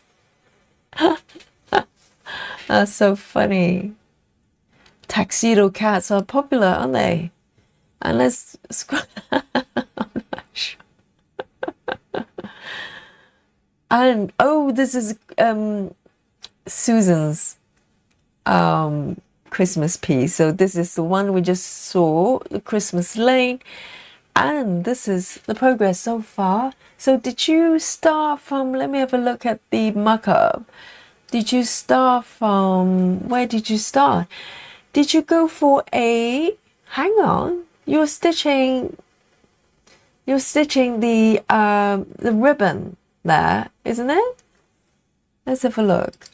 That's so funny. Tuxedo cats are popular, aren't they? And let's scroll. I'm not sure. And oh, this is Susan's Christmas piece. So this is the one we just saw, the Christmas lane. And this is the progress so far. So did you start from, let me have a look at the mock-up. Did you start from, where did you start? Did you go for a, hang on, you're stitching the ribbon there, isn't it? Let's have a look.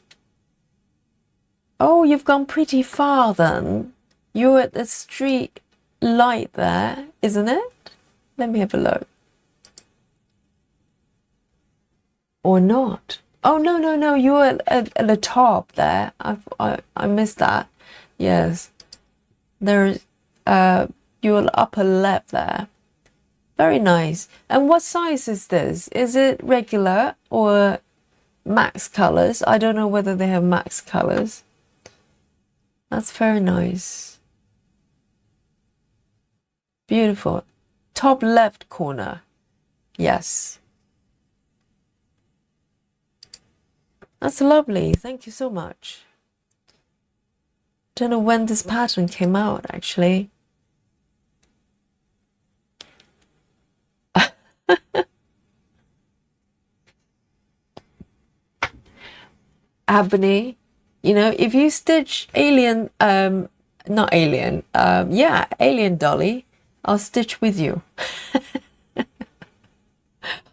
Oh, you've gone pretty far then. You're at the street light there, isn't it? Let me have a look. Or not. Oh, no, you're at the top there. I missed that. Yes. There's your upper left there. Very nice. And what size is this? Is it regular or max colors? I don't know whether they have max colors. That's very nice. Beautiful. Top left corner. Yes. That's lovely. Thank you so much. Don't know when this pattern came out, actually. Ebony, you know, if you stitch Alien, not Alien, yeah, Alien Dolly, I'll stitch with you.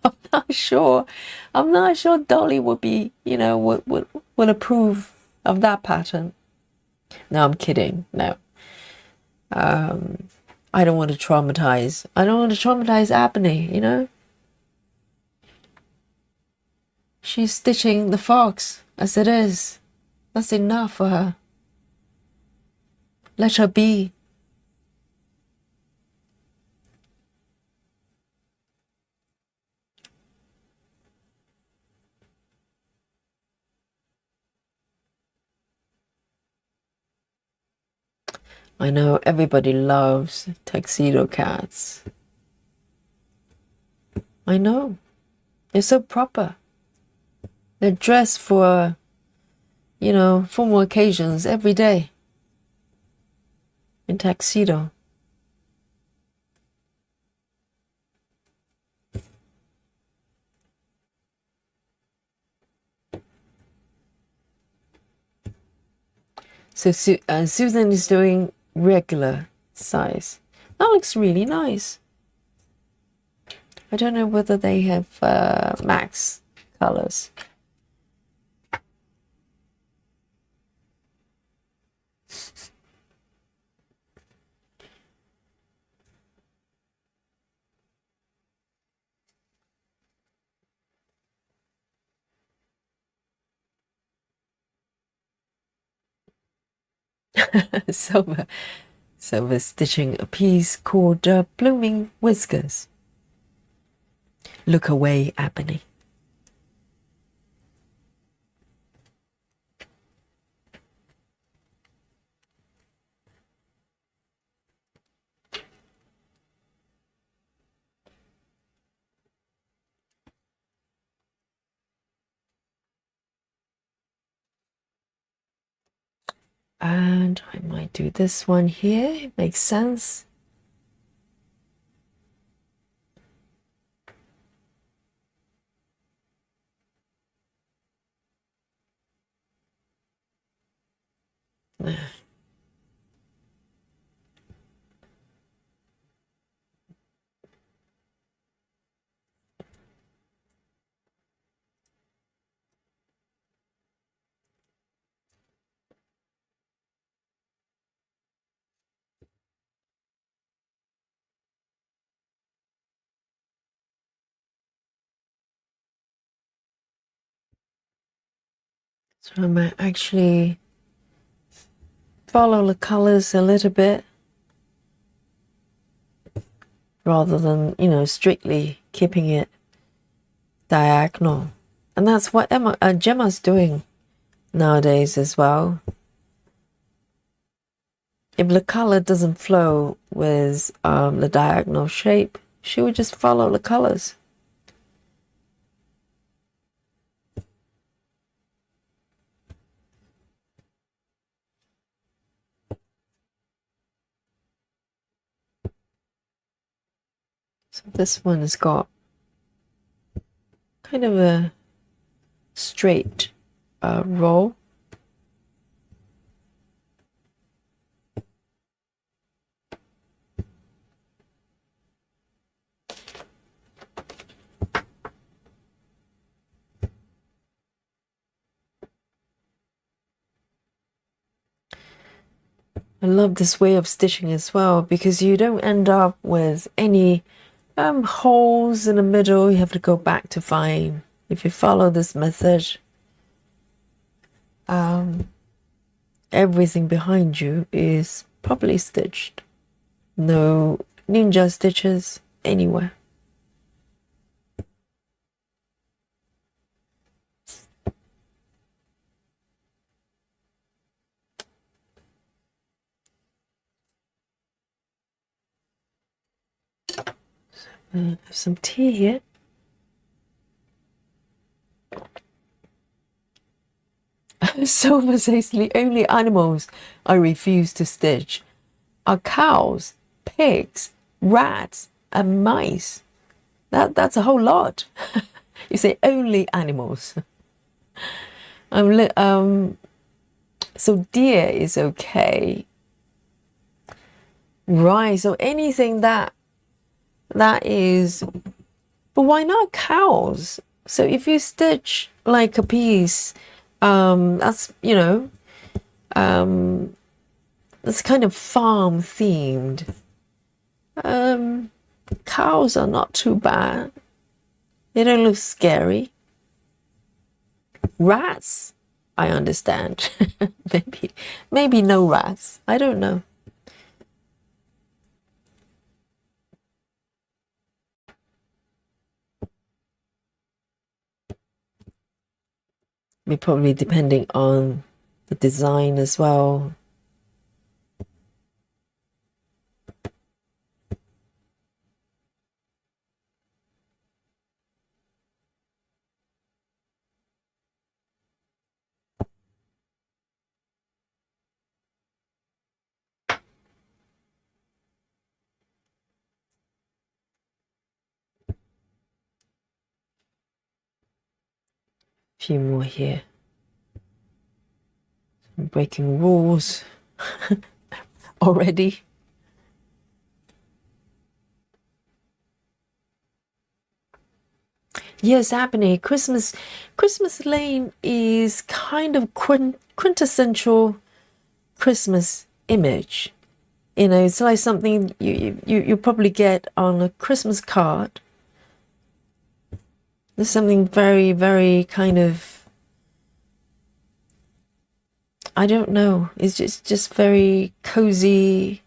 I'm not sure Dolly would be, you know, would approve of that pattern. No, I'm kidding. No. I don't want to traumatize. I don't want to traumatize Ebony, you know? She's stitching the fox as it is. That's enough for her. Let her be. I know everybody loves tuxedo cats. I know. They're so proper. They're dressed for, you know, formal occasions every day. In tuxedo. So Susan is doing regular size. That looks really nice. I don't know whether they have max colors. So we're stitching a piece called Blooming Whiskers. Look away, Ebony. And I might do this one here. It makes sense. So I might actually follow the colors a little bit rather than, strictly keeping it diagonal. And that's what Gemma's doing nowadays as well. If the color doesn't flow with the diagonal shape, she would just follow the colors. So this one has got kind of a straight roll. I love this way of stitching as well because you don't end up with any holes in the middle you have to go back to find. If you follow this method, everything behind you is properly stitched. No ninja stitches anywhere. Have some tea here. Silver says the only animals I refuse to stitch are cows, pigs, rats, and mice. That's a whole lot. You say only animals. So deer is okay. Right, so anything that is, but why not cows? So if you stitch like a piece, that's that's kind of farm themed. Cows are not too bad. They don't look scary. Rats, I understand. maybe no rats. I don't know. Probably depending on the design as well. Few more here. I'm breaking rules already. Yes, Abney, Christmas Lane is kind of quintessential Christmas image. It's like something you probably get on a Christmas card. There's something very, very kind of, I don't know, it's just very cozy.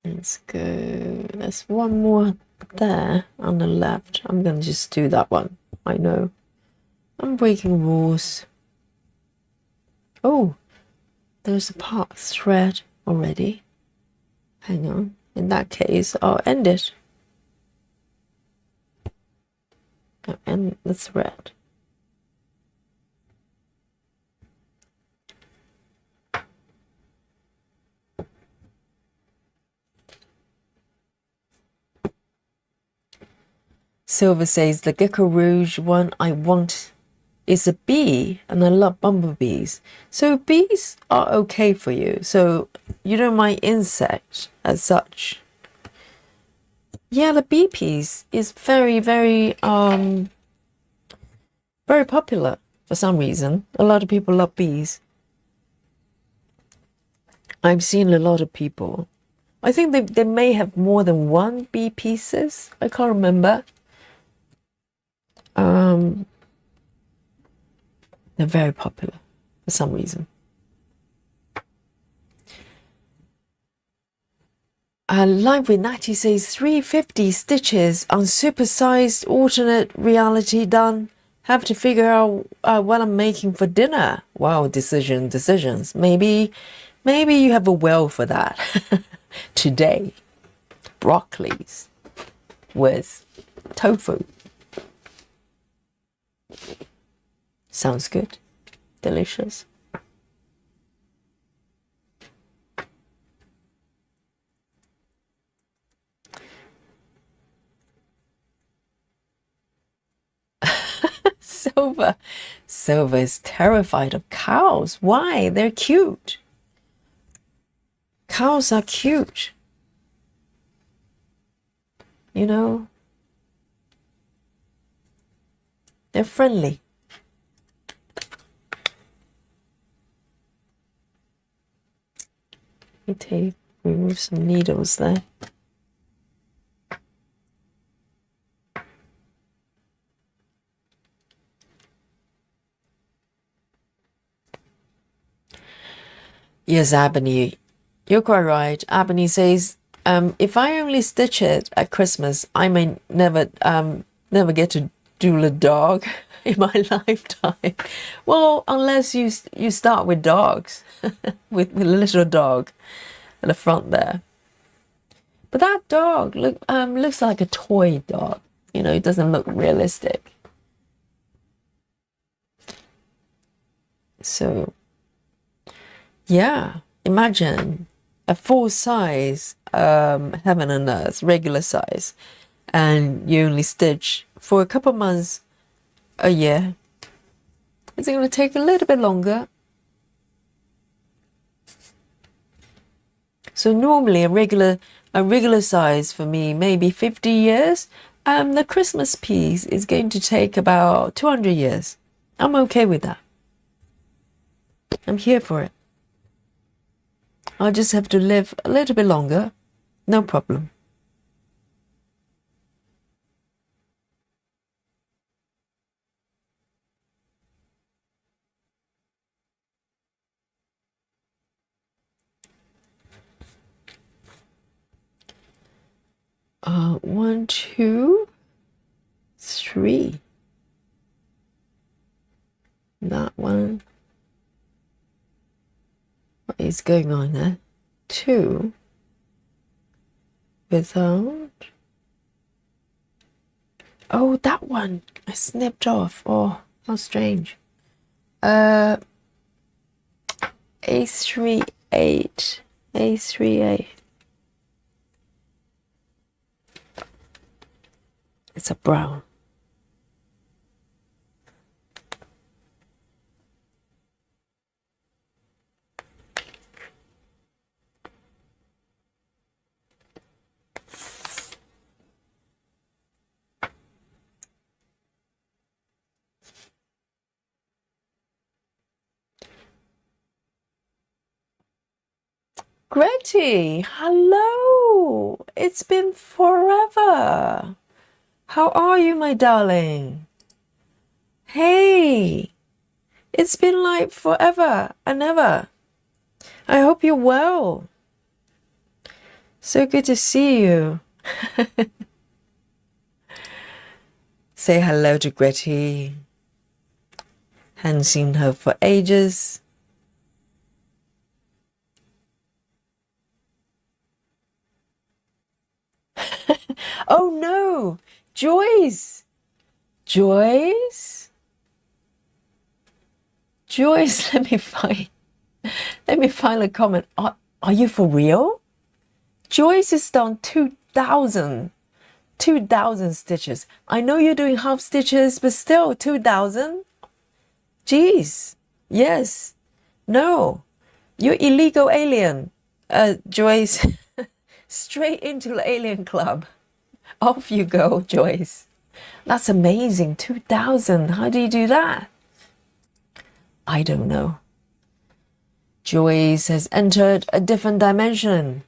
Let's go. There's one more there on the left. I'm going to just do that one. I know. I'm breaking rules. Oh, there's a part thread already. Hang on. In that case, I'll end it. I'll end the thread. Silver says the Gecko Rouge one I want is a bee, and I love bumblebees. So bees are okay for you. So you don't mind insects as such. Yeah, the bee piece is very, very popular for some reason. A lot of people love bees. I've seen a lot of people. I think they may have more than one bee pieces. I can't remember. They're very popular for some reason. Live with Natty says 350 stitches on supersized alternate reality done. Have to figure out what I'm making for dinner. Wow, decisions. Maybe you have a well for that. Today, broccolis with tofu. Sounds good. Delicious. Silver is terrified of cows. Why? They're cute. Cows are cute. You know, they're friendly. Let me remove some needles there. Yes, Ebony, you're quite right. Ebony says, if I only stitch it at Christmas, I may never get to duel a dog in my lifetime. Well, unless you start with dogs, with a little dog at the front there. But that dog looks like a toy dog. You know, it doesn't look realistic. So, yeah, imagine a full size heaven and earth, regular size, and you only stitch for a couple months a year. It's going to take a little bit longer. So normally a regular size for me, maybe 50 years. The Christmas piece is going to take about 200 years. I'm okay with that. I'm here for it. I'll just have to live a little bit longer. No problem. One, two, three. That one. What is going on there? Two. Without. Oh, that one. I snipped off. Oh, how strange. A38. A38. It's a brown. Gretty, hello. It's been forever. How are you, my darling? Hey, it's been like forever and ever. I hope you're well. So good to see you. Say hello to Gretty. Hadn't seen her for ages. Oh no, Joyce. Joyce, let me find a comment. Are you for real? Joyce is down 2,000 2,000 stitches. I know you're doing half stitches, but still 2,000? Jeez. Yes. No. You're illegal alien. Joyce. Straight into the alien club. Off you go, Joyce. That's amazing. 2,000. How do you do that? I don't know. Joyce has entered a different dimension.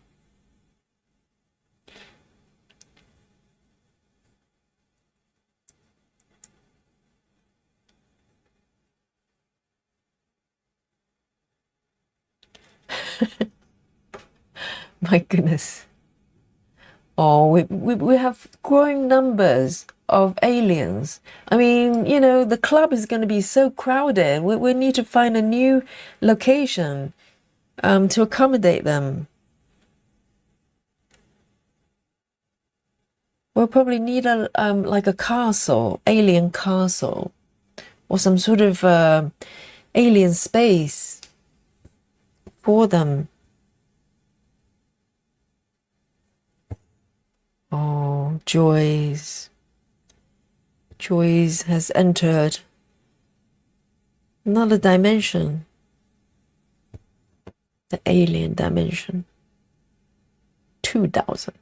My goodness. Oh, we have growing numbers of aliens. I mean, you know, the club is going to be so crowded. We need to find a new location to accommodate them. We'll probably need a like a castle, alien castle, or some sort of alien space for them. Oh, Joyce. Joyce has entered another dimension. The alien dimension. 2,000.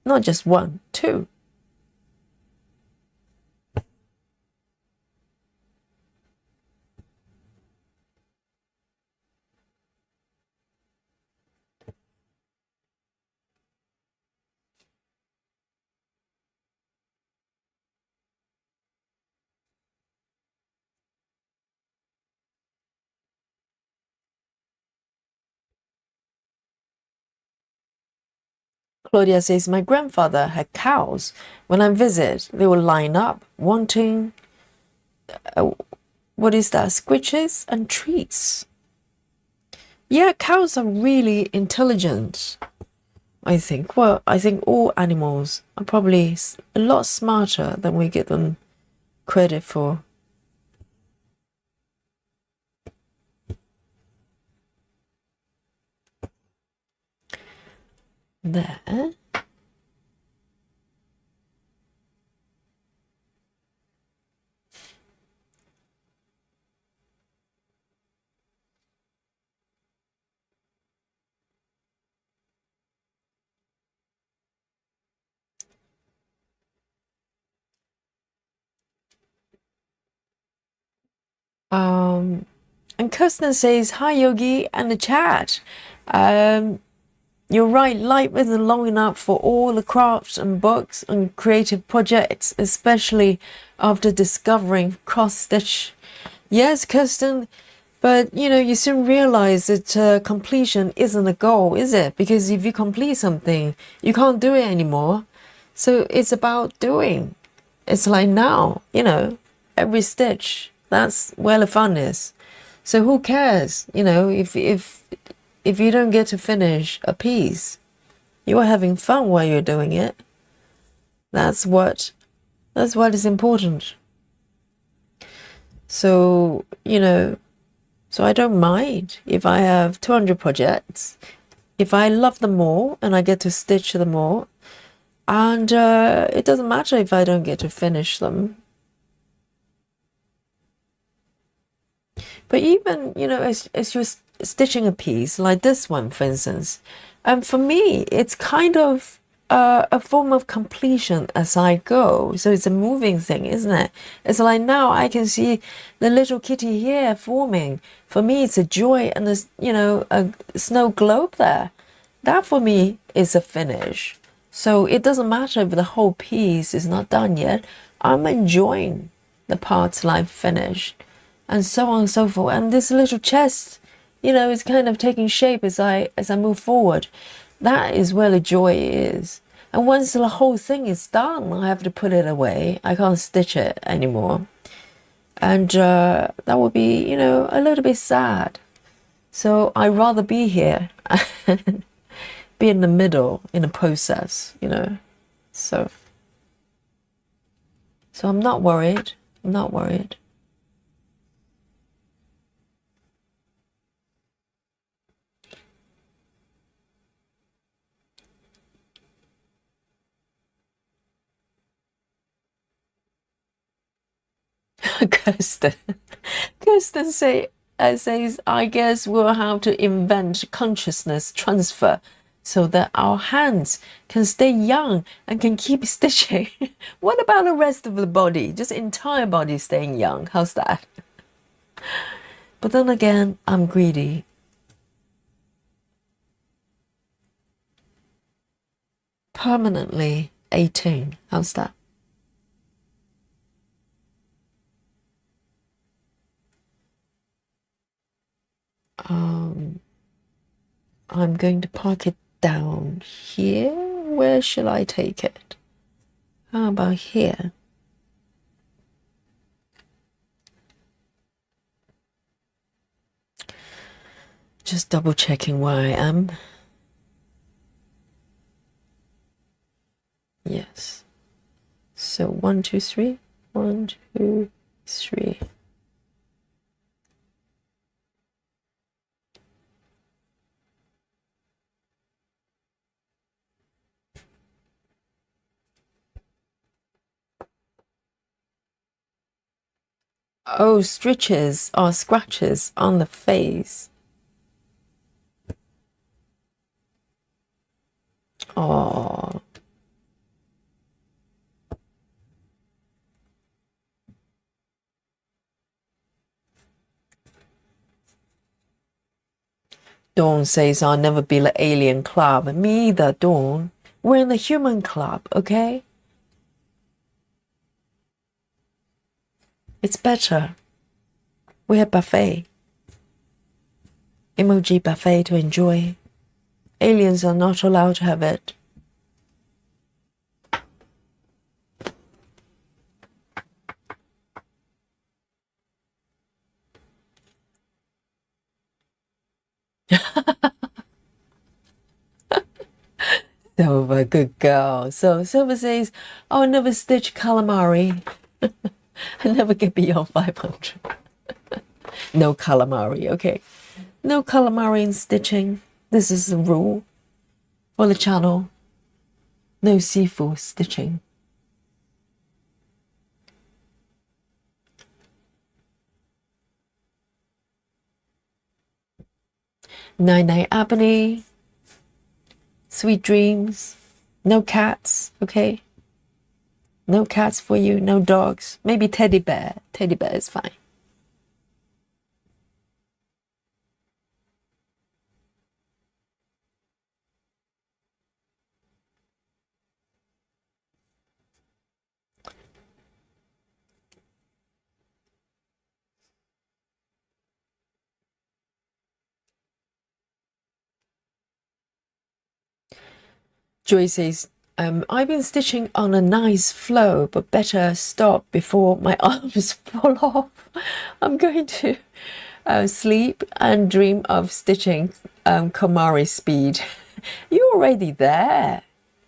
Not just one, two. Claudia says, my grandfather had cows. When I visit, they will line up, wanting, what is that, squitches and treats. Yeah, cows are really intelligent, I think. Well, I think all animals are probably a lot smarter than we give them credit for. There. And Kirsten says, hi Yogi and the chat. You're right, life isn't long enough for all the crafts and books and creative projects, especially after discovering cross-stitch. Yes, Kirsten, but you know, you soon realize that completion isn't a goal, is it? Because if you complete something, you can't do it anymore. So it's about doing. It's like now, you know, every stitch. That's where the fun is. So who cares, you know, if you don't get to finish a piece, you are having fun while you're doing it. That's what is important. So, you know, so I don't mind if I have 200 projects. If I love them all and I get to stitch them all, and it doesn't matter if I don't get to finish them. But even, you know, as you're stitching a piece like this one, for instance, for me, it's kind of a form of completion as I go. So it's a moving thing, isn't it? It's like now I can see the little kitty here forming. For me, it's a joy, and there's, you know, a snow globe there. That for me is a finish. So it doesn't matter if the whole piece is not done yet. I'm enjoying the parts that I've finished, and so on and so forth. And this little chest, you know, is kind of taking shape as I move forward. That is where the joy is. And once the whole thing is done, I have to put it away. I can't stitch it anymore. And that would be, you know, a little bit sad. So I'd rather be here, be in the middle in a process, you know. So I'm not worried. I'm not worried. Kirsten. Kirsten says, I guess we'll have to invent consciousness transfer so that our hands can stay young and can keep stitching. What about the rest of the body? Just entire body staying young. How's that? But then again, I'm greedy. Permanently 18. How's that? I'm going to park it down here. Where shall I take it? How about here? Just double checking where I am. Yes. So 1, 2, 3. 1, 2, 3. Oh, stitches or scratches on the face. Oh. Dawn says I'll never be the alien club. Me either, Dawn. We're in the human club, okay? It's better. We have buffet. Emoji buffet to enjoy. Aliens are not allowed to have it. Silver, good girl. So Silver says, I'll never stitch calamari. I never get beyond 500. No calamari, okay. No calamari in stitching. This is the rule for the channel. No seafood stitching. Night night, Ebony. Sweet dreams. No cats, okay? No cats for you, no dogs. Maybe teddy bear. Teddy bear is fine. Joy says, I've been stitching on a nice flow, but better stop before my arms fall off. I'm going to sleep and dream of stitching Komari speed. You're already there,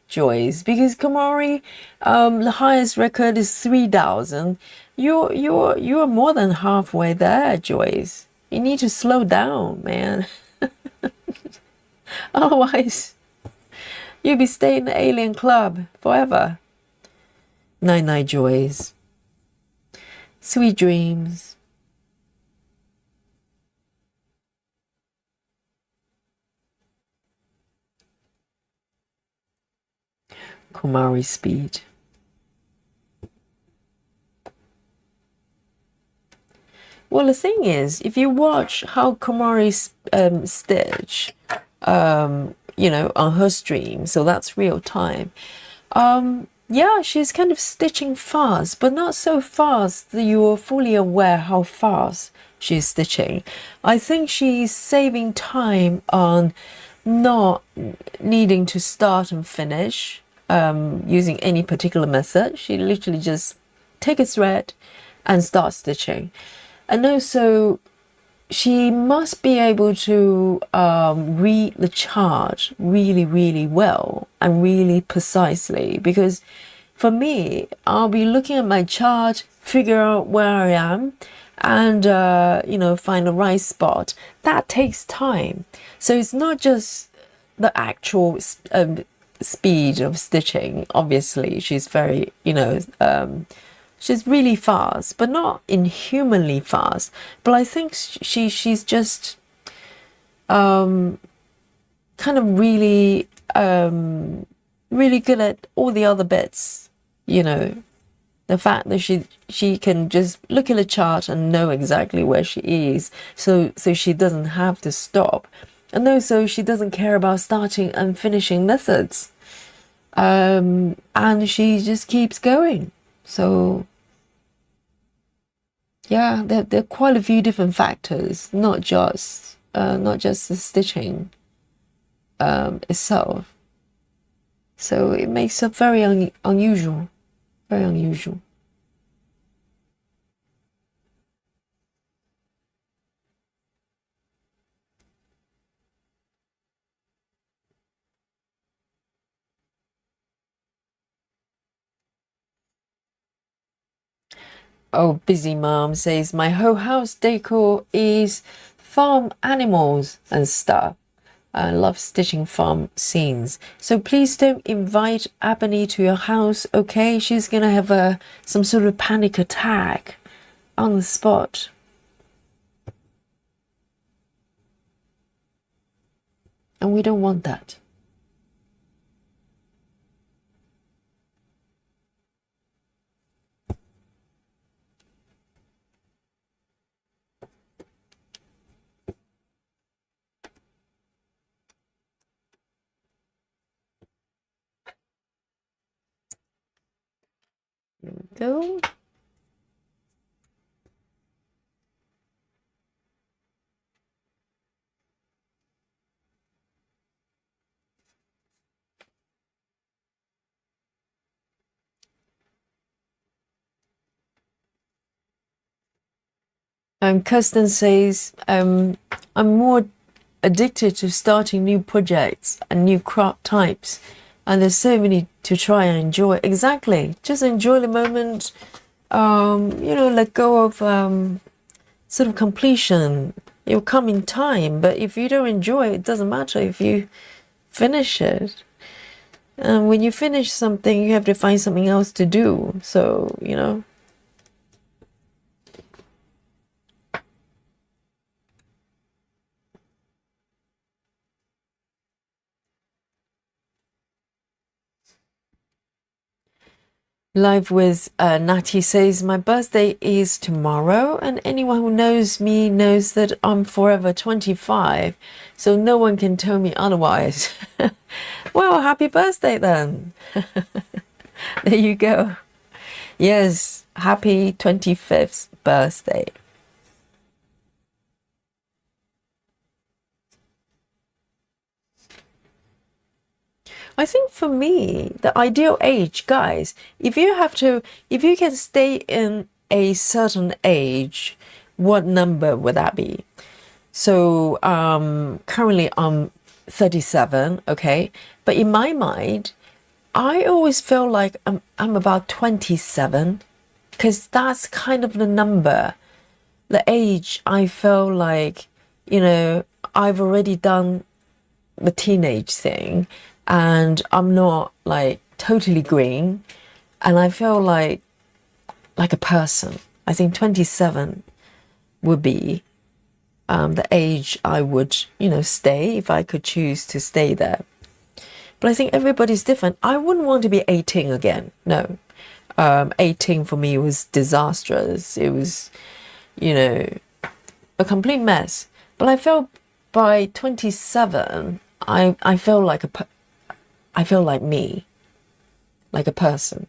Joyce, because Komari, the highest record is 3,000. You're more than halfway there, Joyce. You need to slow down, man. Otherwise, you'll be staying in the alien club forever. Night night, Joys. Sweet dreams. Komari speed. Well, the thing is, if you watch how Komari stitch, you know, on her stream, so that's real time. Yeah, she's kind of stitching fast, but not so fast that you're fully aware how fast she's stitching. I think she's saving time on not needing to start and finish using any particular method. She literally just take a thread and start stitching. And also, she must be able to read the chart really, really well and really precisely, because for me, I'll be looking at my chart, figure out where I am, and you know, find the right spot. That takes time. So it's not just the actual speed of stitching. Obviously, she's very, you know, She's really fast, but not inhumanly fast. But I think she's just kind of really really good at all the other bits. You know, the fact that she can just look at a chart and know exactly where she is, so she doesn't have to stop, and also she doesn't care about starting and finishing methods, and she just keeps going. So yeah, there are quite a few different factors, not just the stitching itself. So it makes it very unusual, very unusual. Oh, Busy Mom says, my whole house decor is farm animals and stuff. I love stitching farm scenes. So please don't invite Ebony to your house, okay? She's gonna have some sort of panic attack on the spot. And we don't want that. Here we go. Kirsten says, I'm more addicted to starting new projects and new craft types, and there's so many to try and enjoy. Exactly, just enjoy the moment. Let go of sort of completion. It will come in time, but if you don't enjoy it, it doesn't matter if you finish it. And when you finish something, you have to find something else to do. So, Live with Natty says, my birthday is tomorrow, and anyone who knows me knows that I'm forever 25, so no one can tell me otherwise. Well, happy birthday then. There you go. Yes, happy 25th birthday. I think for me, the ideal age, guys, if you can stay in a certain age, what number would that be? So currently I'm 37, okay? But in my mind, I always feel like I'm about 27, because that's kind of the number, the age I feel like, I've already done the teenage thing, and I'm not like totally green, and I feel like a person. I think 27 would be the age I would, stay if I could choose to stay there. But I think everybody's different. I wouldn't want to be 18 again. No. 18 for me was disastrous. It was, a complete mess. But I felt by 27, I feel like I feel like me, like a person.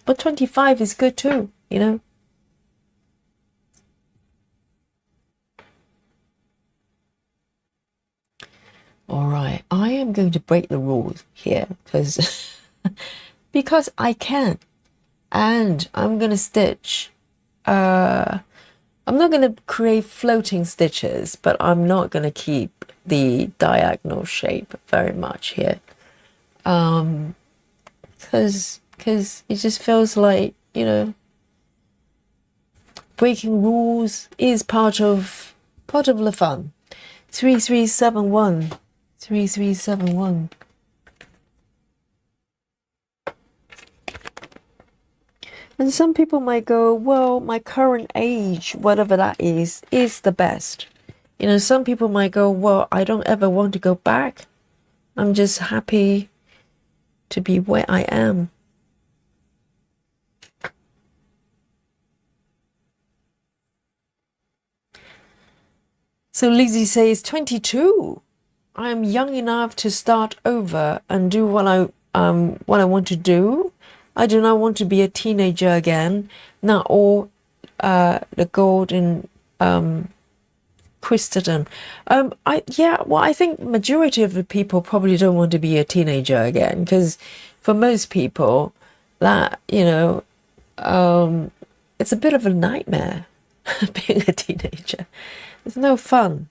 But 25 is good too, All right, I am going to break the rules here because I can, and I'm going to stitch. I'm not going to create floating stitches, but I'm not going to keep the diagonal shape very much here, because it just feels like, breaking rules is part of the fun. 3371. 3371. And some people might go, well, my current age, whatever that is the best. You know, some people might go, well, I don't ever want to go back. I'm just happy to be where I am. So Lizzie says, 22. I am young enough to start over and do what I want to do. I do not want to be a teenager again. Not all the golden Christendom. I think majority of the people probably don't want to be a teenager again, because for most people that, you know, it's a bit of a nightmare being a teenager. It's no fun.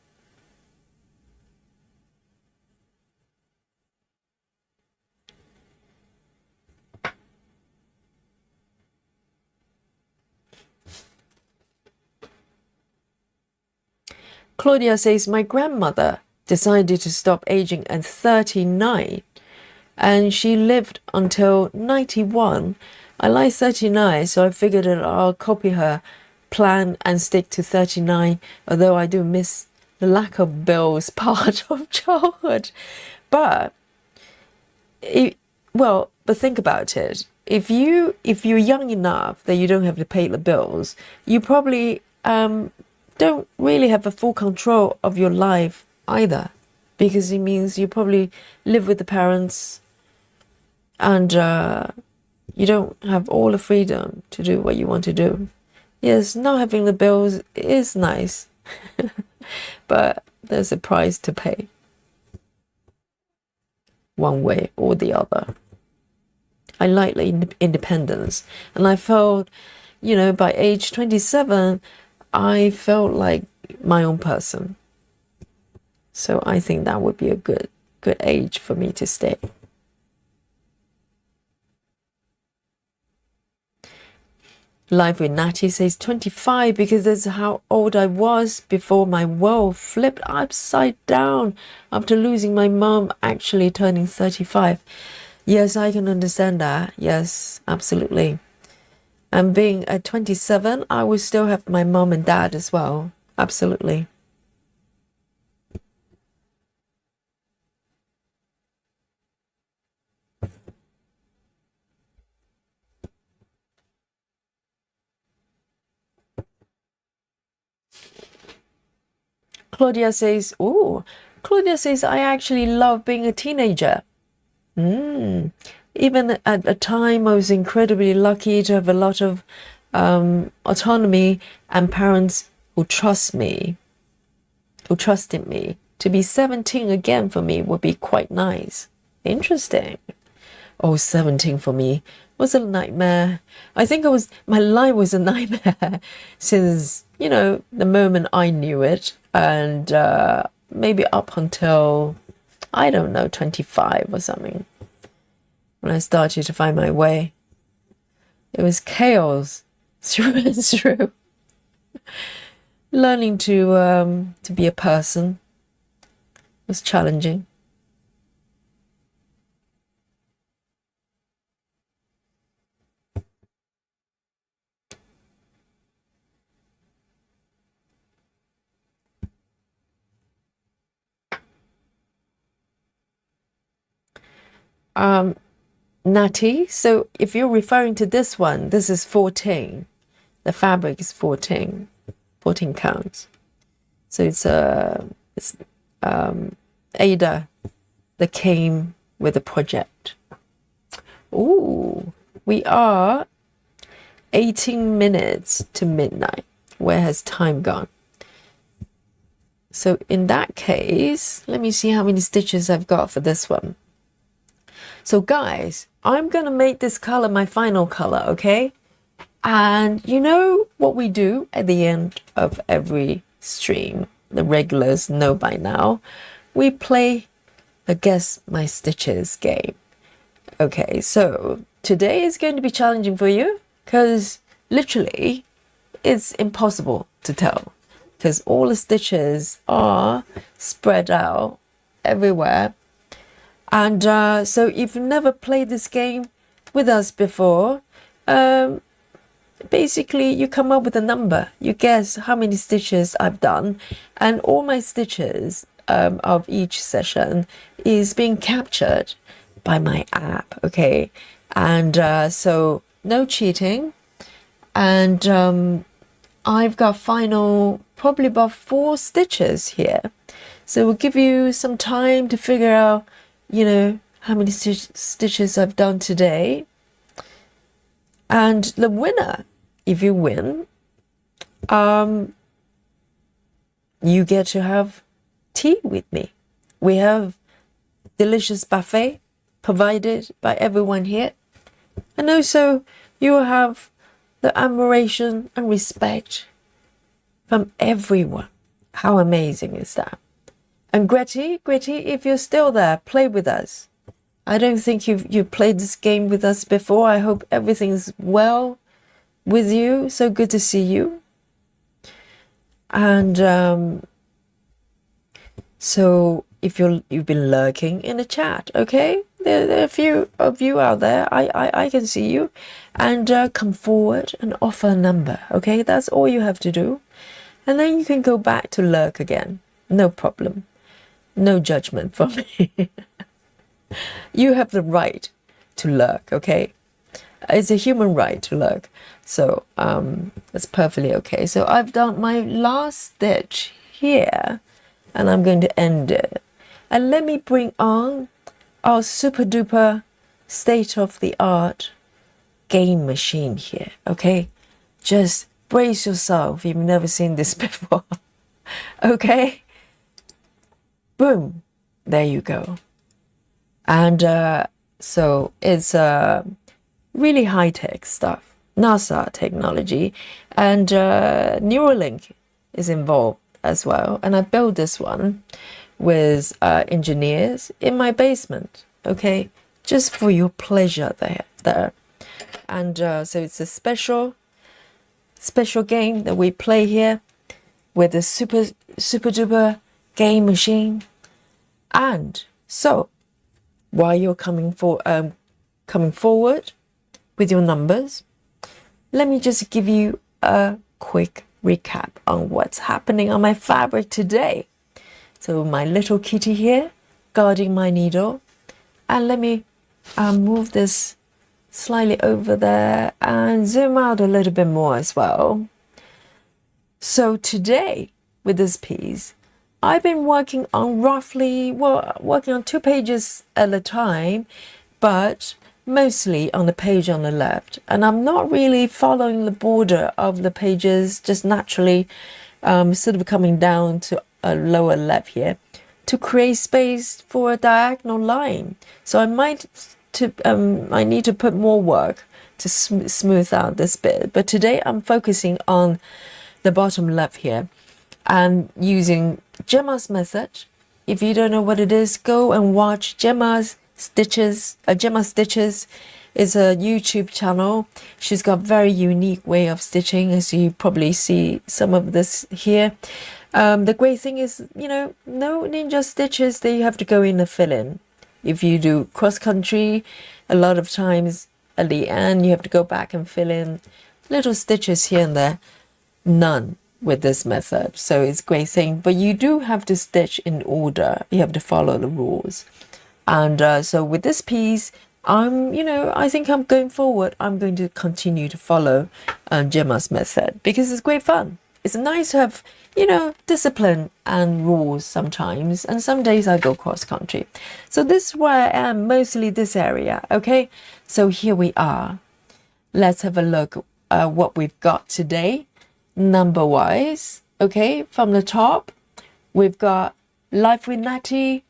Claudia says, my grandmother decided to stop aging at 39 and she lived until 91. I like 39, so I figured that I'll copy her plan and stick to 39, although I do miss the lack of bills part of childhood. But think about it. If you're young enough that you don't have to pay the bills, you probably don't really have a full control of your life either, because it means you probably live with the parents and you don't have all the freedom to do what you want to do. Yes, not having the bills is nice, but there's a price to pay, one way or the other. I like the independence, and I felt, you know, by age 27, I felt like my own person. So I think that would be a good age for me to stay. Live with Natty says 25 because that's how old I was before my world flipped upside down after losing my mom, actually turning 35. Yes, I can understand that. Yes, absolutely. And being at 27, I will still have my mom and dad as well. Absolutely. Claudia says, I actually love being a teenager. Even at the time, I was incredibly lucky to have a lot of autonomy and parents who trusted me. To be 17 again for me would be quite nice. Interesting. 17 for me was a nightmare. I think my life was a nightmare since, you know, the moment I knew it, and maybe up until, I don't know, 25 or something, when I started to find my way. It was chaos through and through. Learning to be a person was challenging. Natty, so if you're referring to this one, this is 14. The fabric is 14 counts. So it's Ada that came with the project. Ooh, we are 18 minutes to midnight. Where has time gone? So in that case, let me see how many stitches I've got for this one. So guys, I'm gonna make this color my final color, okay? And you know what we do at the end of every stream? The regulars know by now. We play the Guess My Stitches game. Okay, so today is going to be challenging for you because literally it's impossible to tell because all the stitches are spread out everywhere. And so if you've never played this game with us before, basically you come up with a number. You guess how many stitches I've done, and all my stitches of each session is being captured by my app. Okay, and so no cheating, and I've got final probably about 4 stitches here, so we'll give you some time to figure out, you know, how many stitches I've done today. And the winner, if you win, you get to have tea with me. We have delicious buffet provided by everyone here, and also you will have the admiration and respect from everyone. How amazing is that? And Gretty, if you're still there, play with us. I don't think you've played this game with us before. I hope everything's well with you. So good to see you. And so if you've been lurking in the chat, okay? There are a few of you out there. I can see you. And come forward and offer a number, okay? That's all you have to do. And then you can go back to lurk again. No problem. No judgment from me. You have the right to lurk, okay? It's a human right to lurk. So that's perfectly okay. So I've done my last stitch here, and I'm going to end it. And let me bring on our super duper state-of-the-art game machine here, okay? Just brace yourself. You've never seen this before. Okay? Boom. There you go. And so it's really high-tech stuff, NASA technology, and Neuralink is involved as well. And I built this one with engineers in my basement, okay, just for your pleasure there. And so it's a special game that we play here with a super duper game machine. And so while you're coming forward with your numbers, let me just give you a quick recap on what's happening on my fabric today. So my little kitty here guarding my needle, and let me move this slightly over there and zoom out a little bit more as well. So today with this piece, I've been working on working on 2 pages at a time, but mostly on the page on the left. And I'm not really following the border of the pages, just naturally sort of coming down to a lower left here to create space for a diagonal line. So I need to put more work to smooth out this bit. But today I'm focusing on the bottom left here and using Gemma's method. If you don't know what it is, go and watch Gemma Stitches. Gemma Stitches is a YouTube channel. She's got very unique way of stitching, as you probably see some of this here. The great thing is, you know, no ninja stitches that you have to go in and fill in. If you do cross country, a lot of times at the end you have to go back and fill in little stitches here and there. None with this method, so it's a great thing. But you do have to stitch in order. You have to follow the rules. And so with this piece, I think I'm going forward. I'm going to continue to follow Gemma's method because it's great fun. It's nice to have, discipline and rules sometimes. And some days I go cross country. So this is where I am, mostly this area. Okay, so here we are. Let's have a look at what we've got today, number wise. Okay, from the top, we've got Life with Natty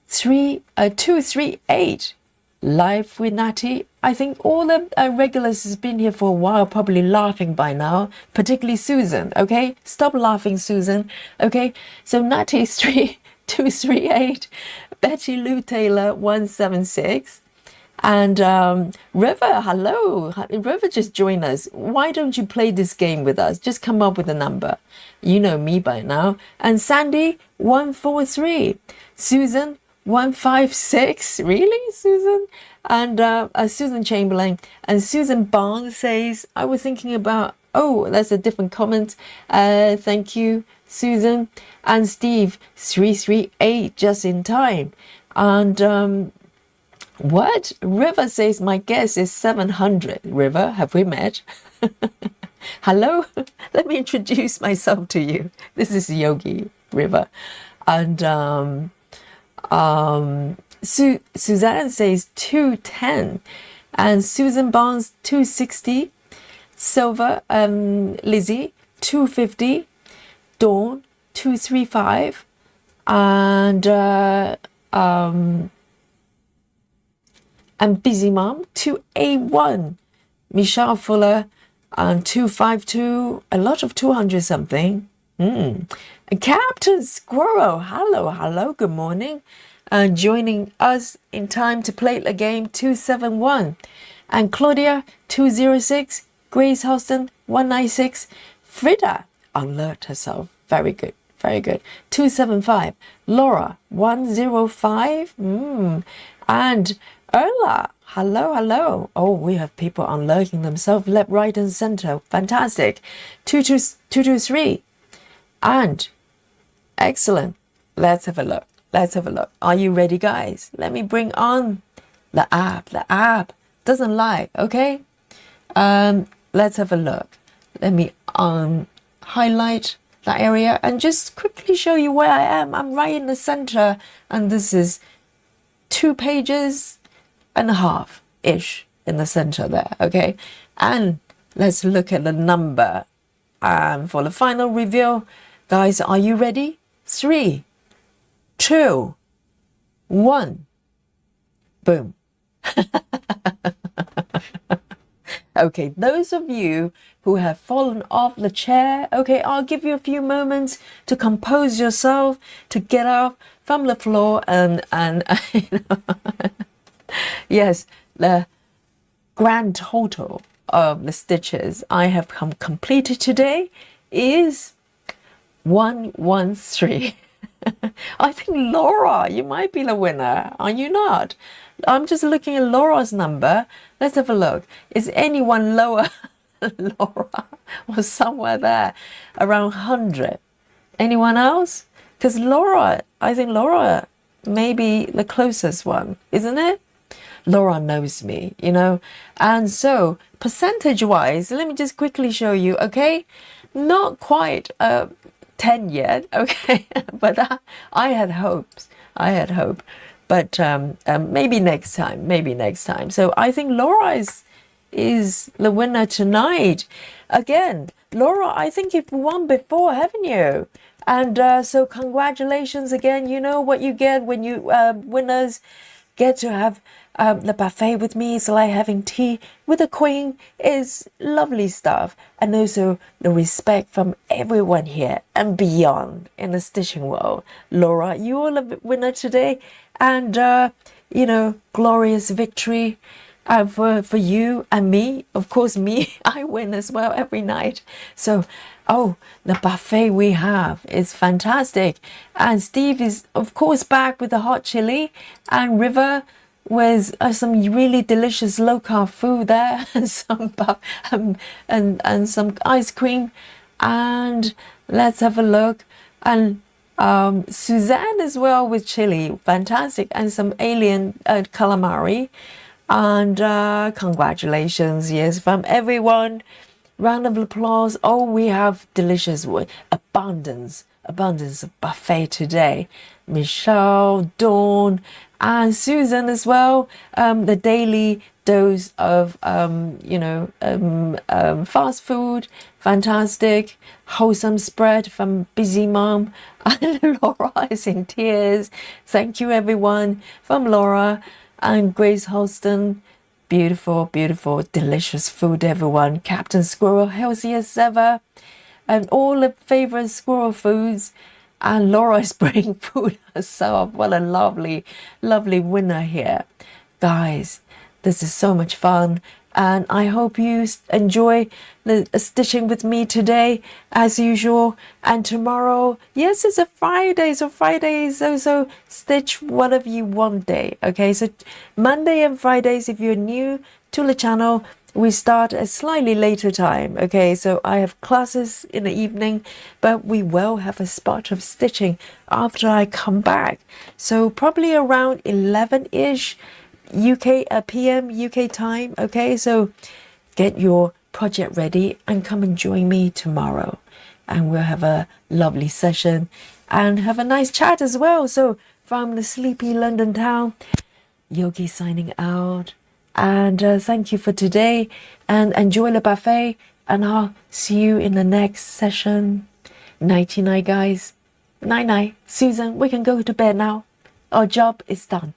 238. Life with Natty. I think all the regulars has been here for a while, probably laughing by now, particularly Susan. Okay, stop laughing, Susan. Okay, so Natty 238, Betty Lou Taylor 176, and River. Hello, River just joined us. Why don't you play this game with us? Just come up with a number. You know me by now. And Sandy 143, Susan 156, really, Susan? And Susan Chamberlain and Susan Barnes says, I was thinking about, oh, that's a different comment. Thank you, Susan. And Steve 338, just in time. And what? River says, my guess is 700. River, have we met? Hello, let me introduce myself to you. This is Yogi River. And Suzanne says 210, and Susan Barnes 260, Silver Lizzie 250, Dawn 235, and Busy Mom 281, Michelle Fuller 252, a lot of 200 something. Captain Squirrel, hello, good morning. Joining us in time to play the game 271. And Claudia 206, Grace Hoston 196, Frida alert herself, very good, 275, Laura 105, and Erla, hello. Oh, we have people unlurking themselves left, right, and center. Fantastic. 223. And excellent. Let's have a look. Are you ready, guys? Let me bring on the app. The app doesn't lie, okay? Let's have a look. Let me highlight that area and just quickly show you where I am. I'm right in the center, and this is 2 pages and a half ish in the center there, okay? And let's look at the number. For the final reveal, guys, are you ready? 3, 2, 1, boom. Okay, those of you who have fallen off the chair, okay, I'll give you a few moments to compose yourself, to get up from the floor and yes, the grand total of the stitches I have completed today is 113. I think Laura, you might be the winner, are you not? I'm just looking at Laura's number. Let's have a look. Is anyone lower than Laura or somewhere there around 100? Anyone else? Because Laura, I think Laura may be the closest one, isn't it? Laura knows me, you know. And so percentage wise, let me just quickly show you, okay? Not quite 10 yet, okay? But I had hopes. But maybe next time. So I think Laura is the winner tonight. Again, Laura, I think you've won before, haven't you? And so congratulations again. You know what you get when you winners get to have the buffet with me. It's like having tea with the queen. Is lovely stuff. And also the respect from everyone here and beyond in the stitching world. Laura, you are the winner today. And, you know, glorious victory for you and me. Of course, me, I win as well every night. So, oh, the buffet we have is fantastic. And Steve is, of course, back with the hot chili. And River with some really delicious low-carb food there. And some ice cream. And let's have a look. And Suzanne as well with chili, fantastic, and some alien calamari. And congratulations, yes, from everyone. Round of applause. Oh, we have delicious abundance of buffet today. Michelle, Dawn, and Susan as well. The daily dose of fast food, fantastic, wholesome spread from Busy Mom. And Laura is in tears. Thank you everyone from Laura and Grace Holston. Beautiful, delicious food, everyone. Captain Squirrel, healthy as ever, and all the favorite squirrel foods. And Laura is bringing food herself. What a lovely winner here, guys. This is so much fun. And I hope you enjoy the stitching with me today, as usual. And tomorrow, yes, it's a Friday, so Friday is also stitch whatever you want day. Okay, so Monday and Fridays, if you're new to the channel, we start at slightly later time. Okay, so I have classes in the evening, but we will have a spot of stitching after I come back. So probably around 11-ish UK PM UK time. Okay, so get your project ready and come and join me tomorrow, and we'll have a lovely session and have a nice chat as well. So from the sleepy London town, Yogi signing out, and thank you for today, and enjoy the buffet, and I'll see you in the next session. Nighty night, guys. Night night. Susan, we can go to bed now. Our job is done.